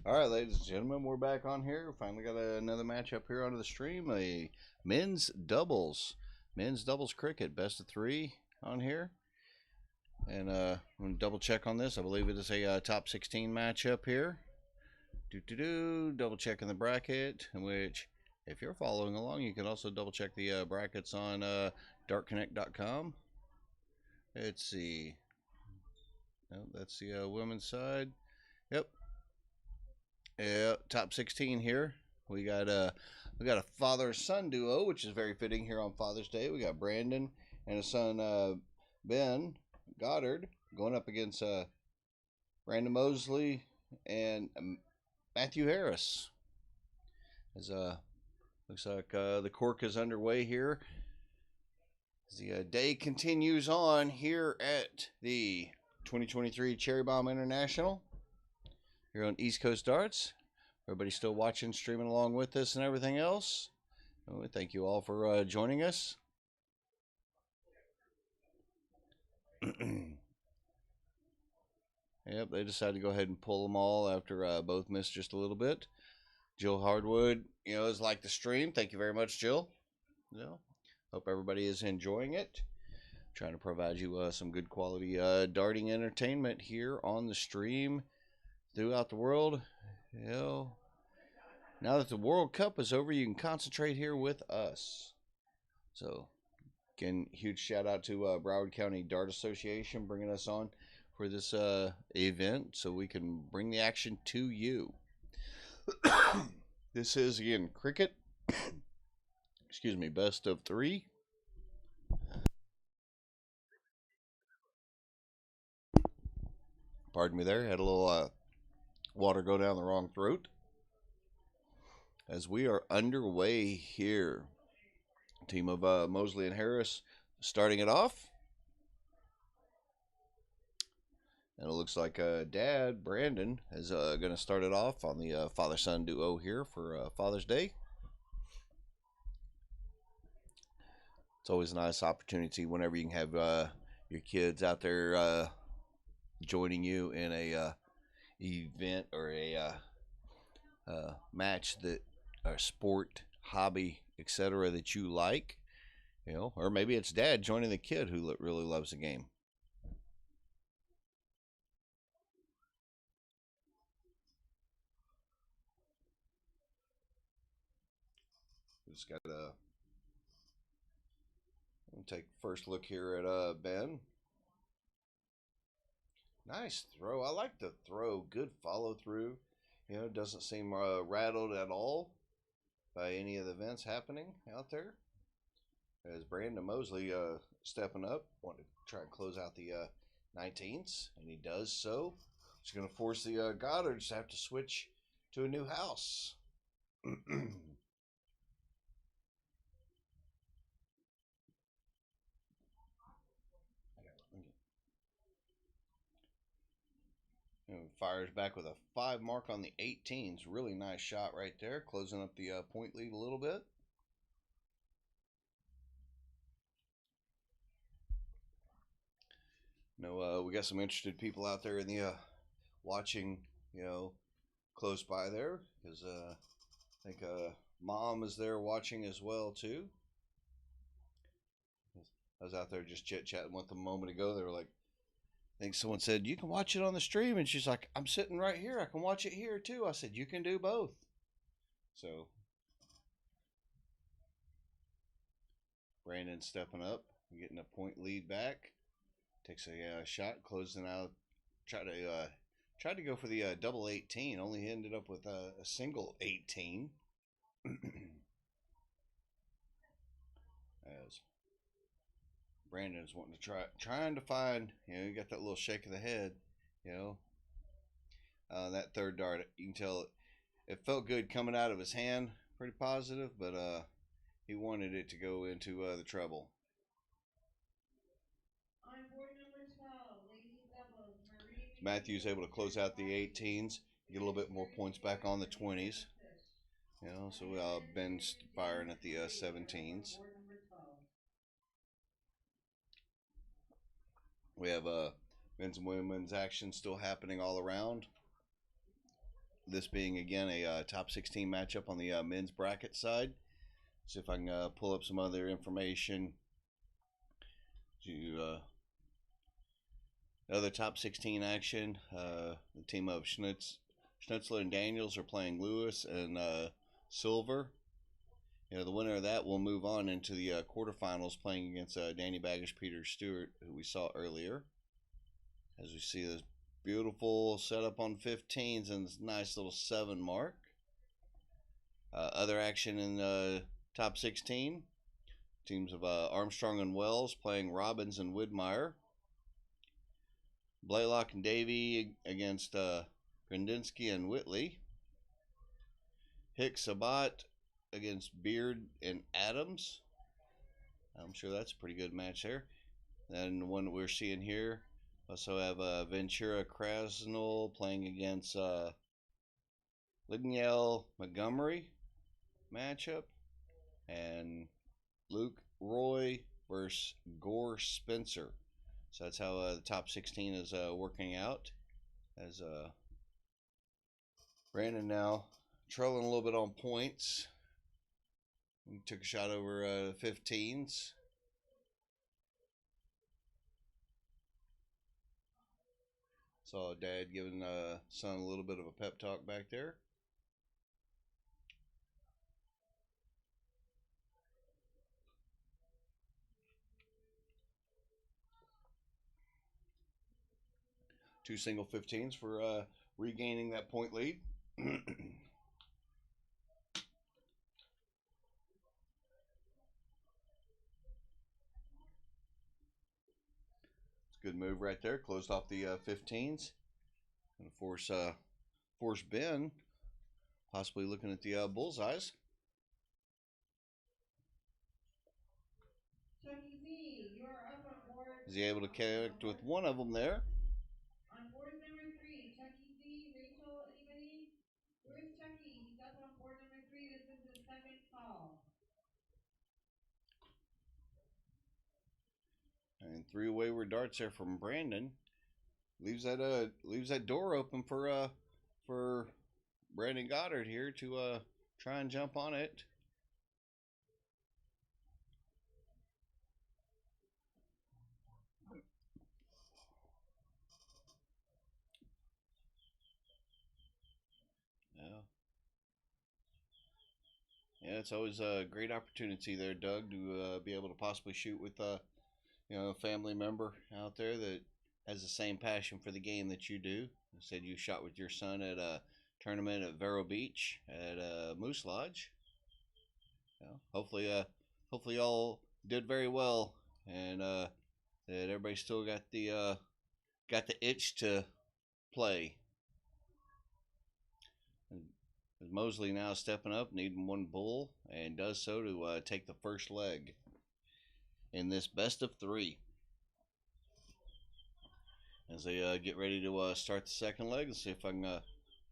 All right, ladies and gentlemen, we're back on here. Finally got another match up here onto the stream. A men's doubles cricket, best of 3 on here. And I'm going to double check on this. I believe it is a top 16 matchup here. Double checking the bracket, in which, if you're following along, you can also double check the brackets on dartconnect.com. Let's see. No, that's the women's side. Yep. Yeah, top 16 here. We got a father-son duo, which is very fitting here on Father's Day. We got Brandon and his son Ben Goddard going up against Brandon Mosley and Matthew Harris. As looks like the cork is underway here. As the day continues on here at the 2023 Cherry Bomb International here on East Coast Darts. Everybody still watching, streaming along with us and everything else. We thank you all for joining us. Yep, they decided to go ahead and pull them all after both missed just a little bit. Jill Hardwood, is like the stream. Thank you very much, Jill. Hope everybody is enjoying it. Trying to provide you some good quality darting entertainment here on the stream throughout the world. Now that the World Cup is over, you can concentrate here with us. So, again, huge shout out to Broward County Dart Association bringing us on for this event so we can bring the action to you. This is, again, cricket. Excuse me, best of 3. Pardon me there. Had a little water go down the wrong throat. As we are underway here. Team of Mosley and Harris starting it off. And it looks like Dad, Brandon, is going to start it off on the father-son duo here for Father's Day. It's always a nice opportunity whenever you can have your kids out there joining you in a event or a match that or sport, hobby, etc. that you like, or maybe it's Dad joining the kid who really loves the game. Just got to take first look here at Ben. Nice throw. I like the throw. Good follow through. Doesn't seem rattled at all by any of the events happening out there. As Brandon Mosley stepping up, wanting to try and close out the 19s, and he does so. He's going to force the Goddards to have to switch to a new house. And fires back with a 5 mark on the 18s. Really nice shot right there, closing up the point lead a little bit. We got some interested people out there in the watching, close by there, because I think Mom is there watching as well too. I was out there just chit-chatting with them a moment ago. They were like, I think someone said, you can watch it on the stream. And she's like, I'm sitting right here. I can watch it here too. I said, you can do both. So, Brandon stepping up, getting a point lead back. Takes a shot, closing out. Tried to go for the double 18. Only ended up with a single 18. As Brandon's wanting to trying to find, you got that little shake of the head, that third dart, you can tell it felt good coming out of his hand, pretty positive, but he wanted it to go into the treble. On board number 12, ladies doubles, Marie. Matthew's able to close out the 18s, get a little bit more points back on the 20s. So Ben's firing at the 17s. We have men's and women's action still happening all around. this being again a top 16 matchup on the men's bracket side. See if I can pull up some other information to other top 16 action. The team of Schnitzler and Daniels are playing Lewis and Silver. The winner of that will move on into the quarterfinals, playing against Danny Baggish, Peter Stewart, who we saw earlier. As we see this beautiful setup on 15s and this nice little 7 mark. Other action in the top 16. Teams of Armstrong and Wells playing Robbins and Widmeyer. Blaylock and Davey against Grandinsky and Whitley. Hicks Sabat against Beard and Adams. I'm sure that's a pretty good match there. And the one that we're seeing here, also have Ventura Krasnell playing against Lignell Montgomery matchup, and Luke Roy versus Gore Spencer. So that's how the top 16 is working out. As Brandon now trailing a little bit on points. He took a shot over 15s. Saw Dad giving son a little bit of a pep talk back there. Two single 15s for regaining that point lead. Good move right there. Closed off the 15s. And force Ben possibly looking at the bullseyes. Chucky Z, you're up on board. Is he able to connect with one of them there? On board number 3, Chucky Z, Rachel, anybody? Where's Chucky? He's up on board number 3. This is his second call. And 3 wayward darts there from Brandon. Leaves that door open for Brandon Goddard here to try and jump on it. Yeah, it's always a great opportunity there, Doug, to be able to possibly shoot with a family member out there that has the same passion for the game that you do. You said you shot with your son at a tournament at Vero Beach at Moose Lodge. Hopefully y'all did very well, and that everybody still got the itch to play. As Mosley now stepping up, needing one bull, and does so to take the first leg in this best of 3. As they get ready to start the second leg, let's see if I can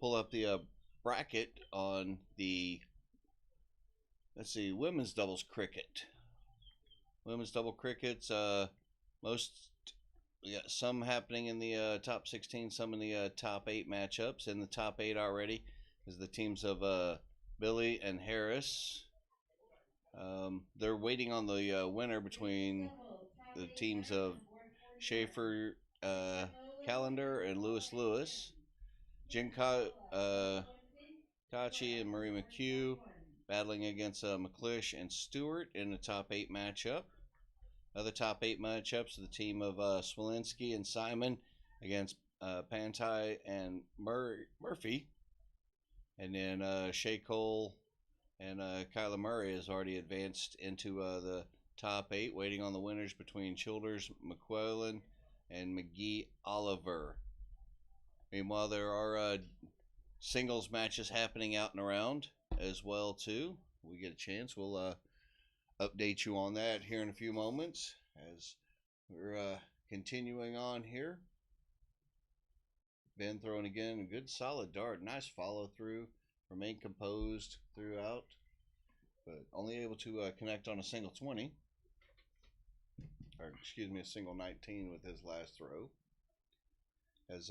pull up the bracket on the, let's see, women's doubles cricket. Women's double crickets, we got some happening in the top 16, some in the top 8 matchups. In the top 8 already is the teams of Billy and Harris. They're waiting on the winner between the teams of Schaefer Callender and Lewis. Jen Kachi and Marie McHugh battling against McClish and Stewart in the top 8 matchup. Other top 8 matchups, the team of Smolinski and Simon against Pantai and Murphy. And then Shea Cole and Kyla Murray has already advanced into the top 8, waiting on the winners between Childers, McQuillan, and McGee Oliver. Meanwhile, there are singles matches happening out and around as well too. We get a chance, we'll update you on that here in a few moments as we're continuing on here. Ben throwing again a good solid dart, nice follow through, remain composed throughout, but only able to connect on a single 20, or excuse me, a single 19 with his last throw. As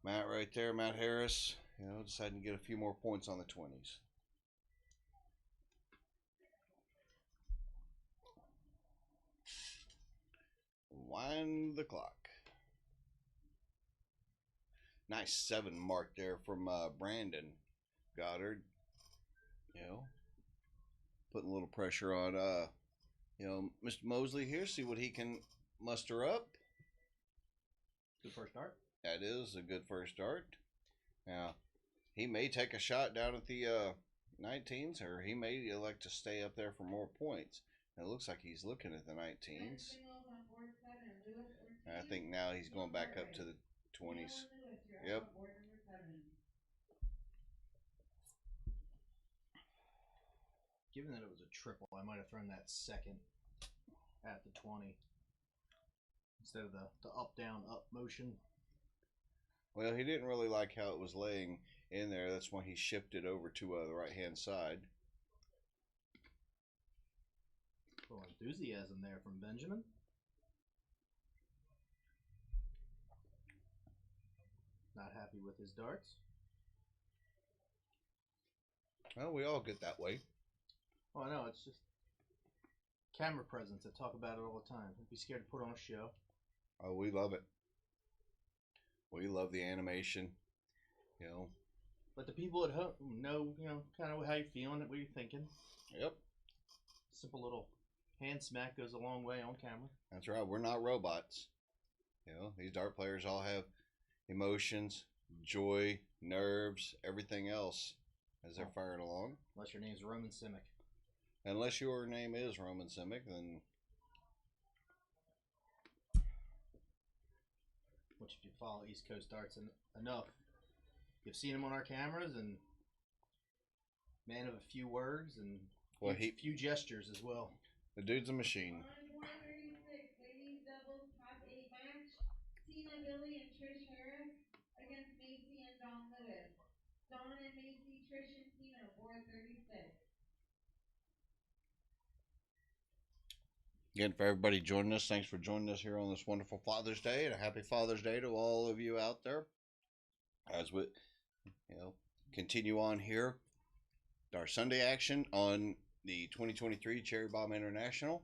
Matt right there, Matt Harris, deciding to get a few more points on the 20s. Wind the clock. Nice 7 mark there from Brandon Goddard. Putting a little pressure on, Mr. Mosley here. See what he can muster up. Good first start. That is a good first start. Now, he may take a shot down at the 19s, or he may elect to stay up there for more points. It looks like he's looking at the 19s. I think now he's going back up to the 20s. Yep. Given that it was a triple, I might have thrown that second at the 20 instead of the up, down, up motion. Well, he didn't really like how it was laying in there. That's why he shifted over to the right-hand side. A little enthusiasm there from Benjamin. Not happy with his darts. Well, we all get that way. Well, I know, it's just camera presence. I talk about it all the time. Don't be scared to put on a show. Oh, we love it. We love the animation, Let the people at home know, kind of how you're feeling, what you're thinking. Yep. Simple little hand smack goes a long way on camera. That's right. We're not robots. These dart players all have emotions, joy, nerves, everything else as they're firing along. Unless your name's Roman Simic. Unless your name is Roman Simic, then... Which, if you follow East Coast Darts enough, you've seen him on our cameras, and man of a few words and few gestures as well. The dude's a machine. On 136, ladies doubles top 8 match. Tina Billy and Trish Harris against Macy and Dawn Lewis. Dawn and Macy, Trish and Tina, 436. Again, for everybody joining us, thanks for joining us here on this wonderful Father's Day, and a happy Father's Day to all of you out there. As we, continue on here, our Sunday action on the 2023 Cherry Bomb International.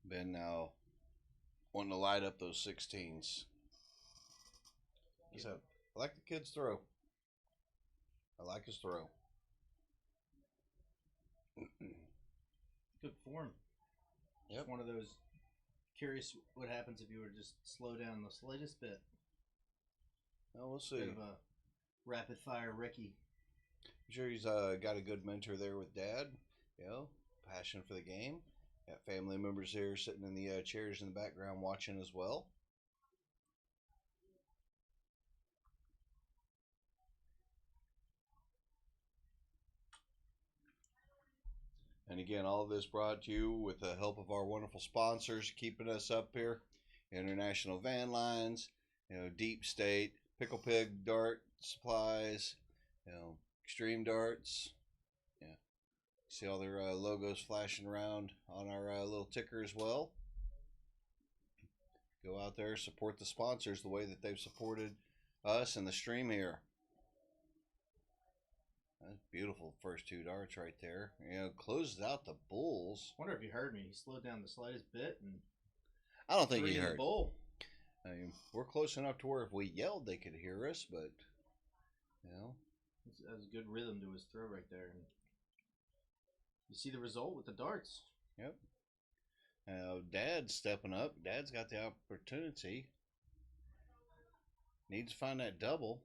Ben now wanting to light up those 16s. So, I like the kid's throw. I like his throw. Good form. Yep. Just one of those, curious what happens if you were to just slow down the slightest bit. Well, we'll see. Bit of a rapid fire Ricky. I'm sure he's got a good mentor there with Dad. Passion for the game. Got family members here sitting in the chairs in the background watching as well. And again, all of this brought to you with the help of our wonderful sponsors keeping us up here. International Van Lines, Deep State, Pickle Pig Dart Supplies, Extreme Darts. See all their logos flashing around on our little ticker as well. Go out there, support the sponsors the way that they've supported us and the stream here. That's beautiful first 2 darts right there. Closes out the bulls. Wonder if you heard me. He slowed down the slightest bit, and I don't think he the heard. bull. We're close enough to where if we yelled, they could hear us, but that was a good rhythm to his throw right there. And you see the result with the darts. Yep. Now, Dad's stepping up. Dad's got the opportunity. Needs to find that double.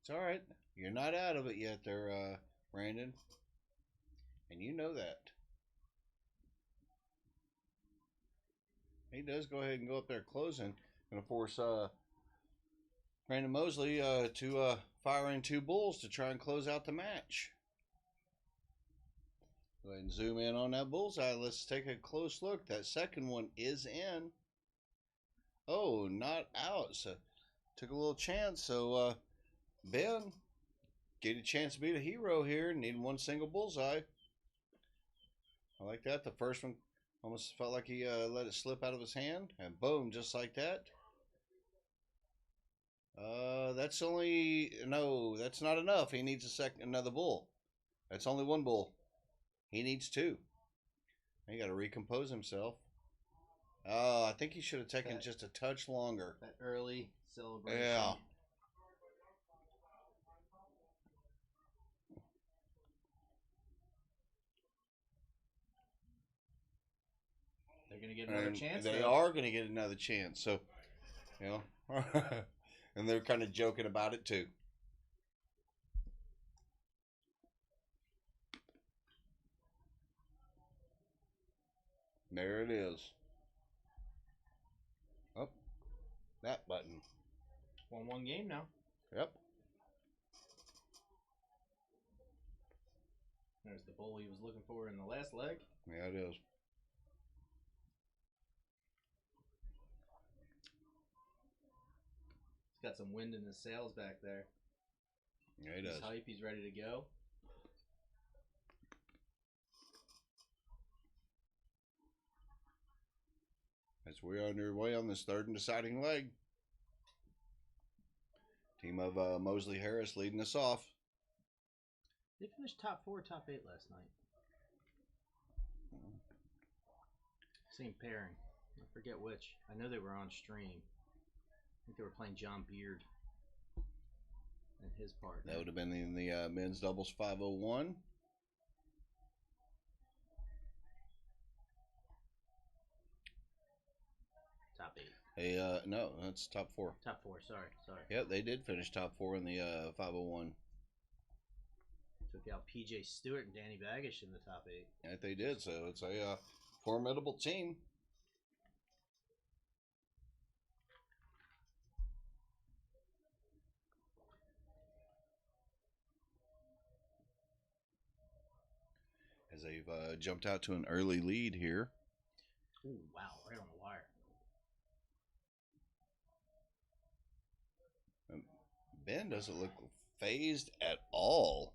It's all right. You're not out of it yet there, Brandon. And you know that. He does go ahead and go up there closing. Going to force Brandon Mosley to firing 2 bulls to try and close out the match. Go ahead and zoom in on that bullseye. Let's take a close look. That second one is in. Oh, not out. So took a little chance. So Ben get a chance to be the hero here. Need 1 single bullseye. I like that. The first one almost felt like he let it slip out of his hand, and boom, just like that. That's only no. That's not enough. He needs another bull. That's only 1 bull. He needs 2. He got to recompose himself. I think he should have taken just a touch longer. That early celebration. Yeah. They're going to get another chance. They are going to get another chance. So, you know, and they're kind of joking about it too. There it is. Oh, that button. 1-1 game now. Yep. There's the bull he was looking for in the last leg. Yeah, it is. He's got some wind in his sails back there. Yeah, he does. He's hype. He's ready to go. As we're underway on this 3rd and deciding leg. Team of Mosley Harris leading us off. They finished top 4, top 8 last night. Same pairing. I forget which. I know they were on stream. I think they were playing John Beard and his partner. That would have been in the men's doubles 501. Top 8. Hey, no, that's top 4. Top 4, sorry. Yep, they did finish top 4 in the 501. Took out PJ Stewart and Danny Baggish in the top 8. Yeah, they did, so it's a formidable team. As they've jumped out to an early lead here. Ooh, wow, right on the wire. Ben doesn't look phased at all.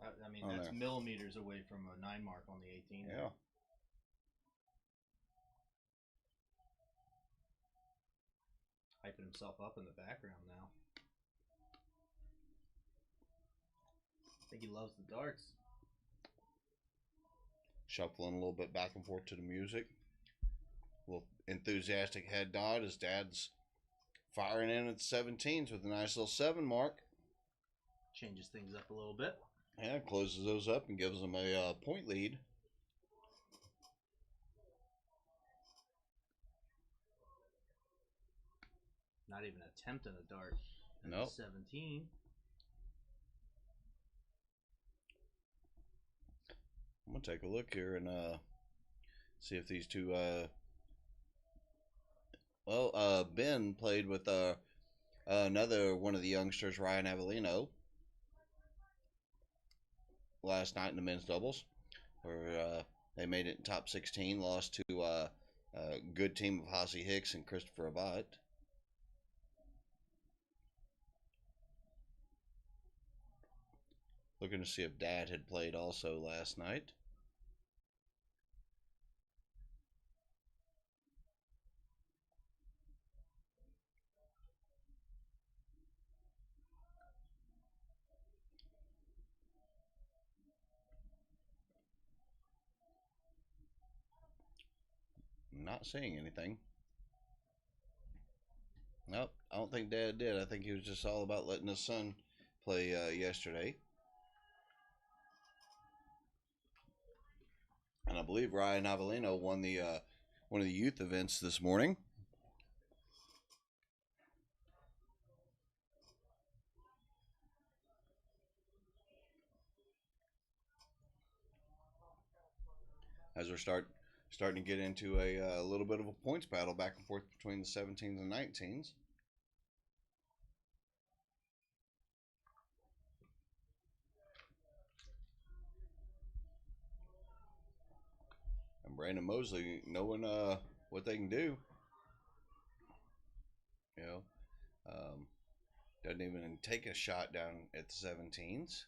I mean, On that's there. millimeters away from a 9 mark on the 18. Yeah. Hyping himself up in the background now. I think he loves the darts. Shuffling a little bit back and forth to the music. A little enthusiastic head nod as Dad's firing in at the 17s with a nice little 7 mark. Changes things up a little bit. Yeah, closes those up and gives them a point lead. Not even attempting a dart. At Nope. 17. I'm going to take a look here and see if these two... Ben played with another one of the youngsters, Ryan Avellino, last night in the men's doubles, where they made it in top 16, lost to a good team of Hossie Hicks and Christopher Abbott. Looking to see if Dad had played also last night. Not seeing anything. Nope, I don't think Dad did. I think he was just all about letting his son play yesterday. And I believe Ryan Avellino won the one of the youth events this morning. As we're starting to get into a little bit of a points battle back and forth between the 17s and 19s. And Brandon Mosley knowing what they can do. You know, doesn't even take a shot down at the 17s.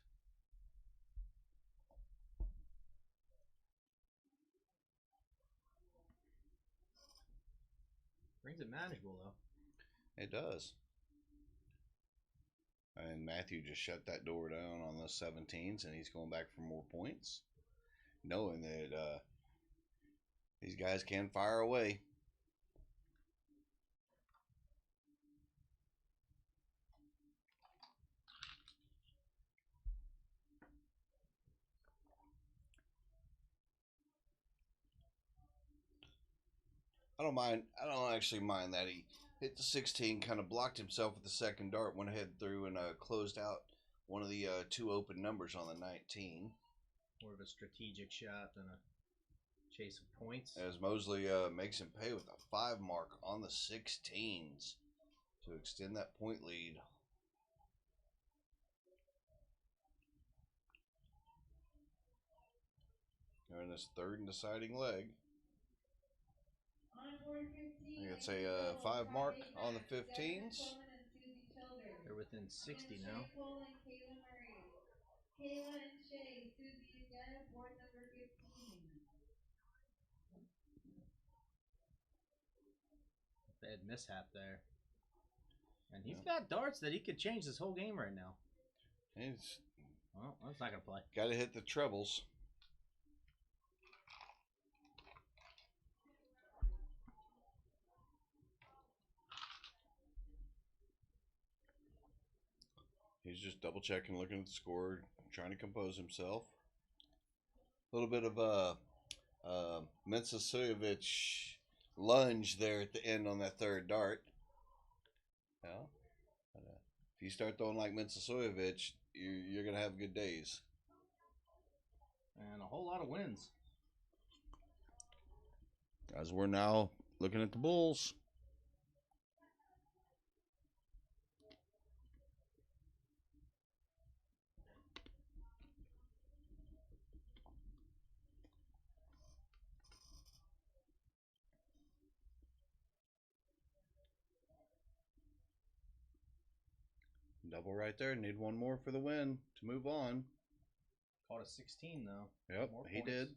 Brings it manageable though. It does. And Matthew just shut that door down on the 17s, and he's going back for more points, knowing that these guys can fire away. I don't actually mind that he hit the 16, kind of blocked himself with the second dart, went ahead through and closed out one of the two open numbers on the 19. More of a strategic shot than a chase of points. As Mosley makes him pay with a 5 mark on the 16s to extend that point lead. They're in this third and deciding leg. I think it's a 5 mark on the 15s. They're within 60 now. Kayla and Shay, Susie again, board number 15. Bad mishap there. And he's got darts that he could change this whole game right now. He's Well, that's not going to play. got to hit the trebles. He's just double checking, looking at the score, trying to compose himself. A little bit of a Mensah lunge there at the end on that third dart. Yeah. If you start throwing like Mensah, you're going to have good days. And a whole lot of wins. As we're now looking at the Bulls. Double right there. Need one more for the win to move on. Caught a 16 though. Yep, More he points. did.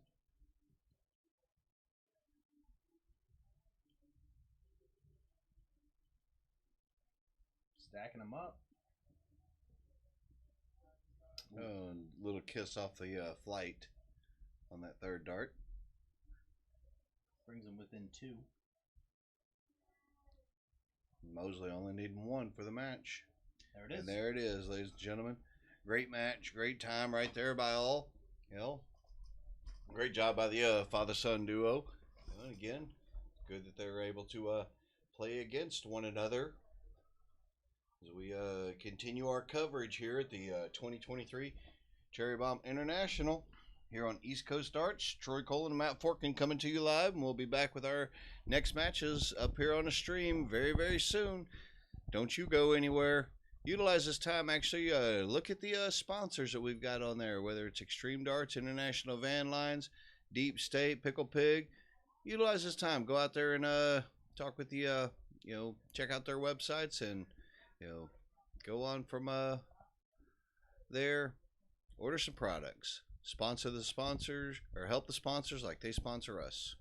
Stacking them up. Oh, and little kiss off the flight on that third dart. Brings them within 2. Mosley only needing one for the match. There it is. And there it is, ladies and gentlemen. Great match, great time right there by all. You know, great job by the father-son duo. And again, good that they were able to play against one another as we continue our coverage here at the 2023 Cherry Bomb International here on East Coast Darts. Troy Cole and Matt Forkin coming to you live, and we'll be back with our next matches up here on the stream very, very soon. Don't you go anywhere. Utilize this time, actually, look at the sponsors that we've got on there, whether it's Extreme Darts, International Van Lines, Deep State, Pickle Pig. Utilize this time. Go out there and talk with the, check out their websites and, go on from there. Order some products. Sponsor the sponsors, or help the sponsors like they sponsor us.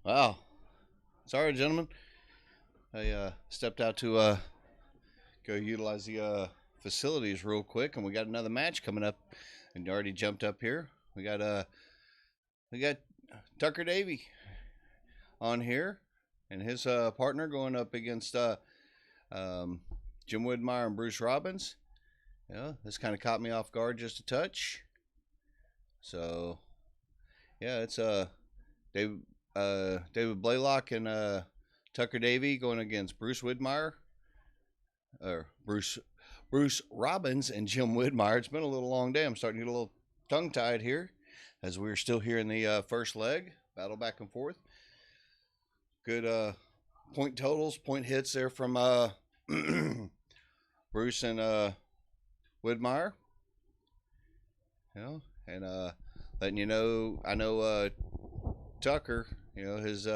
Wow. Sorry, gentlemen. I stepped out to go utilize the facilities real quick, and we got another match coming up. And you already jumped up here. We got Tucker Davey on here, and his partner going up against Jim Widmeyer and Bruce Robbins. Yeah, this kind of caught me off guard just a touch. So, yeah, it's David Blaylock and Tucker Davey going against Bruce Widmeyer, or Bruce Robbins and Jim Widmeyer. It's been a little long day. I'm starting to get a little tongue-tied here, as we're still here in the first leg. Battle back and forth. Good point totals, point hits there from Bruce and Widmeyer. You know, and letting you know, I know Tucker, you know, his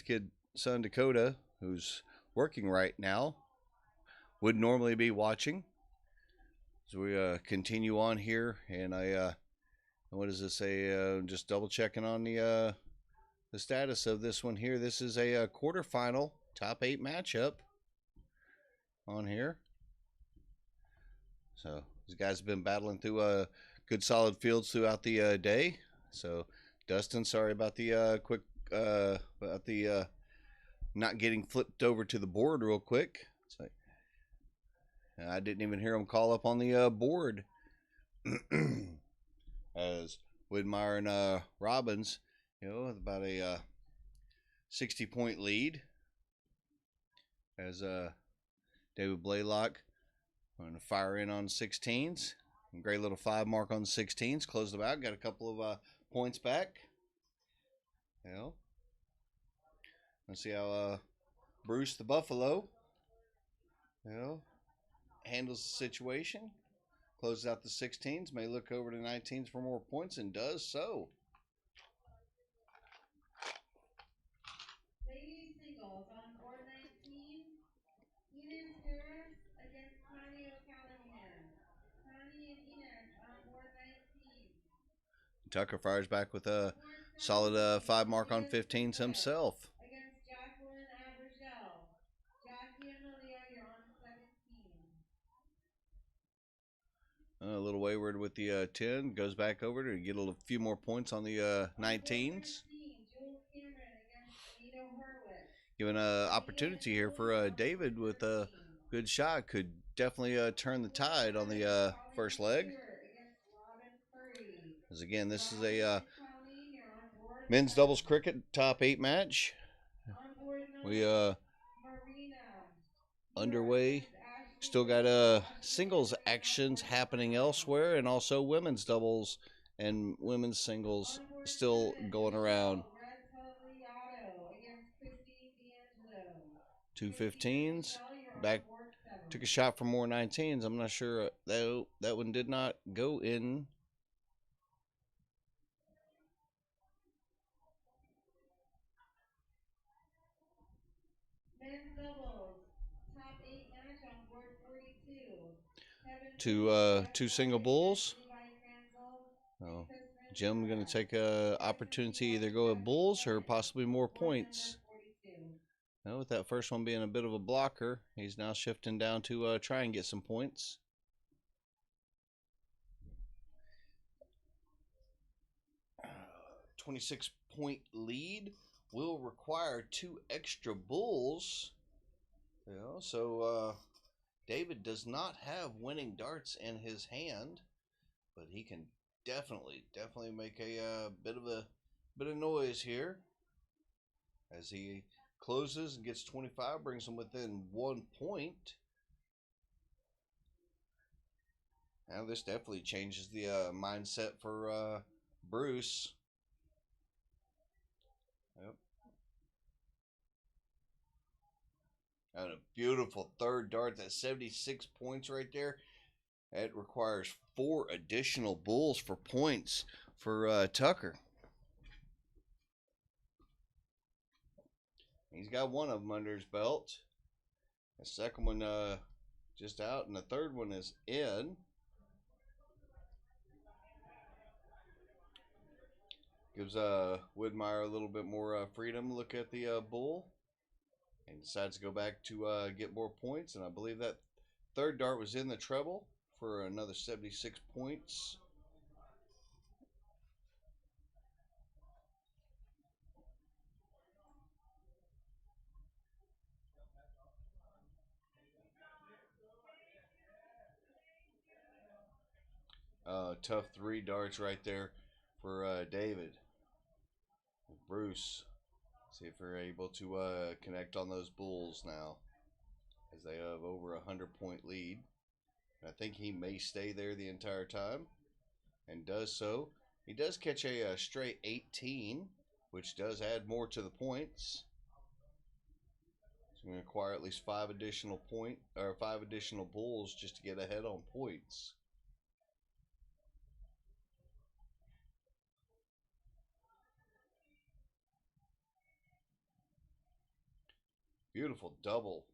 kid son Dakota, who's working right now, would normally be watching. So we continue on here, and what does this say? Just double checking on the status of this one here. This is a quarterfinal top 8 matchup on here. So these guys have been battling through good solid fields throughout the day. So Dustin, sorry about the not getting flipped over to the board real quick. So I didn't even hear him call up on the board. As Widmeyer and Robbins, you know, with about a 60-point lead. As David Blaylock going to fire in on 16s. Great little 5 mark on the 16s. Closed them out. Got a couple of points back. You know, let's see how Bruce the Buffalo, you know, handles the situation. Closes out the 16s. May look over to 19s for more points, and does so. Ladies singles on board 19, Ines Harris against Connie O'Callaghan. Connie and Ines on board 19. Tucker fires back with a solid 5 mark on 15s himself. Against Jacqueline Abergel. Jackie and Malia, you're on 17. A little wayward with the 10. Goes back over to get a few more points on the 19s. Given an opportunity here for David with a good shot. Could definitely turn the tide on the first leg. As again, this is a men's doubles cricket top 8 match. We underway. Still got singles actions happening elsewhere, and also women's doubles and women's singles still going around. 2 15s. Back, took a shot for more 19s. I'm not sure. That one did not go in. Men's doubles, top 8 match on board 42. Two single bulls. Oh, Jim going to take a opportunity either go with bulls or possibly more points. Now, with that first one being a bit of a blocker, he's now shifting down to try and get some points. Uh, 26-point lead will require 2 extra bulls. You know, so David does not have winning darts in his hand, but he can definitely make a bit of noise here as he closes and gets 25, brings him within 1 point. Now this definitely changes the mindset for Bruce. Yep. And a beautiful third dart. That's 76 points right there. It requires 4 additional bulls for points for Tucker. He's got one of them under his belt. The second one just out, and the third one is in. Gives Widmeyer a little bit more freedom. Look at the bull, and decides to go back to get more points. And I believe that third dart was in the treble for another 76 points. Tough 3 darts right there for David. Bruce, see if they're able to connect on those bulls now, as they have over 100-point lead. I think he may stay there the entire time, and does so. He does catch a straight 18, which does add more to the points. So we're going to acquire at least 5 additional bulls just to get ahead on points. Beautiful double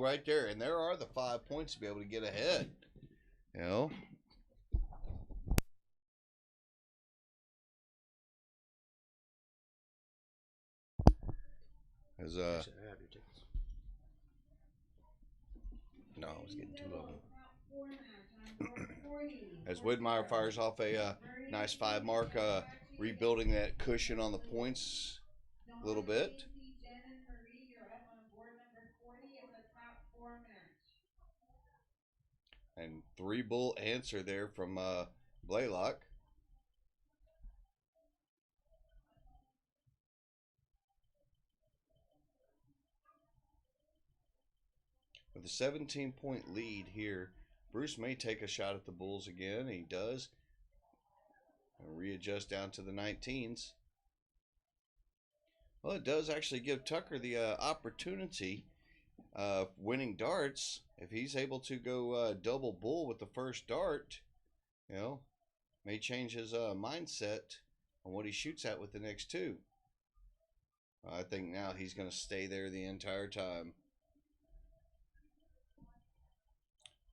right there, and there are the 5 points to be able to get ahead. You know, as no, I was getting 2 of them. As Widmeyer fires off a nice 5 mark, rebuilding that cushion on the points a little bit. And 3 bull answer there from Blaylock. With a 17-point lead here, Bruce may take a shot at the bulls again. He does. And readjust down to the 19s. Well, it does actually give Tucker the opportunity of winning darts. If he's able to go double bull with the first dart, you know, may change his mindset on what he shoots at with the next 2. I think now he's going to stay there the entire time.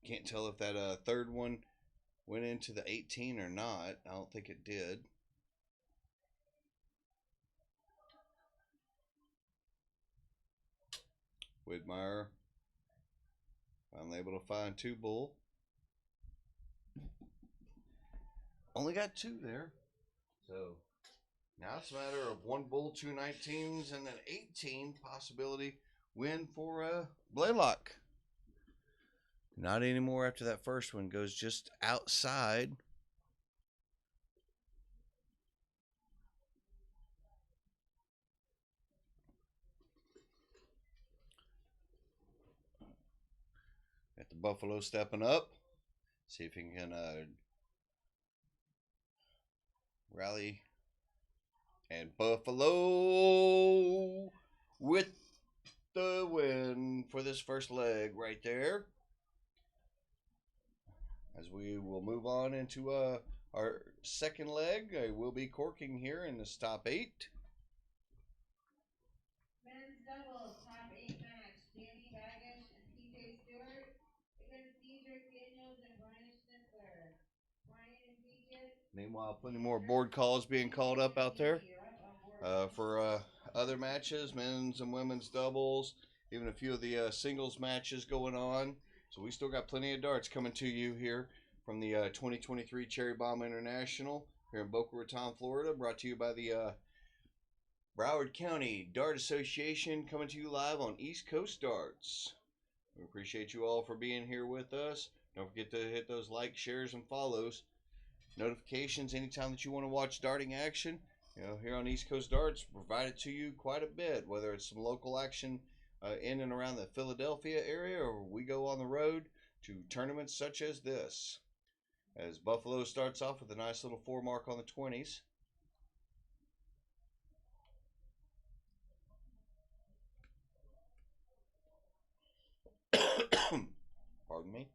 Can't tell if that third one went into the 18 or not. I don't think it did. Widmeyer finally able to find 2 bull. Only got 2 there. So now it's a matter of 1 bull, 2 19s, and an 18 possibility win for Blaylock. Not anymore after that first one. Goes just outside. Got the Buffalo stepping up. See if he can rally. And Buffalo with the win for this first leg right there. As we will move on into our second leg, I will be corking here in this top 8. Men's doubles, top 8 match. Danny Baggish and PJ Stewart against Cedric Daniels and Brian Schnitzler. Brian and PJ. Meanwhile, plenty more board calls being called up out there for other matches, men's and women's doubles, even a few of the singles matches going on. So we still got plenty of darts coming to you here from the 2023 Cherry Bomb International here in Boca Raton, Florida, brought to you by the Broward County Dart Association, coming to you live on East Coast Darts. We appreciate you all for being here with us. Don't forget to hit those likes, shares, and follows. Notifications anytime that you want to watch darting action. You know, here on East Coast Darts, provide it to you quite a bit, whether it's some local action in and around the Philadelphia area, or we go on the road to tournaments such as this. As Buffalo starts off with a nice little 4 mark on the 20s. Pardon me.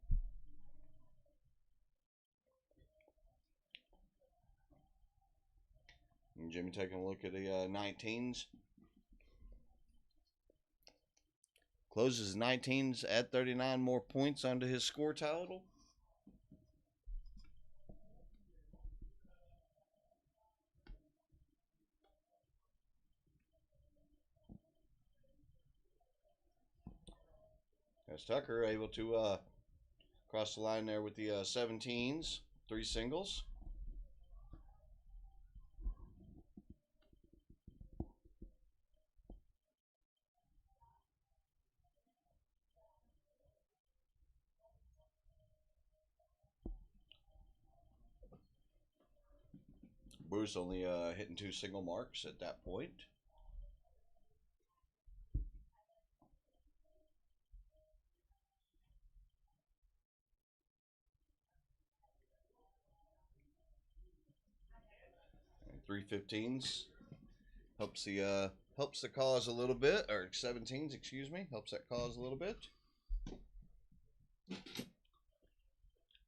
And Jimmy taking a look at the 19s. Closes 19s at 39 more points onto his score total. As Tucker able to cross the line there with the 17s, 3 singles. Bruce only hitting 2 single marks at that point. And 3 15s helps the cause a little bit, or 17s, excuse me, helps that cause a little bit.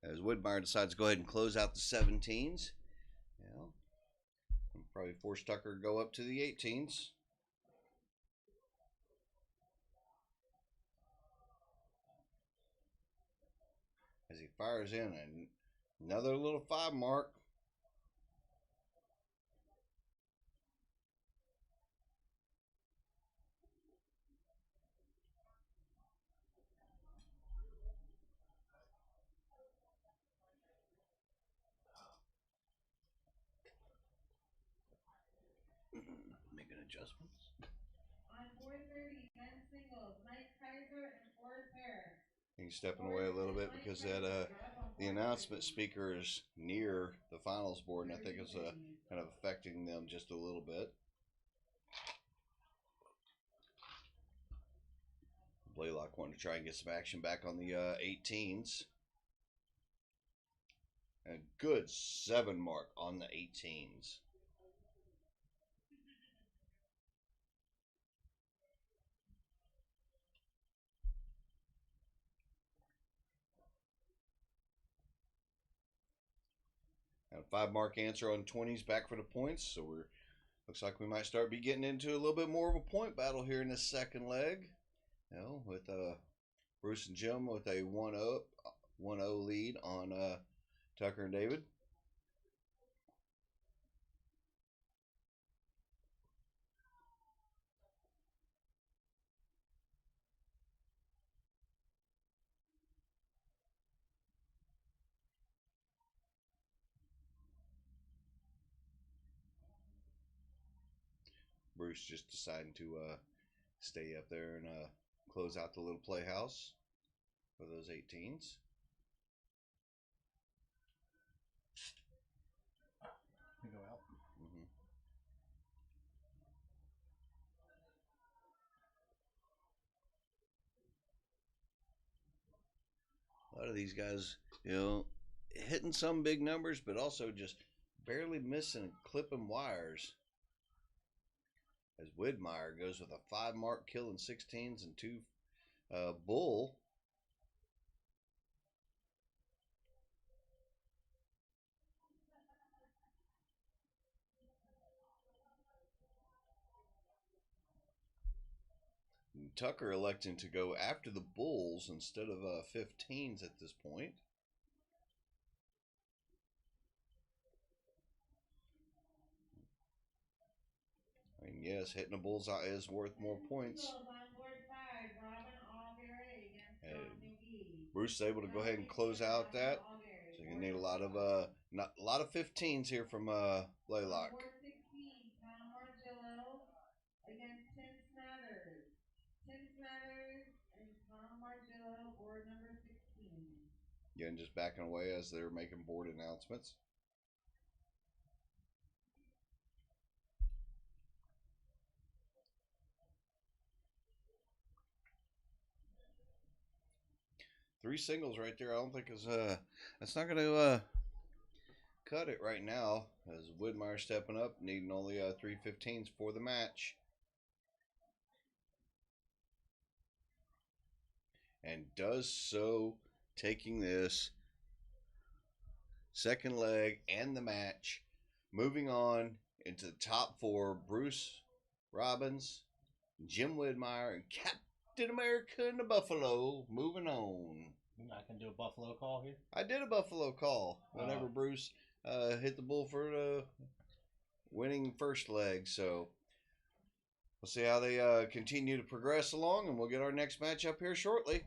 As Widmeyer decides to go ahead and close out the 17s. Yeah. Probably force Tucker to go up to the 18s. As he fires in another little 5 mark. Making adjustments. On 430, men's singles, Mike Kaiser and Forrest Harris. He's stepping away a little bit because that the announcement speaker is near the finals board, and I think it's kind of affecting them just a little bit. Blaylock wanting to try and get some action back on the 18s. And a good 7 mark on the 18s. And a 5 mark answer on 20s back for the points. So looks like we might start be getting into a little bit more of a point battle here in this second leg. You know, with Bruce and Jim with a 1-0 lead on Tucker and David. Bruce just deciding to stay up there and close out the little playhouse for those 18s. Go out. A lot of these guys, you know, hitting some big numbers, but also just barely missing and clipping wires. As Widmeyer goes with a 5 mark kill in 16s and 2 bull. And Tucker electing to go after the bulls instead of 15s at this point. I mean, yes, hitting a bullseye is worth more points. Bruce is able to go ahead and close out that. So you need a lot of 15s here from Blaylock. Against Tim Smathers. Tim Smathers and Tom Margillo, board number 16. Again, just backing away as they're making board announcements. Three singles right there. I don't think is that's not going to cut it right now. As Widmeyer stepping up, needing only 3 15s for the match. And does so, taking this second leg and the match, moving on into the top 4. Bruce Robbins, Jim Widmeyer, and Captain America in the Buffalo. Moving on. You're not going to do a Buffalo call here? I did a Buffalo call whenever Bruce hit the bull for the winning first leg. So we'll see how they continue to progress along, and we'll get our next match up here shortly.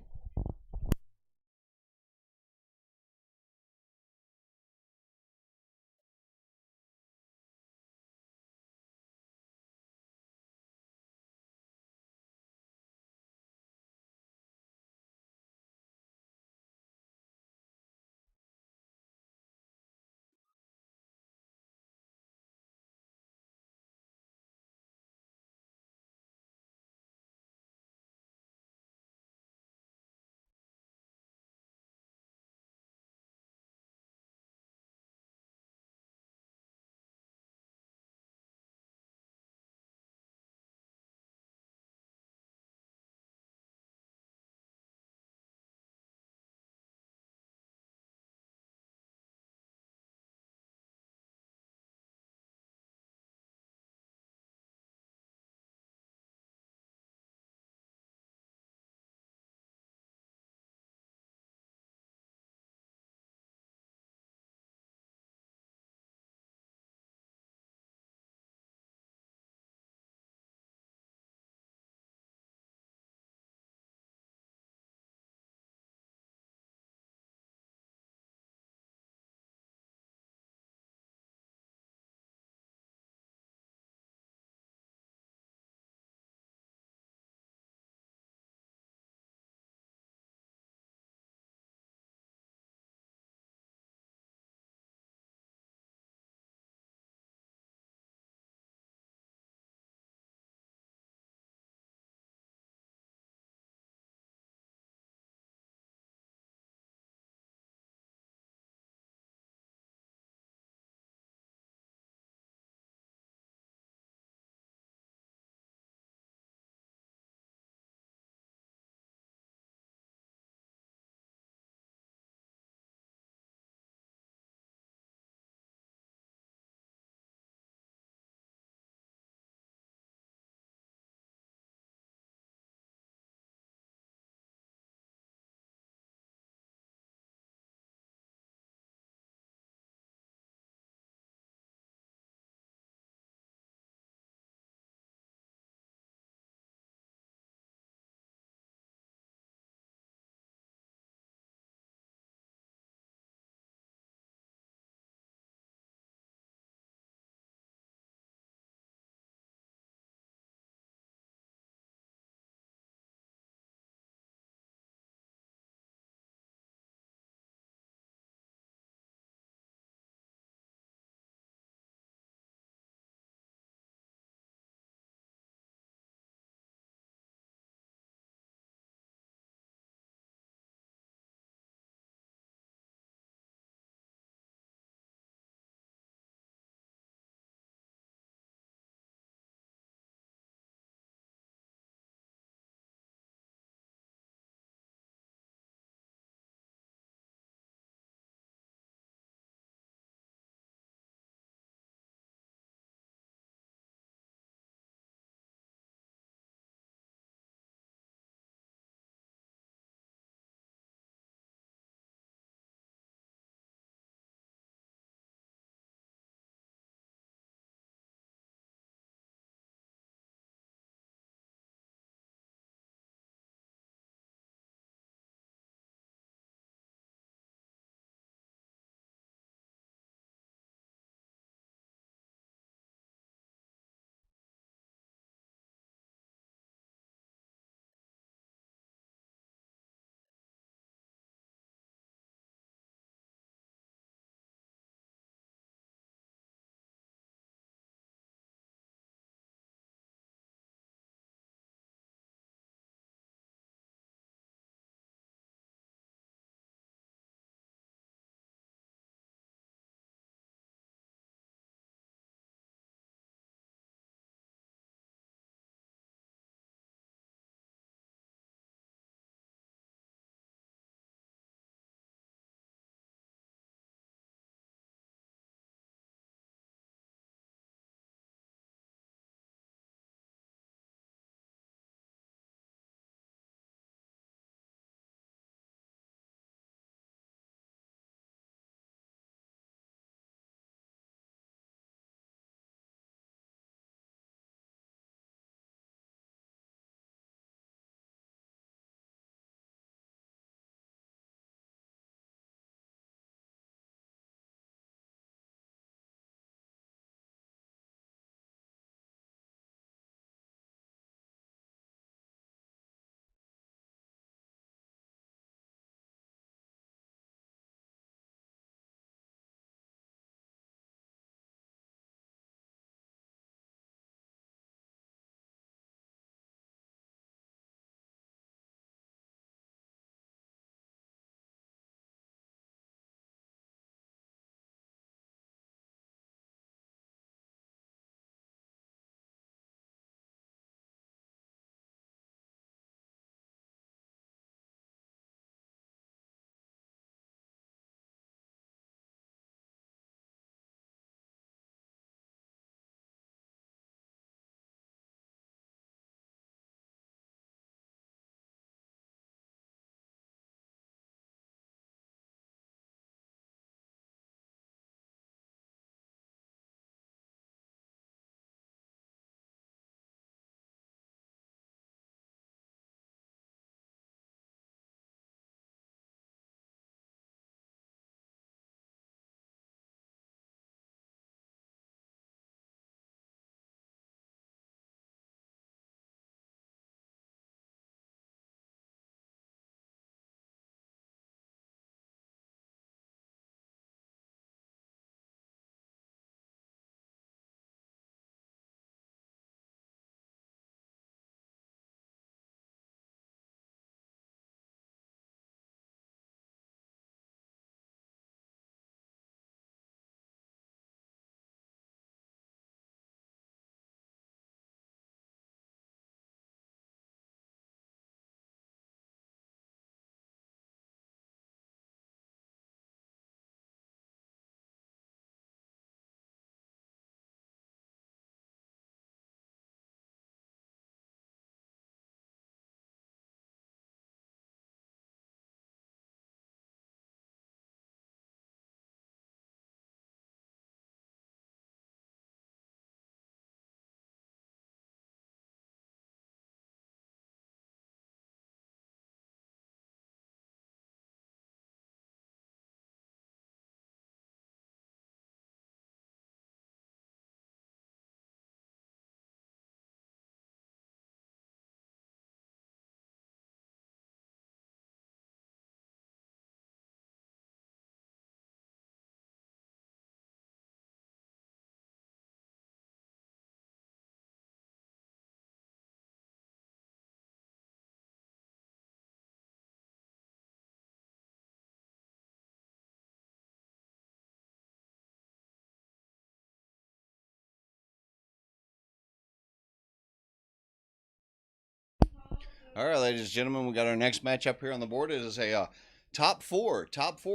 All right, ladies and gentlemen, we got our next match up here on the board. It is a top four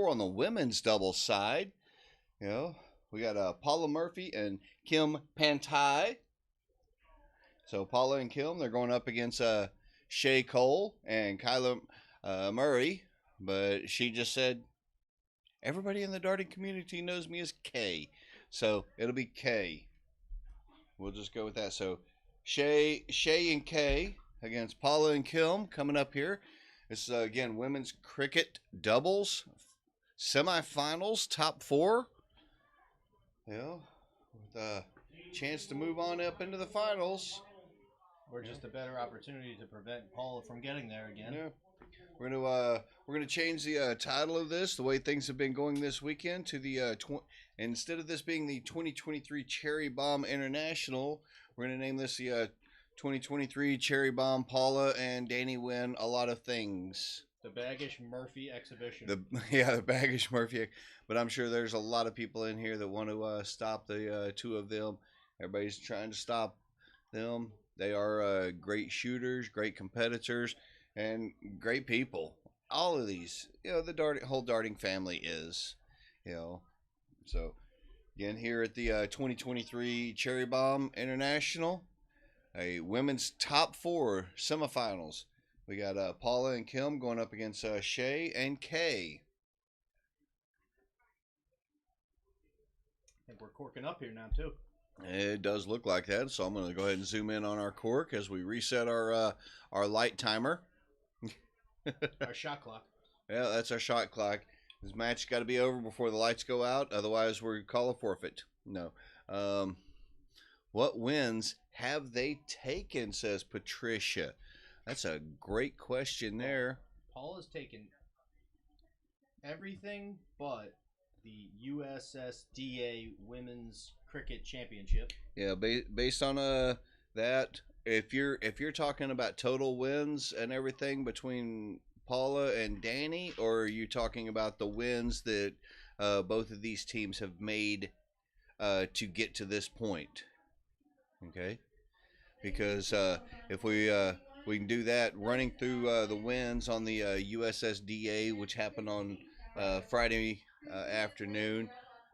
on the women's doubles side. You know, we got Paula Murphy and Kim Pantai. So Paula and Kim, they're going up against Shay Cole and Kyla Murray. But she just said, everybody in the darting community knows me as K. So it'll be K. We'll just go with that. So Shay and K against Paula and Kim coming up here. This is, again, women's cricket doubles. Semifinals, top four. You know, with a chance to move on up into the finals. Or just a better opportunity to prevent Paula from getting there again. Yeah. We're gonna change the title of this, the way things have been going this weekend, to the instead of this being the 2023 Cherry Bomb International, we're gonna name this the 2023 Cherry Bomb Paula and Danny Win a lot of things. The Baggish Murphy exhibition. The Baggish Murphy, but I'm sure there's a lot of people in here that want to stop the two of them. Everybody's trying to stop them. They are great shooters, great competitors, and great people. All of these, you know, the whole darting family is, you know. So, again, here at the 2023 Cherry Bomb International, a women's top four semifinals. We got Paula and Kim going up against Shay and Kay. I think we're corking up here now, too. It does look like that, so I'm going to go ahead and zoom in on our cork as we reset our light timer. Our shot clock. Yeah, that's our shot clock. This match got to be over before the lights go out, otherwise we call a forfeit. No. What wins have they taken, says Patricia. That's a great question there. Paula's taken everything but the USSDA Women's Cricket Championship. Yeah, based on that, if you're talking about total wins and everything between Paula and Danny, or are you talking about the wins that both of these teams have made to get to this point? Okay, because if we can do that, running through the wins on the USSDA, which happened on Friday afternoon,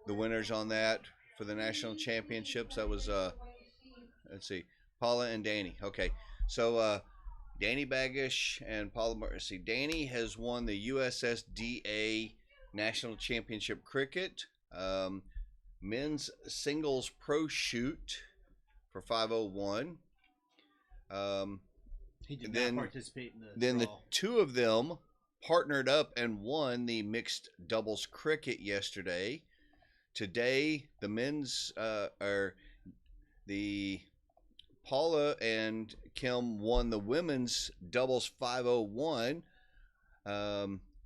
the winners on that for the national championships, that was let's see, Paula and Danny. Okay, so Danny Baggish and Paula Murphy. Danny has won the USSDA National Championship Cricket men's singles pro shoot for 501. He did Then- not participate in the Then the draw. two of them partnered up and won the mixed doubles cricket yesterday. Today, the men's are the Paula and Kim won the women's doubles 501.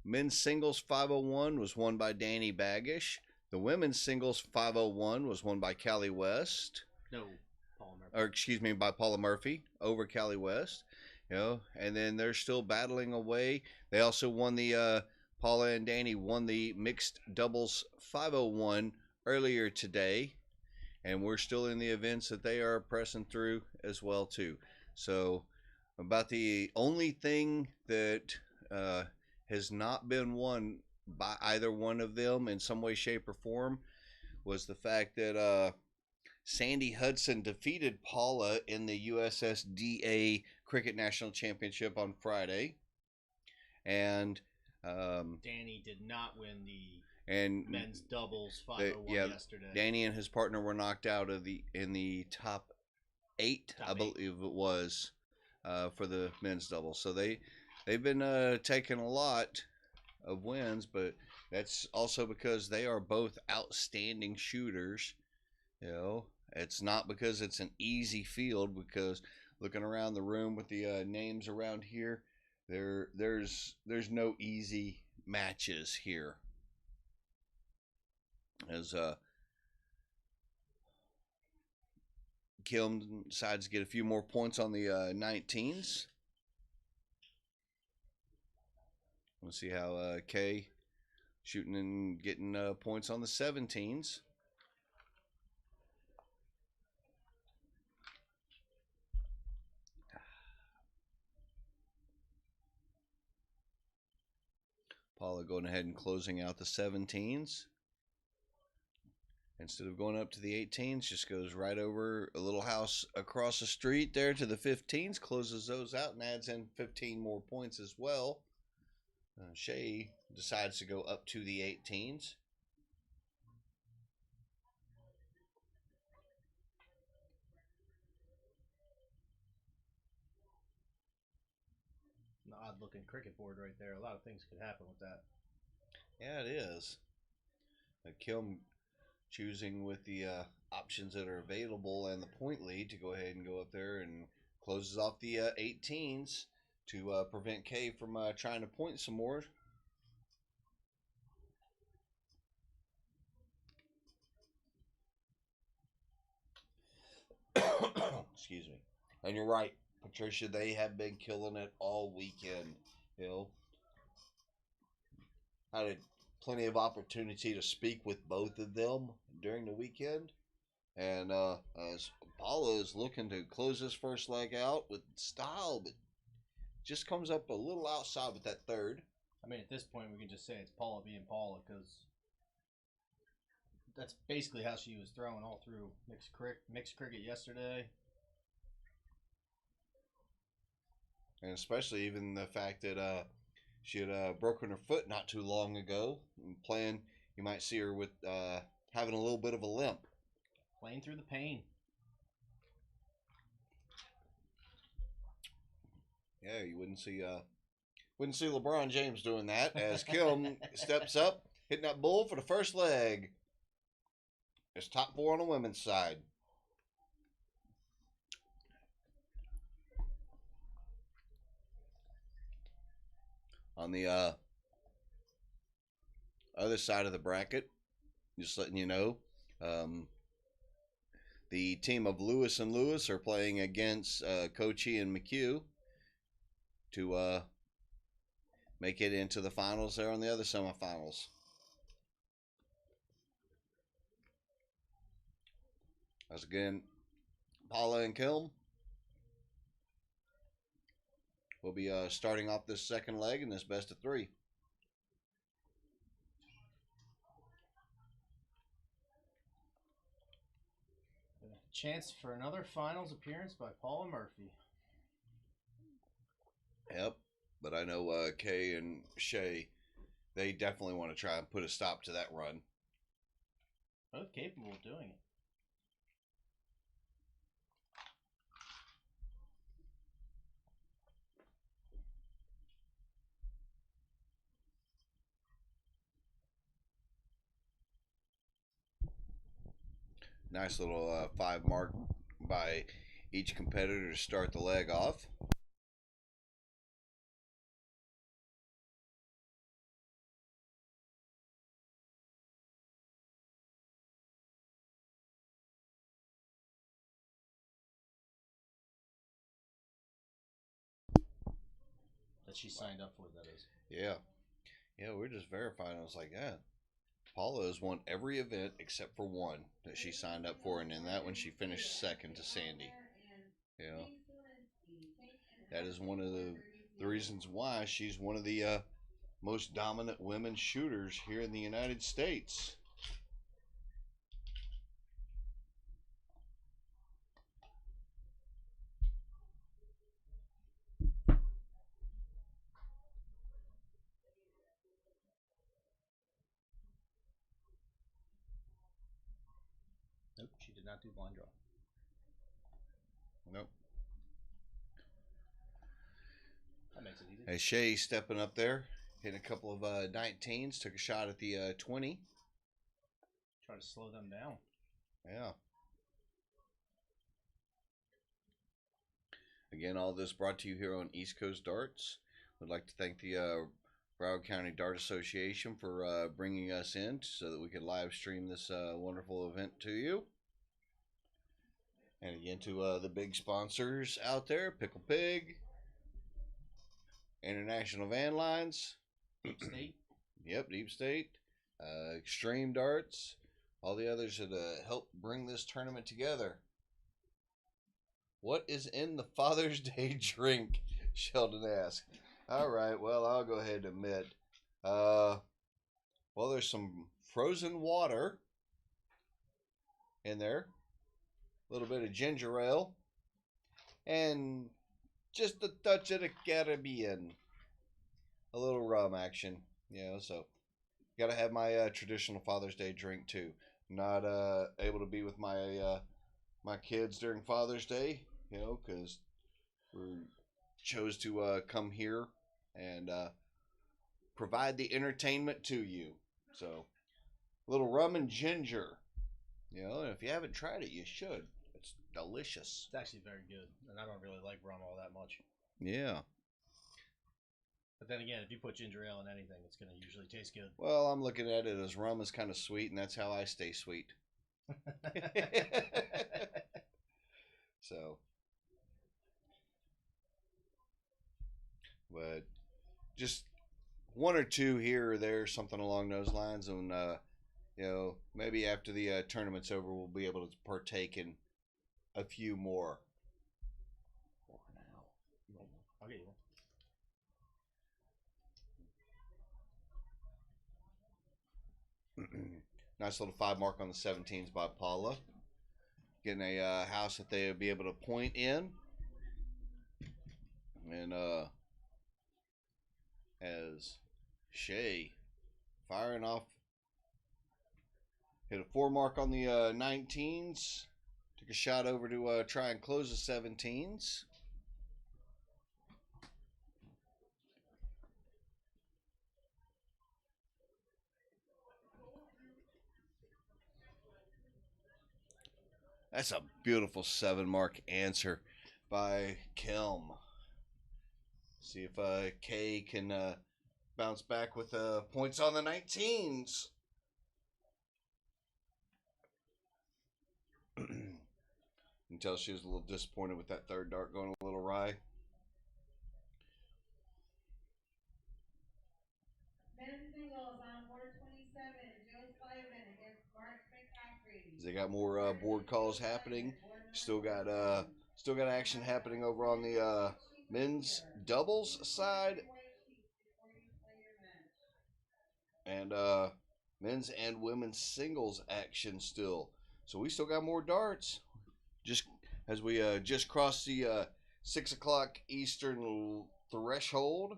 Men's singles 501 was won by Danny Baggish. The women's singles 501 was won by Callie West. No, Paula Murphy. Or excuse me, by Paula Murphy over Callie West. You know, and then they're still battling away. They also won the Paula and Danny won the mixed doubles 501 earlier today, and we're still in the events that they are pressing through as well too. So about the only thing that has not been won by either one of them in some way, shape, or form was the fact that Sandy Hudson defeated Paula in the USSDA Cricket National Championship on Friday, and Danny did not win the and men's doubles 501 yeah, yesterday. Danny and his partner were knocked out of in the top eight, Top I believe it was, for the men's doubles. So they've been taking a lot of wins, but that's also because they are both outstanding shooters. You know, it's not because it's an easy field, because looking around the room with the names around here, there's no easy matches here. As Kim decides to get a few more points on the 19s. We'll see how Kay shooting and getting points on the 17s. Paula going ahead and closing out the 17s. Instead of going up to the 18s, just goes right over a little house across the street there to the 15s, closes those out, and adds in 15 more points as well. Shay decides to go up to the 18s. An odd looking cricket board right there. A lot of things could happen with that. Yeah, it is. Kim choosing with the options that are available and the point lead to go ahead and go up there and closes off the 18s to prevent Kay from trying to point some more. Excuse me. And you're right, Patricia, they have been killing it all weekend. You know, I had plenty of opportunity to speak with both of them during the weekend. And as Paula is looking to close this first leg out with style, but just comes up a little outside with that third. I mean, at this point, we can just say it's Paula being Paula, because that's basically how she was throwing all through mixed cricket yesterday. And especially even the fact that she had broken her foot not too long ago. And playing, you might see her with having a little bit of a limp. Playing through the pain. Yeah, you wouldn't see LeBron James doing that as Kim steps up, hitting that bull for the first leg. It's top 4 on the women's side. On the other side of the bracket, just letting you know, the team of Lewis and Lewis are playing against Kochi and McHugh to make it into the finals there on the other semifinals. As again, Paula and Kim will be starting off this second leg in this best of 3. Chance for another finals appearance by Paula Murphy. Yep, but I know Kay and Shay, they definitely want to try and put a stop to that run. Both capable of doing it. Nice little 5 mark by each competitor to start the leg off. That she signed up for, that is. Yeah. Yeah, we're just verifying. I was like, yeah. Paula has won every event except for one that she signed up for, and in that one she finished second to Sandy. Yeah. That is one of the reasons why she's one of the most dominant women shooters here in the United States. Nope, she did not do blind draw. Nope. That makes it easy. As Shay stepping up there, hitting a couple of 19s, took a shot at the 20. Try to slow them down. Yeah. Again, all this brought to you here on East Coast Darts. We'd like to thank the Broward County Dart Association for bringing us in so that we could live stream this wonderful event to you. And again, to the big sponsors out there, Pickle Pig, International Van Lines, Deep State. Yep, Deep State, Extreme Darts, all the others that help bring this tournament together. What is in the Father's Day drink? Sheldon asked. All right, well, I'll go ahead and admit Well, there's some frozen water in there, a little bit of ginger ale, and just a touch of the Caribbean, a little rum action. So gotta have my traditional Father's Day drink too. Not able to be with my kids during Father's Day, because we chose to come here and provide the entertainment to you. So, a little rum and ginger. And if you haven't tried it, you should. It's delicious. It's actually very good, and I don't really like rum all that much. Yeah. But then again, if you put ginger ale in anything, it's going to usually taste good. Well, I'm looking at it as rum is kind of sweet, and that's how I stay sweet. So, but just one or two here or there, something along those lines, and maybe after the tournament's over, we'll be able to partake in a few more. For now, I'll get you one. Nice little 5 mark on the 17s by Paula. Getting a house that they'll be able to point in. And as Shay firing off, hit a 4 mark on the 19s. Took a shot over to try and close the 17s. That's a beautiful 7 mark answer by Kelm. See if Kay can bounce back with points on the 19s. You can tell she was a little disappointed with that third dart going a little wry. Men's singles on board 27, Joe Sullivan against Mark McCaffrey. They got more board calls happening. Still got action happening over on the men's doubles side, and men's and women's singles action still. So we still got more darts. Just as we just crossed the 6 o'clock Eastern threshold.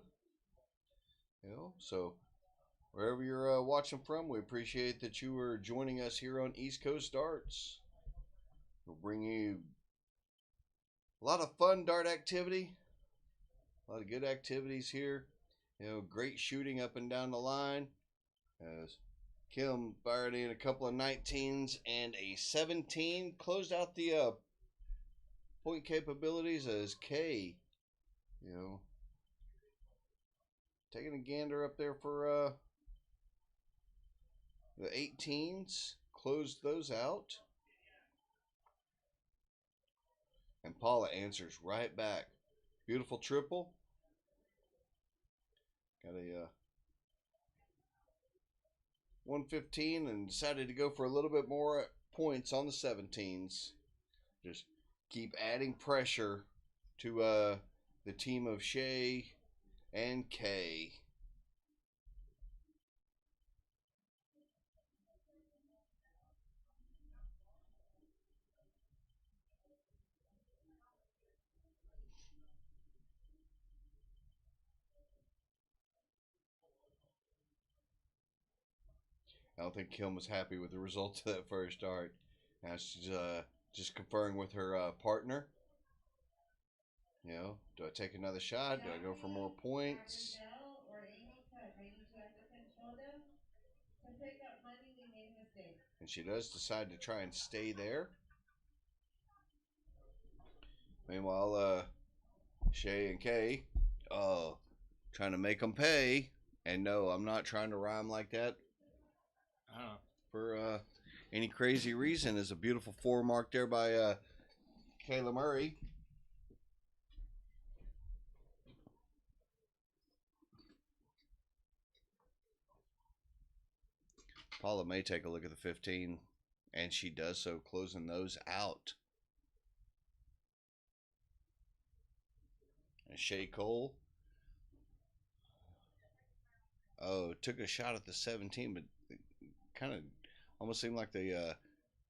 So wherever you're watching from, we appreciate that you are joining us here on East Coast Darts. We'll bring you a lot of fun dart activity, a lot of good activities here. Great shooting up and down the line. As Kim fired in a couple of 19s and a 17, closed out the point capabilities as Kay, taking a gander up there for the 18s, closed those out. And Paula answers right back. Beautiful triple. Got a 115 and decided to go for a little bit more points on the 17s. Just keep adding pressure to the team of Shay and Kay. I don't think Kim was happy with the results of that first dart. Now she's just conferring with her partner. Do I take another shot? Do I go for more points? And she does decide to try and stay there. Meanwhile, Shay and Kay, trying to make them pay. And no, I'm not trying to rhyme like that. For any crazy reason. Is a beautiful 4 mark there by Kayla Murray. Paula may take a look at the 15, and she does so, closing those out. And Shay Cole, Oh, took a shot at the 17, but it kind of almost seemed like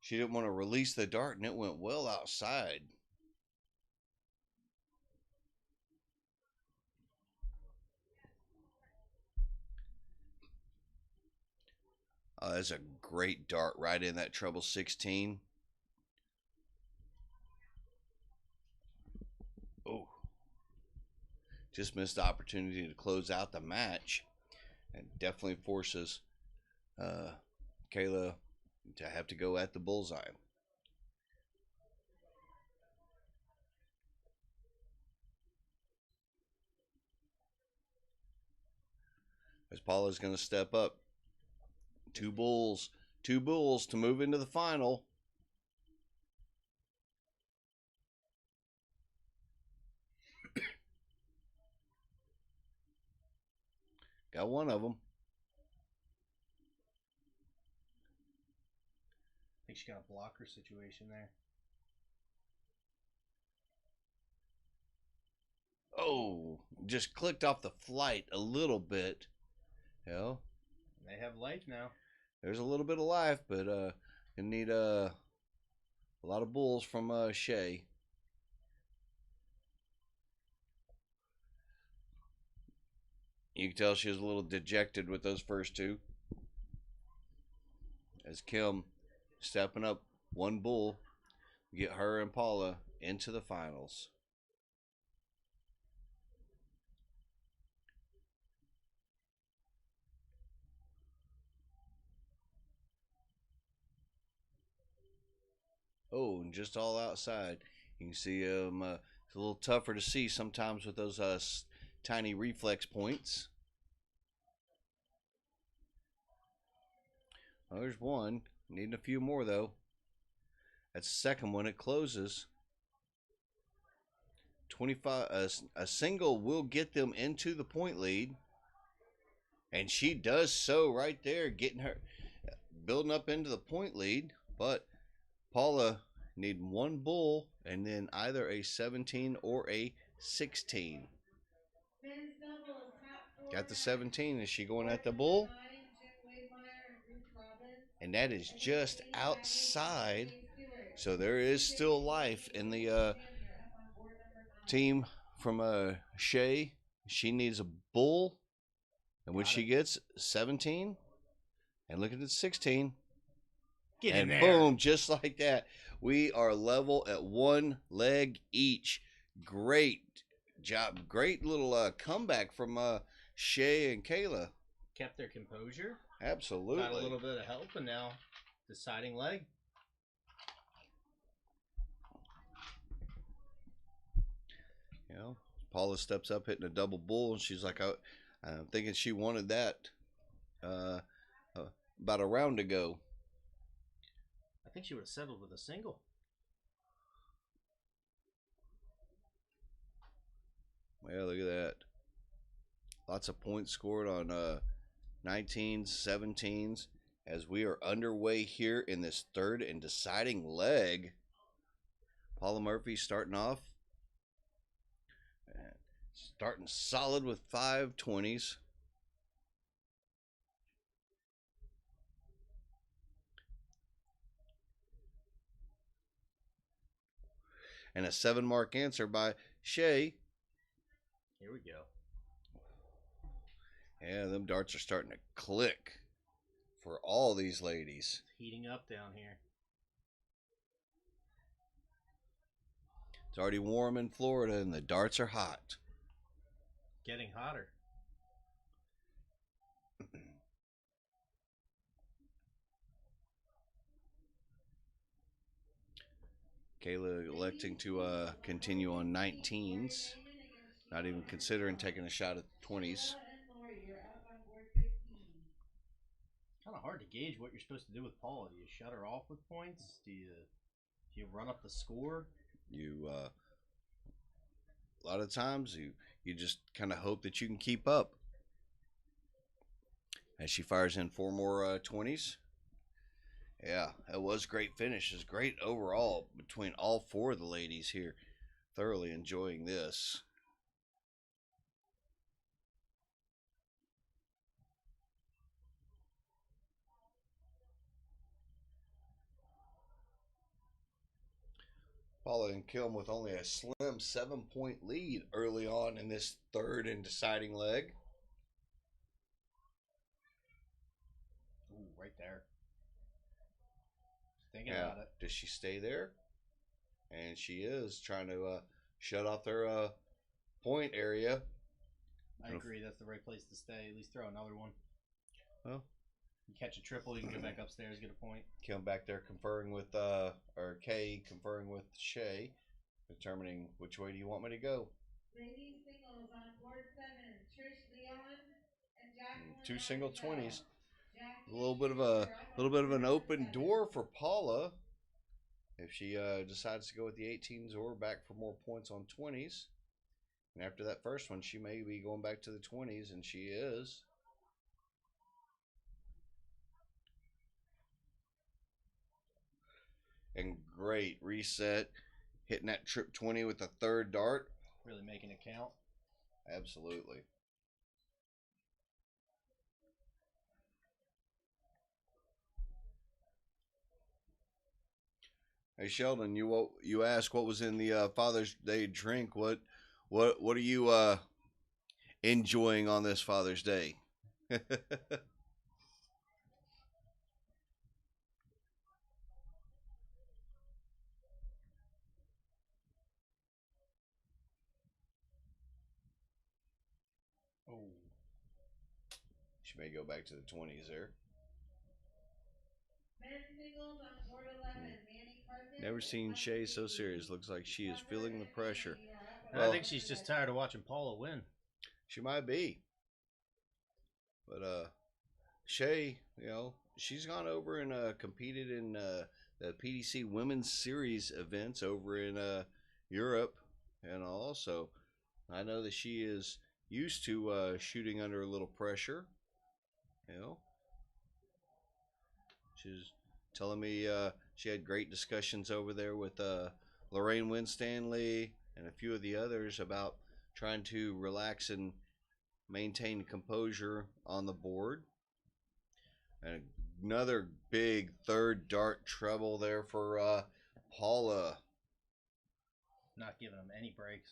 she didn't want to release the dart, and it went well outside. That's a great dart right in that treble 16. Oh, just missed the opportunity to close out the match, and definitely forces Kayla to have to go at the bullseye. As Paula's going to step up. Two bulls to move into the final. Got one of them. I think she got a blocker situation there. Oh, just clicked off the flight a little bit. You know, they have life now. There's a little bit of life, but you need a lot of bulls from Shea. You can tell she was a little dejected with those first two. As Kim stepping up one bull, get her and Paula into the finals. Oh, and just all outside. You can see it's a little tougher to see sometimes with those tiny reflex points. Oh, there's one. Needing a few more, though. That's the second one. It closes. 25. A single will get them into the point lead. And she does so right there, getting her, building up into the point lead. But Paula need one bull and then either a 17 or a 16. Got the 17. Is she going at the bull? And that is just outside. So there is still life in the team from Shea. She needs a bull. And when she gets 17, and look at the 16. Get in there. And boom, just like that. We are level at one leg each. Great job. Great little comeback from Shea and Kayla. Kept their composure. Absolutely. Got a little bit of help, and now deciding leg. You know, Paula steps up hitting a double bull, and she's like, I'm thinking she wanted that about a round ago. I think she would have settled with a single. Well, look at that. Lots of points scored on 19s, 17s, as we are underway here in this third and deciding leg. Paula Murphy starting off. Starting solid with 5 20s. And a 7-mark answer by Shea. Here we go. Yeah, them darts are starting to click for all these ladies. It's heating up down here. It's already warm in Florida and the darts are hot. Getting hotter. Kayla electing to continue on 19s. Not even considering taking a shot at 20s. Kind of hard to gauge what you're supposed to do with Paula. Do you shut her off with points? Do you run up the score? You a lot of times you just kind of hope that you can keep up. As she fires in 4 more 20s. Yeah, it was great finishes. Great overall between all 4 of the ladies here. Thoroughly enjoying this. Paula and Kim with only a slim 7-point lead early on in this third and deciding leg. Ooh, right there. Just thinking about it. Does she stay there? And she is trying to shut off their point area. I agree. That's the right place to stay. At least throw another one. Well, you catch a triple, you can go back upstairs, get a point. Kim back there conferring with, or Kay conferring with Shay, determining which way do you want me to go. Ladies singles on board 7, Trish Leon and Jacqueline. Two single 20s. Jackie, A little bit of an open door for Paula. If she decides to go with the 18s or back for more points on 20s. And after that first one, she may be going back to the 20s, and she is. And great reset. Hitting that trip 20 with the third dart. Really making it count. Absolutely. Hey Sheldon, you asked what was in the Father's Day drink. What are you enjoying on this Father's Day? Oh. She may go back to the 20s there. men's singles on board 11, Manny Carson. Never seen Shay so serious. Looks like she is feeling the pressure. I think she's just tired of watching Paula win. She might be. But Shay, she's gone over and competed in the PDC Women's Series events over in Europe. And also, I know that she is used to shooting under a little pressure. She's telling me she had great discussions over there with Lorraine Winstanley and a few of the others about trying to relax and maintain composure on the board. And another big third dart treble there for Paula. Not giving them any breaks.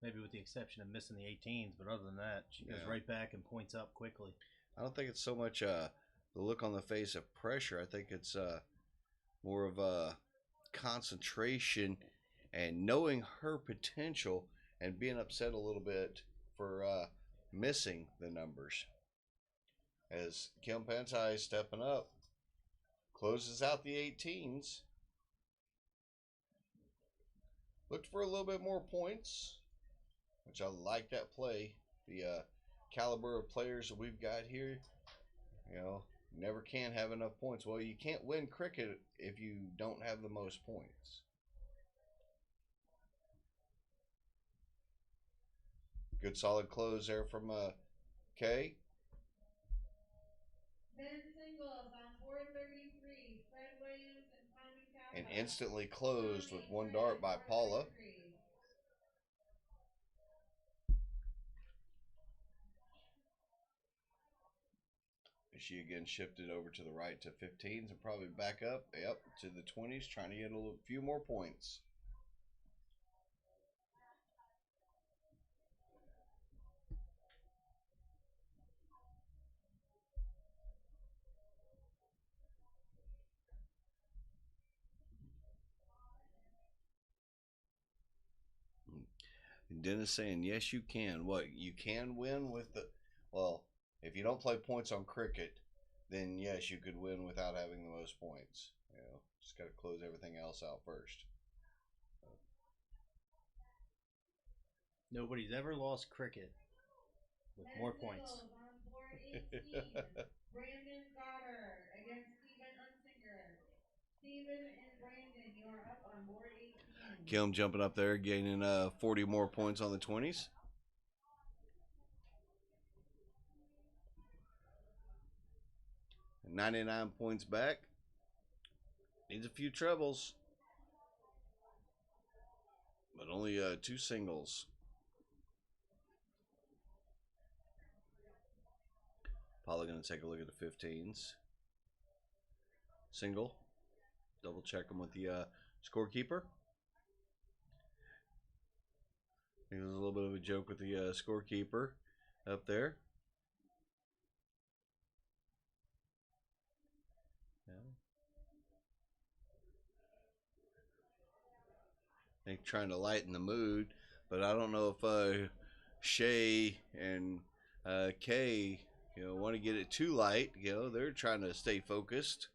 Maybe with the exception of missing the 18s, but other than that, she goes right back and points up quickly. I don't think it's so much the look on the face of pressure. I think it's more of a concentration and knowing her potential and being upset a little bit for missing the numbers. As Kim Pantai stepping up, closes out the 18s. Looked for a little bit more points, which I like that play. The caliber of players that we've got here, never can have enough points. Well, you can't win cricket if you don't have the most points. Good solid close there from Kay. Men's singles on board 33, Fred Williams and Tommy Kappa. And instantly closed with one dart by Paula. She again shifted over to the right to 15s and probably back up, to the 20s, trying to get a few more points. And Dennis saying, yes, you can. What? You can win with the... Well, if you don't play points on cricket, then yes, you could win without having the most points. Just got to close everything else out first. Nobody's ever lost cricket with more points. On board 18, Brandon Goddard against Steven Unsinger. Steven and Brandon, you are up on board 18. Kim jumping up there, gaining 40 more points on the 20s. And 99 points back. Needs a few trebles. But only 2 singles. Paula going to take a look at the 15s. Single. double check them with the scorekeeper. It was a little bit of a joke with the scorekeeper up there. Yeah. I think trying to lighten the mood, but I don't know if Shay and Kay, want to get it too light. They're trying to stay focused.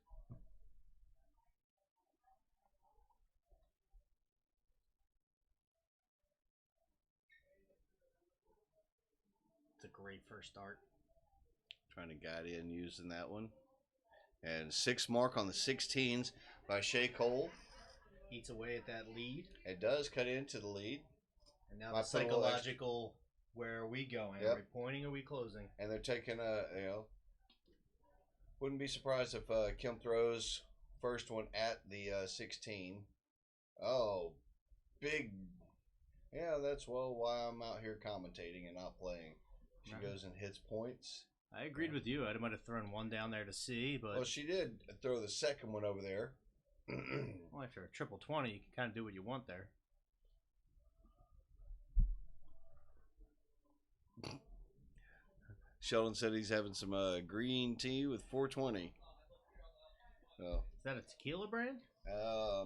It's a great first start. Trying to guide in using that one. And 6 mark on the 16s by Shay Cole. Eats away at that lead. It does cut into the lead. And now the psychological, where are we going? Yep. Are we pointing or are we closing? And they're taking wouldn't be surprised if Kim throws first one at the 16. Oh, big. Yeah, that's why I'm out here commentating and not playing. She goes and hits points. I agreed with you. I might have thrown one down there to see, but... Well, she did throw the second one over there. Well, after a triple 20, you can kind of do what you want there. Sheldon said he's having some green tea with 420. Oh. Is that a tequila brand? I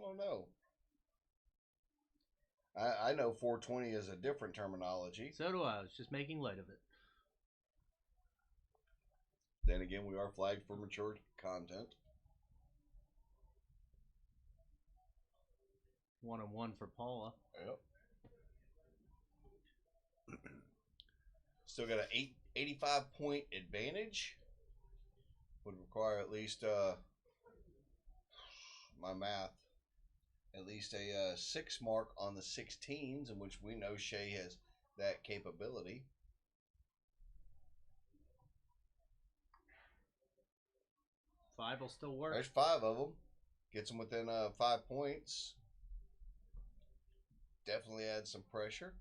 don't know. I know 420 is a different terminology. So do I. I was just making light of it. Then again, we are flagged for mature content. 1-1 for Paula. Yep. Still got an 85-point advantage. Would require at least, my math, at least a 6 mark on the 16s, in which we know Shay has that capability. Five will still work. There's 5 of them. Gets them within 5 points. Definitely adds some pressure.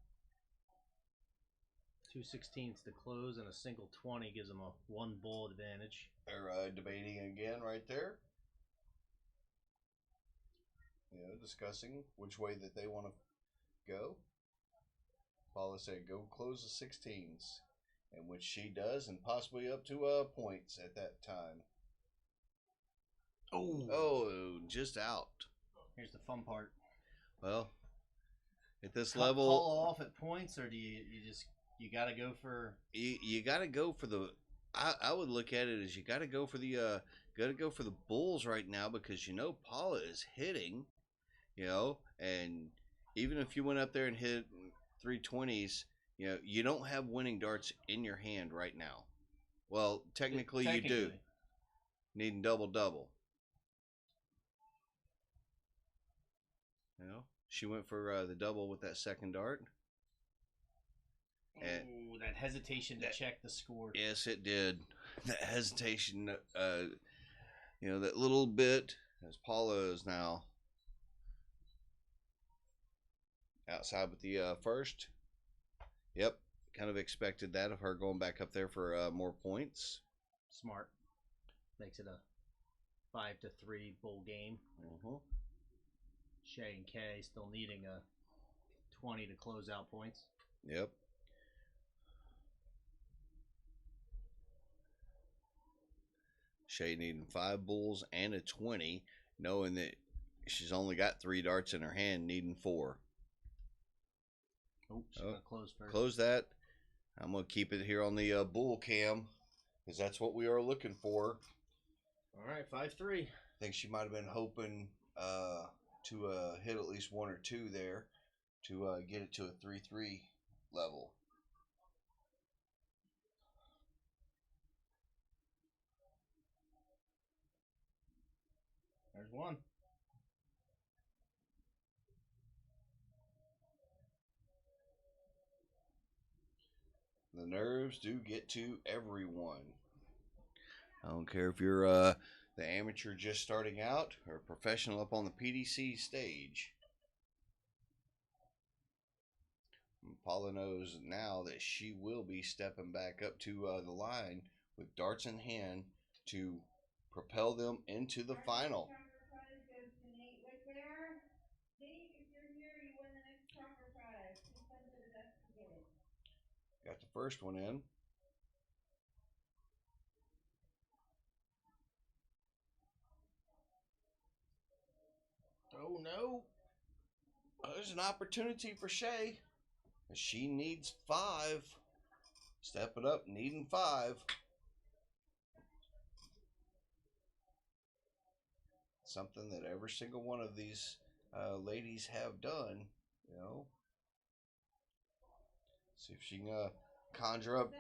2 16s to close and a single 20 gives them a 1 bull advantage. They're debating again right there. Discussing which way that they want to go. Paula said, go close the 16s. And which she does, and possibly up to points at that time. Oh, just out. Here's the fun part. Well, at this Cut level, Paula off at points, or do you got to go for... You got to go for the... I would look at it as you got to go for the bulls right now, because Paula is hitting, and even if you went up there and hit 320s, you don't have winning darts in your hand right now. Well, technically you do. Needing double. She went for the double with that second dart. Oh, that hesitation to check the score. Yes, it did. That hesitation, that little bit, as Paula is now outside with the first. Yep, kind of expected that of her going back up there for more points. Smart. Makes it a 5-3 bull game. Shay and Kay still needing a 20 to close out points. Yep. Shay needing 5 bulls and a 20, knowing that she's only got 3 darts in her hand, needing 4. Oh, she's going to close first. Close that. I'm going to keep it here on the bull cam, because that's what we are looking for. All right, 5-3. I think she might have been hoping to hit at least 1 or 2 there to get it to a 3-3 level. There's 1. The nerves do get to everyone. I don't care if you're the amateur just starting out or a professional up on the PDC stage. Paula knows now that she will be stepping back up to the line with darts in hand to propel them into the final. the first one in. Oh no. There's an opportunity for Shay. She needs 5. Stepping up, needing 5. Something that every single one of these ladies have done, you know. See if she can conjure up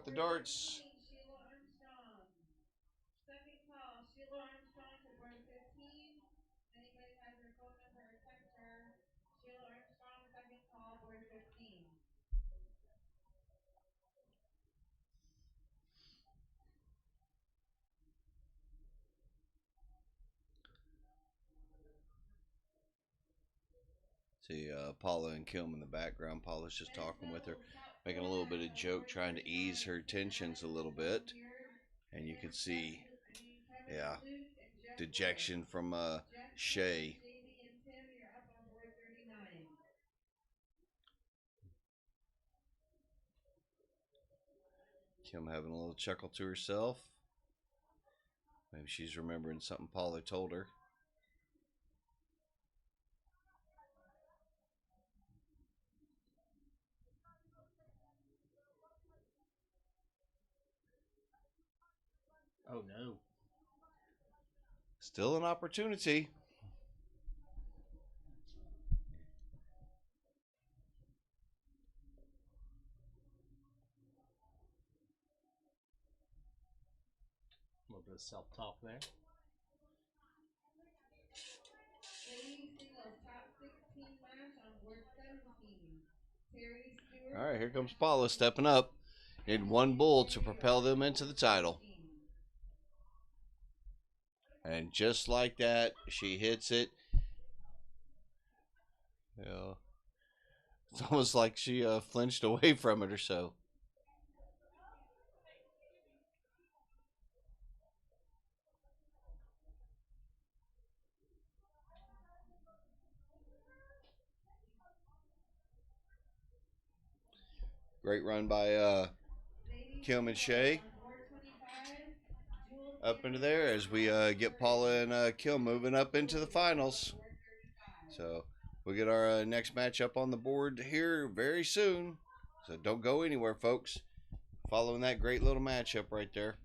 the darts. Sheila Armstrong. Second call, Sheila Armstrong to board 15. Anybody has her phone number or text her. Sheila Armstrong, second call, board 15. See Paula and Kim in the background. Paula's just talking with her, making a little bit of joke, trying to ease her tensions a little bit. And you can see, yeah, dejection from Shay. Kim having a little chuckle to herself. Maybe she's remembering something Paula told her. Oh no. Still an opportunity. A little bit of self-talk there. Ladies singles top 16 match on board 17. Terry Stewart. All right, here comes Paula stepping up. Need one bull to propel them into the title. And just like that, she hits it. Yeah. It's almost like she flinched away from it or so. Great run by Kim and Shay. Up into there as we get Paula and Kim moving up into the finals. So we'll get our next match up on the board here very soon. So don't go anywhere, folks. Following that great little matchup right there.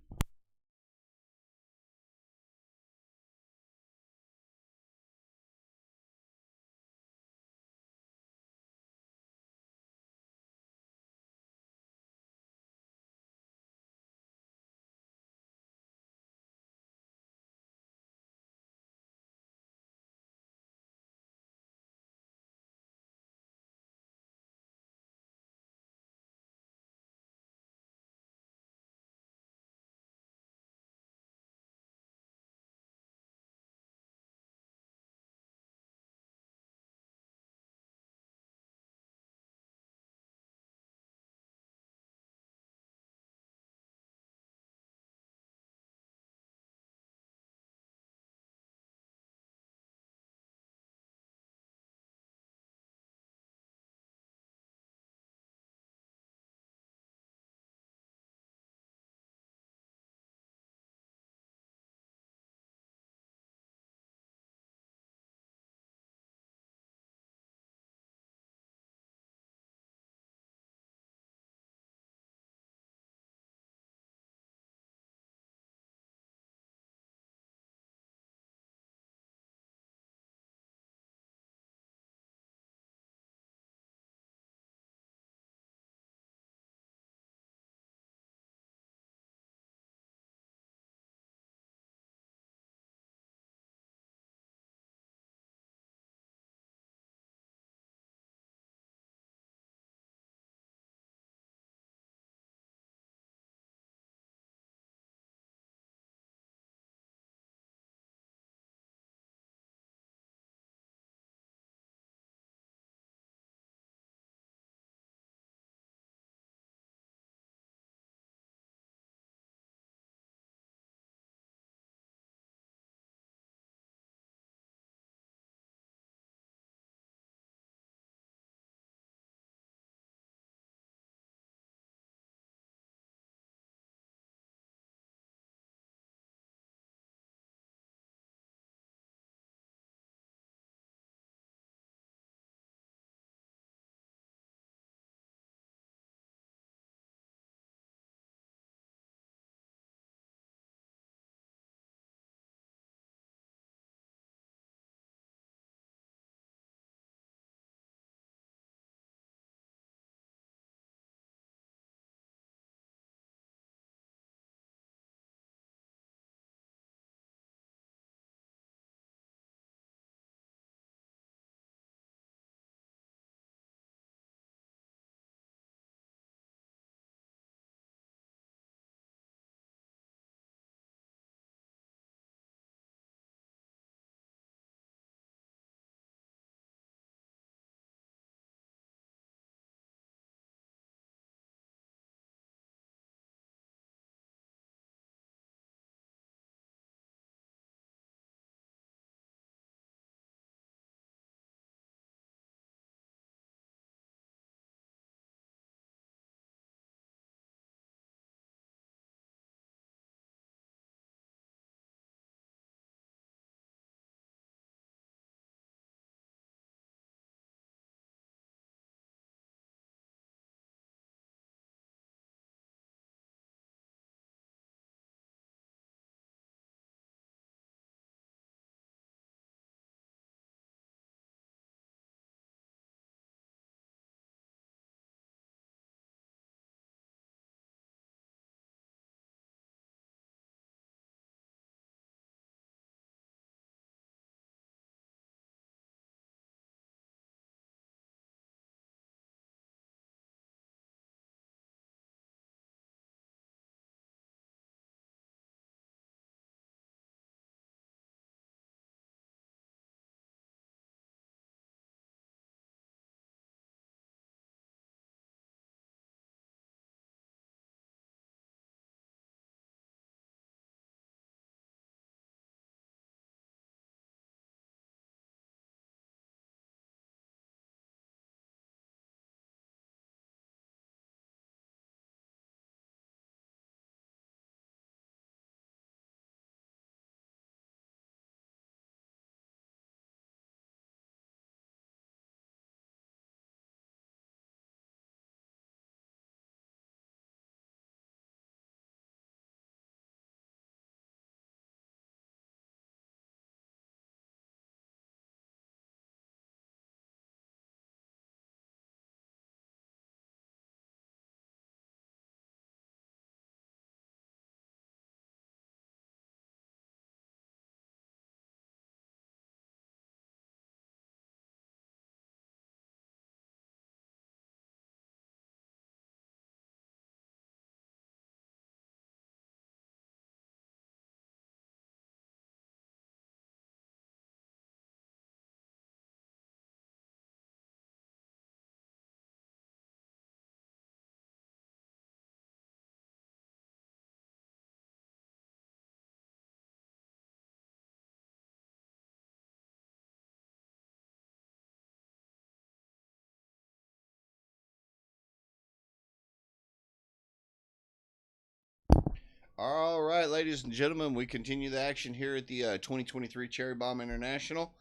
All right, ladies and gentlemen, we continue the action here at the 2023 Cherry Bomb International.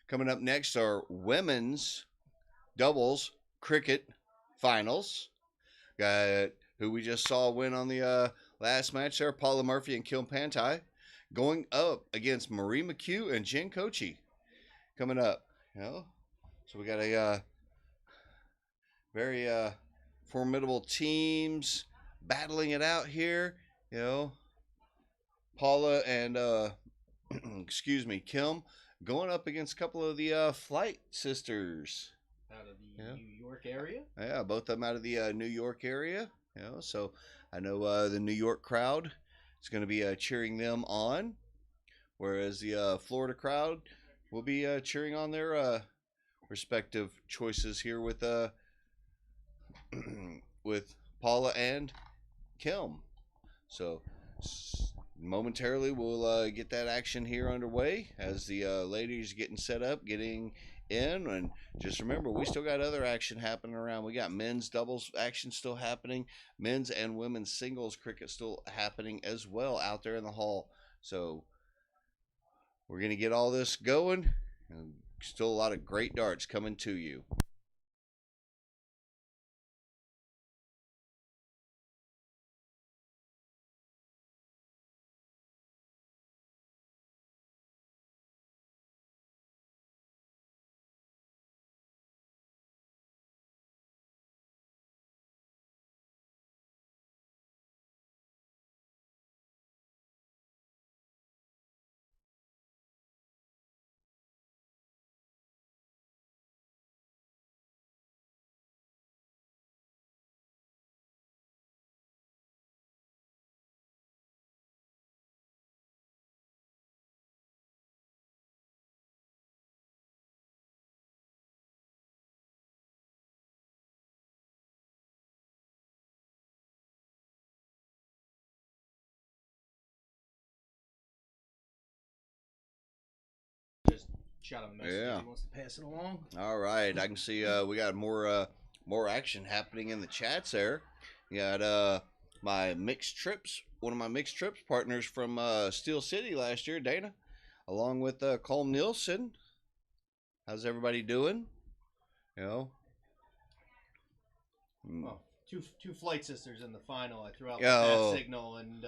Coming up next are women's doubles cricket finals. Got who we just saw win on the last match there, Paula Murphy and Kim Pantai, going up against Marie McHugh and Jen Kochi. Coming up, so we got a very formidable teams battling it out here. Paula and excuse me, Kim going up against a couple of the Flight sisters out of the New York area. Yeah, both of them out of the New York area. So I know the New York crowd is going to be cheering them on, whereas the Florida crowd will be cheering on their respective choices here with with Paula and Kim. So momentarily we'll get that action here underway as the ladies getting set up, getting in. And just remember, we still got other action happening around. We got men's doubles action still happening, men's and women's singles cricket still happening as well out there in the hall. So we're going to get all this going, and still a lot of great darts coming to you. Just shot him a message. Yeah. He wants to pass it along. All right, I can see we got more action happening in the chats there. You got my mixed trips, one of my mixed trips partners from Steel City last year, Dana, along with Colm Nielsen. How's everybody doing? Well, two Flight sisters in the final. I threw out the Oh. bat signal, and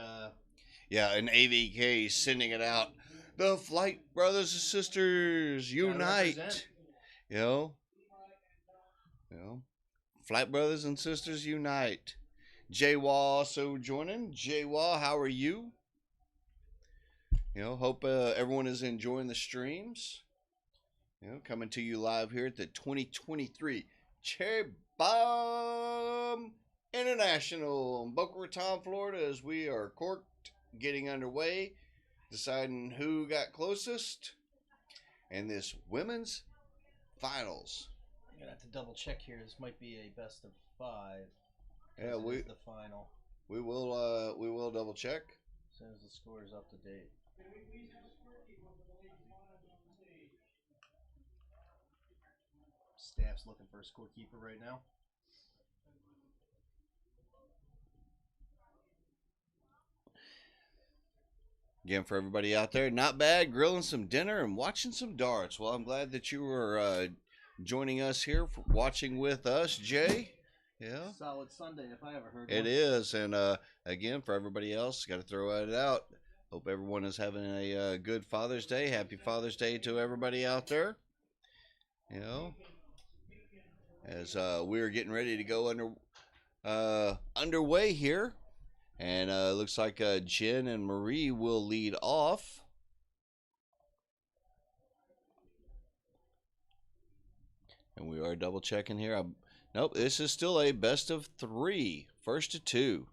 Yeah, and AVK sending it out. The Flight brothers and sisters unite. represent. You know, Flight brothers and sisters unite. Jay Wall also joining. Jay Wall, how are you? Hope everyone is enjoying the streams. Coming to you live here at the 2023 Cherry Bomb International in Boca Raton, Florida, as we are corked, getting underway, deciding who got closest, and this women's finals. I'm gonna have to double check here. This might be a best of 5. Yeah, It is the final. we will double check. As soon as the score is up to date. Staff's looking for a scorekeeper right now. Again, for everybody out there, not bad, grilling some dinner and watching some darts. Well, I'm glad that you were joining us here, for watching with us, Jay. Yeah, Solid Sunday if I ever heard it one. is. And again, for everybody else, got to throw it out. Hope everyone is having a good Father's Day. Happy Father's Day to everybody out there. As we're getting ready to go underway here. And looks like Jen and Marie will lead off. And we are double checking here. Nope, this is still a best of 3, first to 2.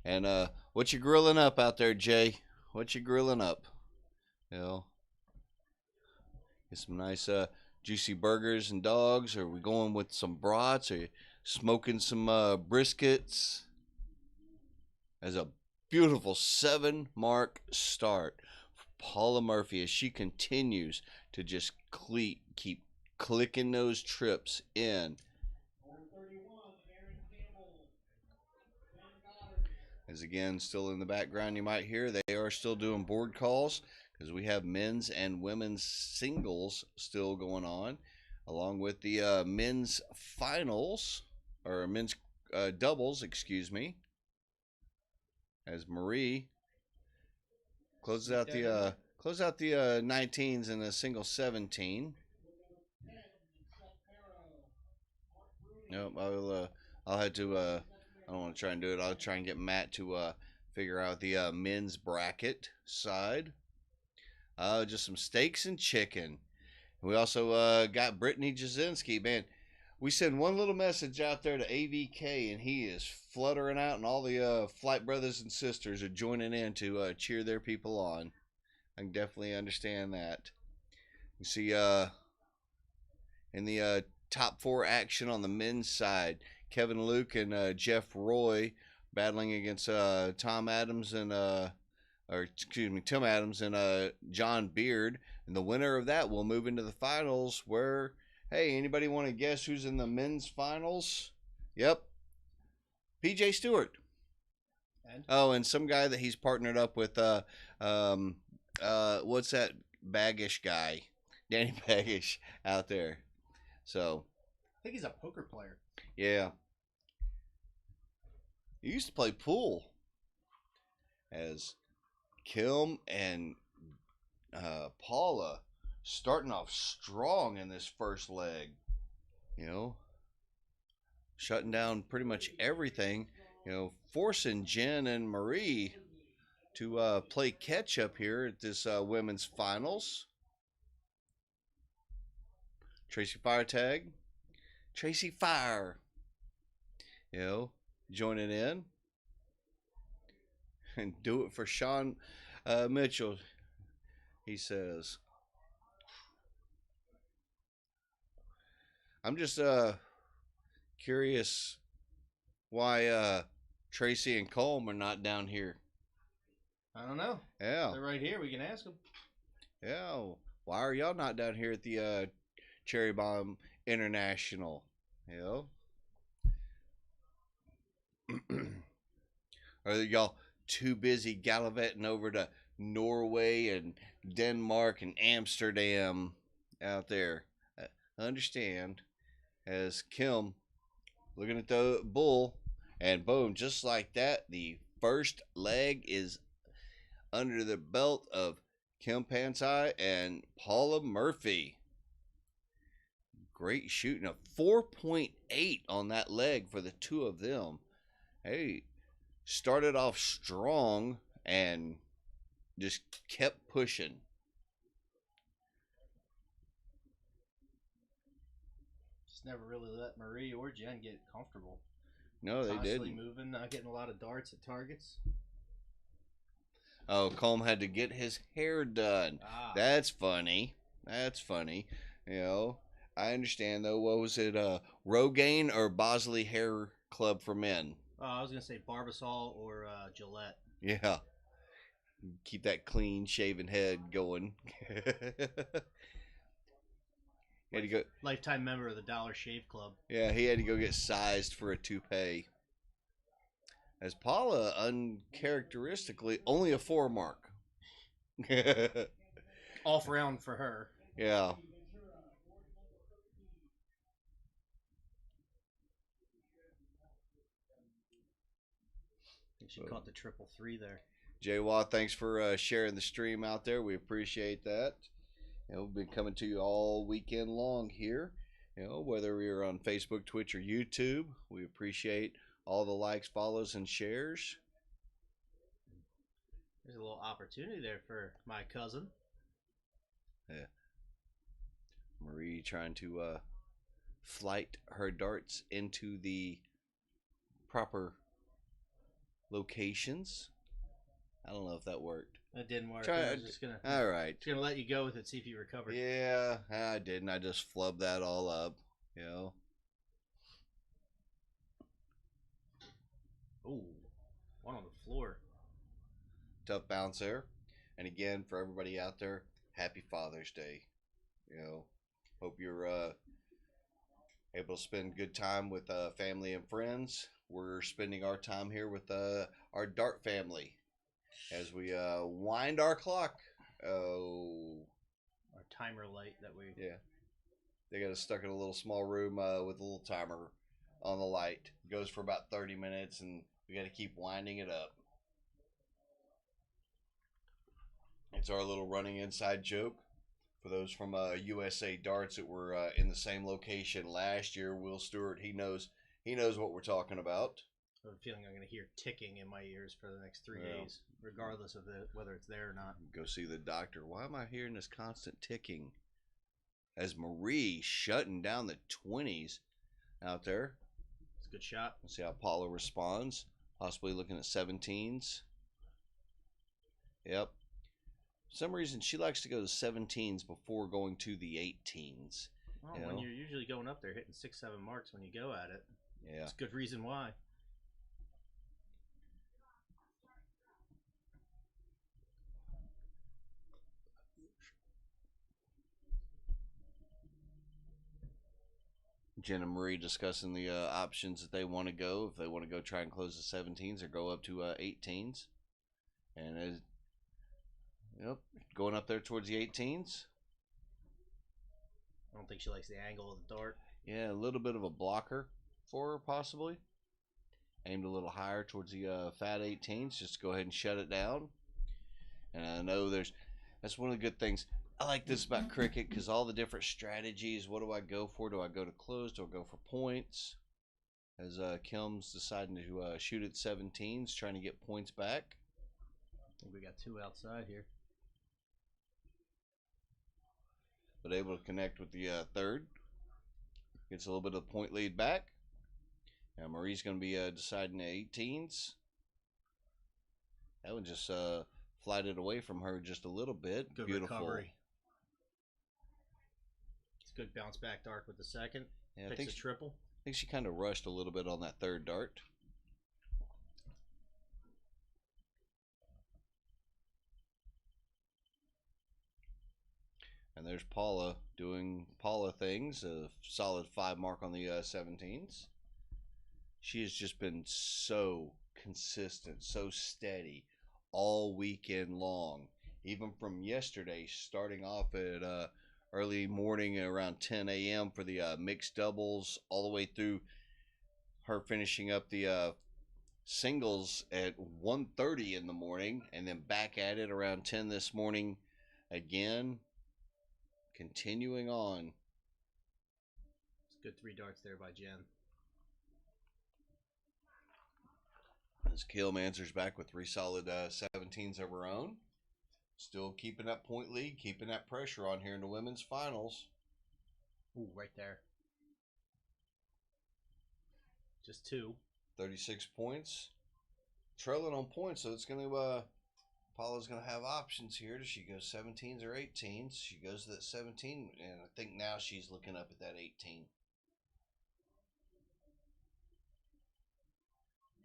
And what you grilling up out there, Jay? What you grilling up? Get some nice juicy burgers and dogs. Are we going with some brats? Or smoking some briskets? As a beautiful 7-mark start for Paula Murphy as she continues to just keep clicking those trips in. As again, still in the background, you might hear they are still doing board calls because we have men's and women's singles still going on, along with the men's finals or men's doubles, excuse me. As Marie closes out the 19s and a single 17. Nope, I'll have to I don't want to try and do it. I'll try and get Matt to figure out the men's bracket side. Just some steaks and chicken. We also got Brittany Jasinski. Man, we send one little message out there to AVK, and he is fluttering out, and all the flight brothers and sisters are joining in to cheer their people on. I can definitely understand that. You see in the top 4 action on the men's side, Kevin Luke and Jeff Roy battling against Tim Adams and John Beard. And the winner of that will move into the finals where, hey, anybody want to guess who's in the men's finals? Yep. PJ Stewart. And? Oh, and some guy that he's partnered up with, what's that Baggish guy? Danny Baggish out there. So. I think he's a poker player. Yeah. He used to play pool. As Kim and Paula starting off strong in this first leg, you know, shutting down pretty much everything, you know, forcing Jen and Marie to play catch up here at this women's finals. Tracy Fire tag. Tracy Fire, you know, joining in. And do it for Sean Mitchell, he says. I'm just curious why Tracy and Colm are not down here. I don't know. Yeah. They're right here. We can ask them. Yeah. Why are y'all not down here at the Cherry Bomb International? You know? Are y'all too busy gallivanting over to Norway and Denmark and Amsterdam out there? I understand. As Kim looking at the bull, and boom, just like that, the first leg is under the belt of Kim Pansai and Paula Murphy. Great shooting, a 4.8 on that leg for the two of them. Hey, started off strong and just kept pushing. Just never really let Marie or Jen get comfortable. No, they Constantly didn't. moving, not getting a lot of darts at targets. Oh, Colm had to get his hair done. That's funny. That's funny. You know, I understand though. What was it? Rogaine or Bosley Hair Club for Men? I was gonna say Barbasol or Gillette. Yeah. Keep that clean shaven head going. Had to go. Lifetime member of the Dollar Shave Club. Yeah, he had to go get sized for a toupee. As Paula uncharacteristically only a 4 mark. Off round for her. Yeah. I think she caught the 333 there. Jay Watt, thanks for sharing the stream out there. We appreciate that. You know, we've been coming to you all weekend long here. You know, whether you're on Facebook, Twitch, or YouTube, we appreciate all the likes, follows, and shares. There's a little opportunity there for my cousin. Yeah. Marie trying to flight her darts into the proper locations. I don't know if that worked. That didn't work. Try, I was just gonna. All right. Just gonna let you go with it. See if you recover. Yeah, I didn't. I just flubbed that all up. You know. Ooh, one on the floor. Tough bounce there. And again, for everybody out there, happy Father's Day. You know, hope you're able to spend good time with family and friends. We're spending our time here with our Dart family as we wind our clock. Oh, Our timer light that we. yeah. They got us stuck in a little small room with a little timer on the light. It goes for about 30 minutes, and we got to keep winding it up. It's our little running inside joke. For those from USA Darts that were in the same location last year, Will Stewart, he knows what we're talking about. I have a feeling I'm going to hear ticking in my ears for the next 3 Yeah. days, regardless of whether it's there or not. Go see the doctor. Why am I hearing this constant ticking? As Marie shutting down the 20s out there. It's a good shot. Let's see how Paula responds. Possibly looking at 17s. Yep. For some reason, she likes to go to 17s before going to the 18s. Well, You when know? you're usually going up there hitting 6-7 marks when you go at it, Yeah. it's a good reason why. Jen and Marie discussing the options that they want to go. If they want to go try and close the 17s or go up to 18s. And yep, going up there towards the 18s. I don't think she likes the angle of the dart. Yeah, a little bit of a blocker for her, possibly. Aimed a little higher towards the fat 18s, just to go ahead and shut it down. And I know that's one of the good things. I like this about cricket because all the different strategies. What do I go for? Do I go to close? Do I go for points? As Kilm's deciding to shoot at 17s, trying to get points back. I think we got 2 outside here. But able to connect with the third. Gets a little bit of the point lead back. Now Marie's going to be deciding the 18s. That one just flighted away from her just a little bit. Good Beautiful. recovery. It's a good bounce back dart with the second. Yeah, I Picks think a triple. I think she kind of rushed a little bit on that third dart. And there's Paula doing Paula things. A solid 5 mark on the 17s. She has just been so consistent, so steady all weekend long. Even from yesterday, starting off at early morning around 10 a.m. for the mixed doubles, all the way through her finishing up the singles at 1:30 in the morning, and then back at it around 10 this morning again. Continuing on. It's good 3 darts there by Jen. As Kilm answers back with 3 solid 17s of her own. Still keeping that point lead, keeping that pressure on here in the women's finals. Ooh, right there. Just 2. 36 points. Trailing on points, so it's going to... Paula's going to have options here. Does she go 17s or 18s? She goes to that 17, and I think now she's looking up at that 18.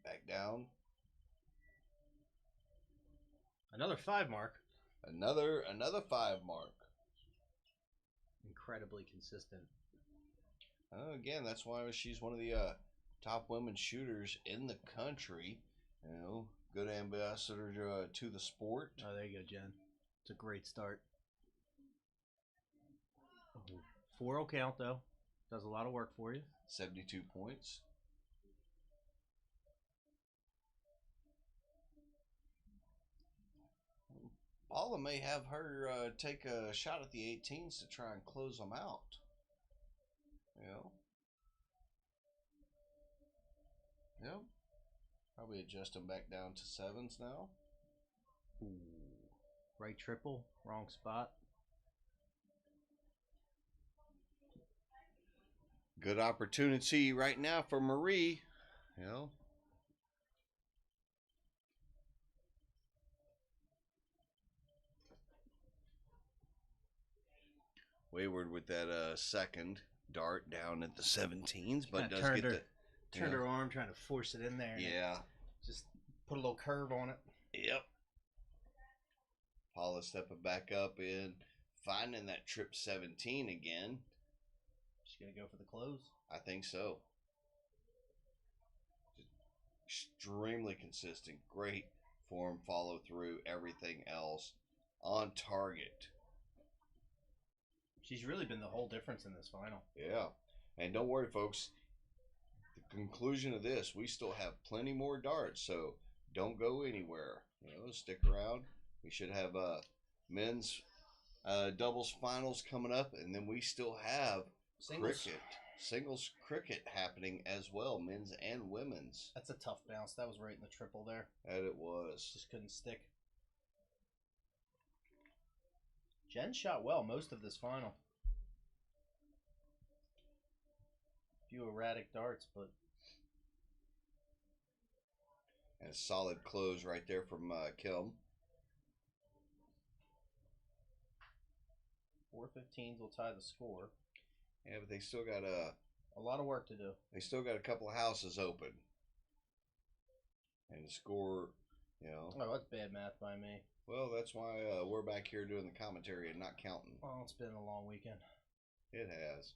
Back down. Another 5 mark. Another 5 mark. Incredibly consistent. Again, that's why she's one of the top women shooters in the country. You know, good ambassador to the sport. Oh, there you go, Jen. It's a great start. 4 will count, though. Does a lot of work for you. 72 points. Paula may have her take a shot at the 18s to try and close them out. You know? Yep. Probably adjust them back down to 7s now. Ooh. Right triple, wrong spot. Good opportunity right now for Marie. You know? Wayward with that second dart down at the 17s, but Kinda does turned get her- the Turned her arm trying to force it in there. and yeah. Just put a little curve on it. Yep. Paula stepping back up in, finding that trip 17 again. She's going to go for the close. I think so. Extremely consistent, great form, follow through, everything else on target. She's really been the whole difference in this final. Yeah. And don't worry, folks. The conclusion of this, we still have plenty more darts, so don't go anywhere. Stick around. We should have men's doubles finals coming up, and then we still have singles cricket happening as well, men's and women's. That's a tough bounce. That was right in the triple there. That it was. Just couldn't stick. Jen shot well most of this final. Few erratic darts, but and a solid close right there from Kim. 4-15s will tie the score. Yeah, but they still got a lot of work to do. They still got a couple of houses open, and the score, Oh, that's bad math by me. Well, that's why we're back here doing the commentary and not counting. Well, it's been a long weekend. It has.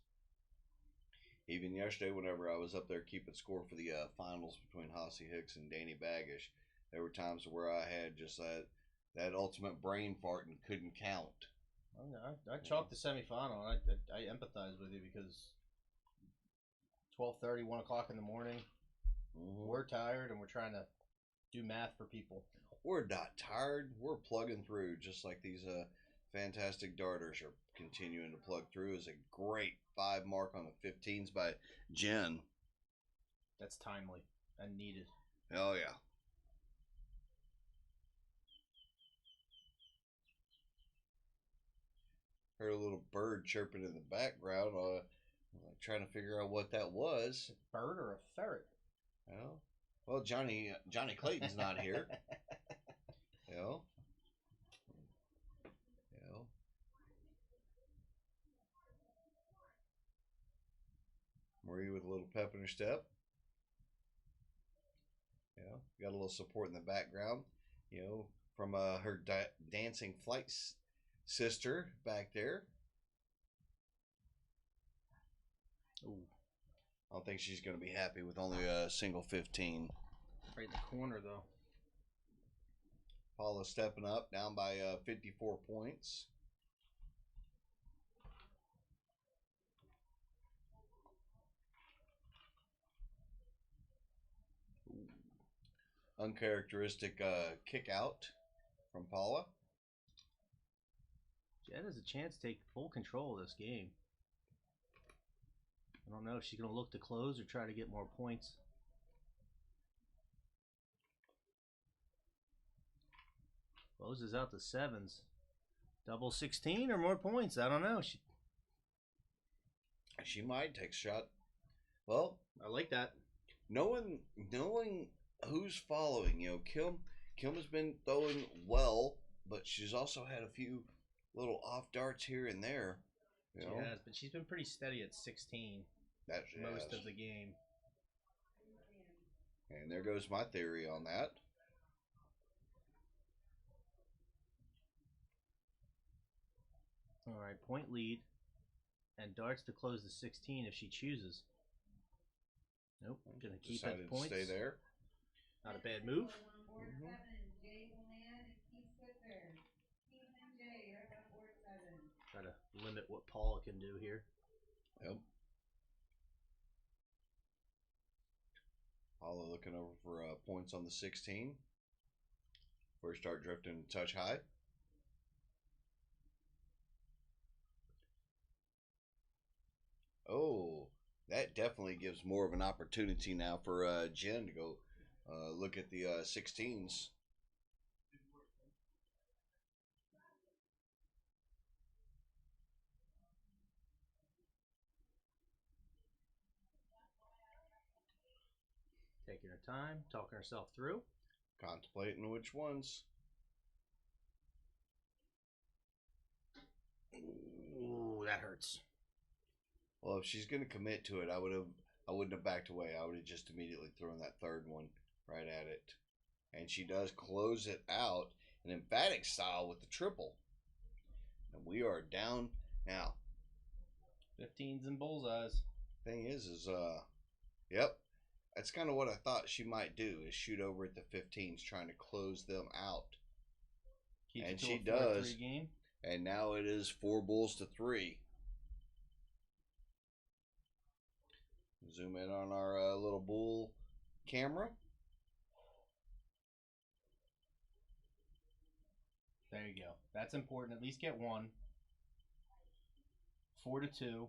Even yesterday, whenever I was up there keeping score for the finals between Hossie Hicks and Danny Baggish, there were times where I had just that ultimate brain fart and couldn't count. I chalked the semifinal, and I empathize with you because 12:30, 1 o'clock in the morning, we're tired and we're trying to do math for people. We're not tired. We're plugging through just like these fantastic darters are continuing to plug through. Is a great 5 mark on the 15s by Jen. That's timely and needed. Oh, yeah. Heard a little bird chirping in the background. Trying to figure out what that was. A bird or a ferret? Well, Johnny Clayton's not here. Marie with a little pep in her step. Got a little support in the background. From her dancing flight sister back there. Ooh. I don't think she's going to be happy with only a single 15. Right in the corner, though. Paula stepping up, down by 54 points. Ooh. Uncharacteristic kick out from Paula. Jen has a chance to take full control of this game. I don't know if she's going to look to close or try to get more points. Closes out the 7s. Double 16 or more points. I don't know. She might take a shot. Well, I like that. Knowing who's following, Kim has been throwing well, but she's also had a few little off darts here and there. She has, but she's been pretty steady at 16 most of the game. And there goes my theory on that. All right, point lead. And darts to close the 16 if she chooses. Nope, gonna keep at the points. Stay there. Not a bad move. Try to limit what Paula can do here. Yep. Paula looking over for points on the 16. Before we start drifting touch high. Oh, that definitely gives more of an opportunity now for Jen to go look at the 16s. Taking her time, talking herself through. Contemplating which ones. Ooh, that hurts. Well, if she's gonna commit to it, I wouldn't have backed away. I would have just immediately thrown that third one right at it. And she does close it out, an emphatic style with the triple. And we are down now. 15s and bullseyes. Thing is, yep. That's kind of what I thought she might do, is shoot over at the 15s, trying to close them out. Keeps And it to she a 4-3 does. game. And now it is 4 bulls to 3. Zoom in on our little bull camera. There you go. That's important. At least get one. 4-2.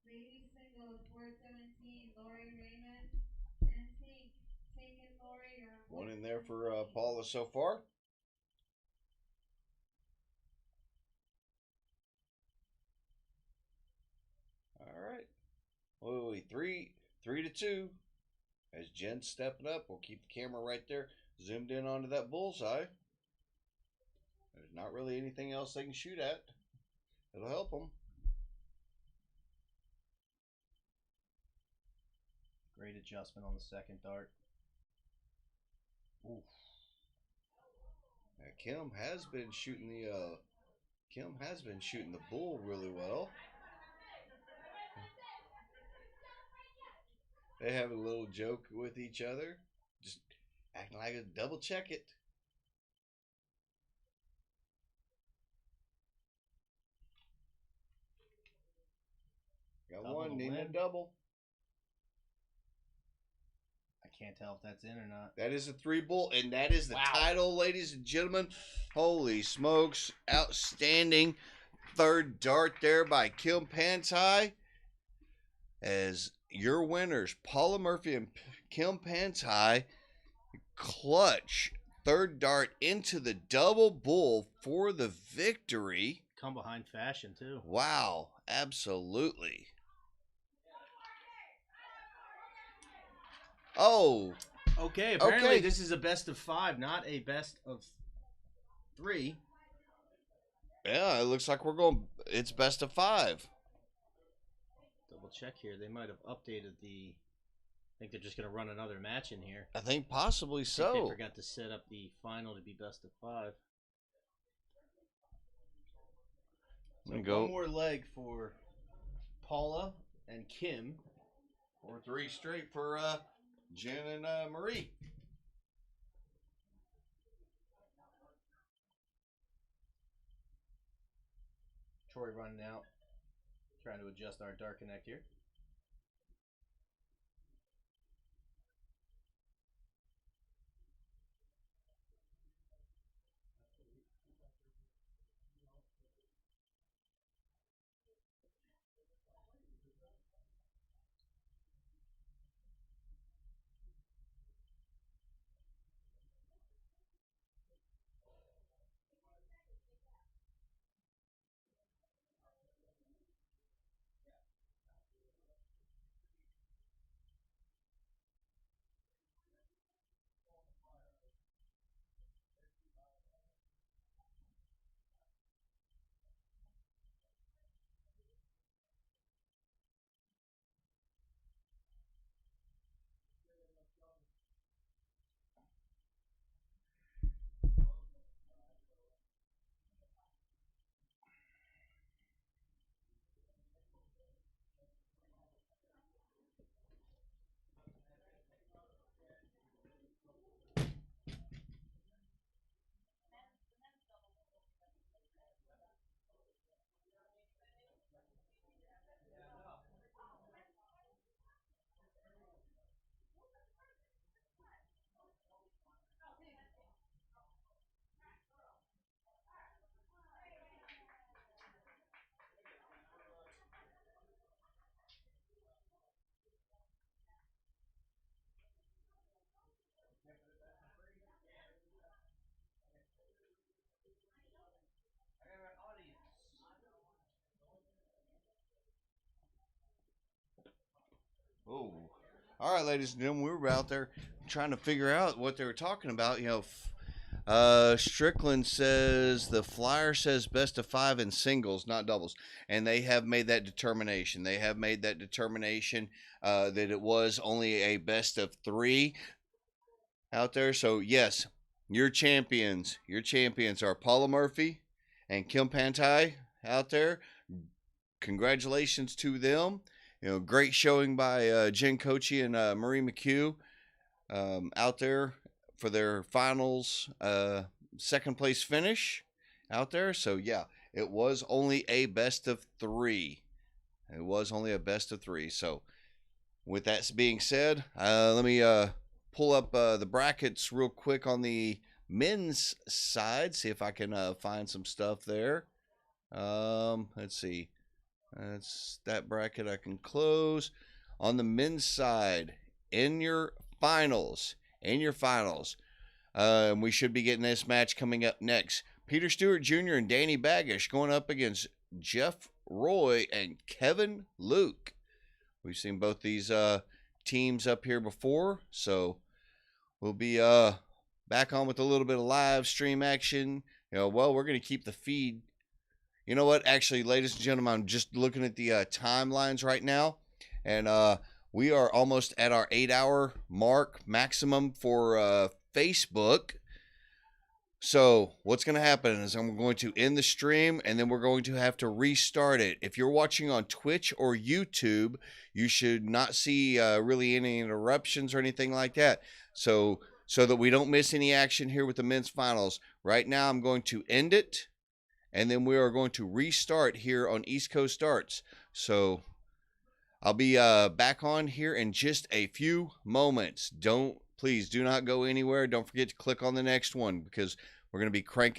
Ladies singles, 417, Lori Raymond and Tink. Tink and Lori are One in there for Paula so far. All right. Wait, 3-2. As Jen's stepping up, we'll keep the camera right there, zoomed in onto that bullseye. There's not really anything else they can shoot at. It'll help them. Great adjustment on the second dart. Oof. Now, Kim has been shooting the bull really well. They have a little joke with each other, just acting like a double check it. Got Double one, to needing a win. double. I can't tell if that's in or not. That is a 3 bull, and that is the Wow. title, ladies and gentlemen. Holy smokes. Outstanding third dart there by Kim Pantai. As your winners, Paula Murphy and Kim Pantai, clutch third dart into the double bull for the victory. Come behind fashion, too. Wow, absolutely. Oh, Okay, apparently Okay. this is a best of 5, not a best of 3. yeah, it looks like it's best of 5. Double check here. They might have updated the... I think they're just going to run another match in here. I think possibly I think so. they forgot to set up the final to be best of 5. I'm gonna So go one more leg for Paula and Kim. for 3 straight for Jen and Marie. Troy running out. Trying to adjust our Dark Connect here. Oh. All right, ladies and gentlemen, we were out there trying to figure out what they were talking about. You know, Strickland says the flyer says best of 5 in singles, not doubles, and they have made that determination. They have made that determination that it was only a best of 3 out there. So yes, your champions are Paula Murphy and Kim Pantai out there. congratulations to them. Great showing by Jen Kochi and Marie McHugh out there for their finals second place finish out there. So yeah, it was only a best of 3. It was only a best of 3. So with that being said, let me pull up the brackets real quick on the men's side, see if I can find some stuff there. Let's see. That's that bracket I can close. On the men's side, in your finals, we should be getting this match coming up next. Peter Stewart Jr. and Danny Baggish going up against Jeff Roy and Kevin Luke. We've seen both these teams up here before, so we'll be back on with a little bit of live stream action. Well, we're going to keep the feed. You know what? Actually, ladies and gentlemen, I'm just looking at the timelines right now, and we are almost at our 8-hour mark maximum for Facebook. So what's going to happen is I'm going to end the stream, and then we're going to have to restart it. If you're watching on Twitch or YouTube, you should not see really any interruptions or anything like that. So that we don't miss any action here with the men's finals. Right now, I'm going to end it, and then we are going to restart here on East Coast Starts. So I'll be back on here in just a few moments. Please do not go anywhere. Don't forget to click on the next one, because we're going to be cranking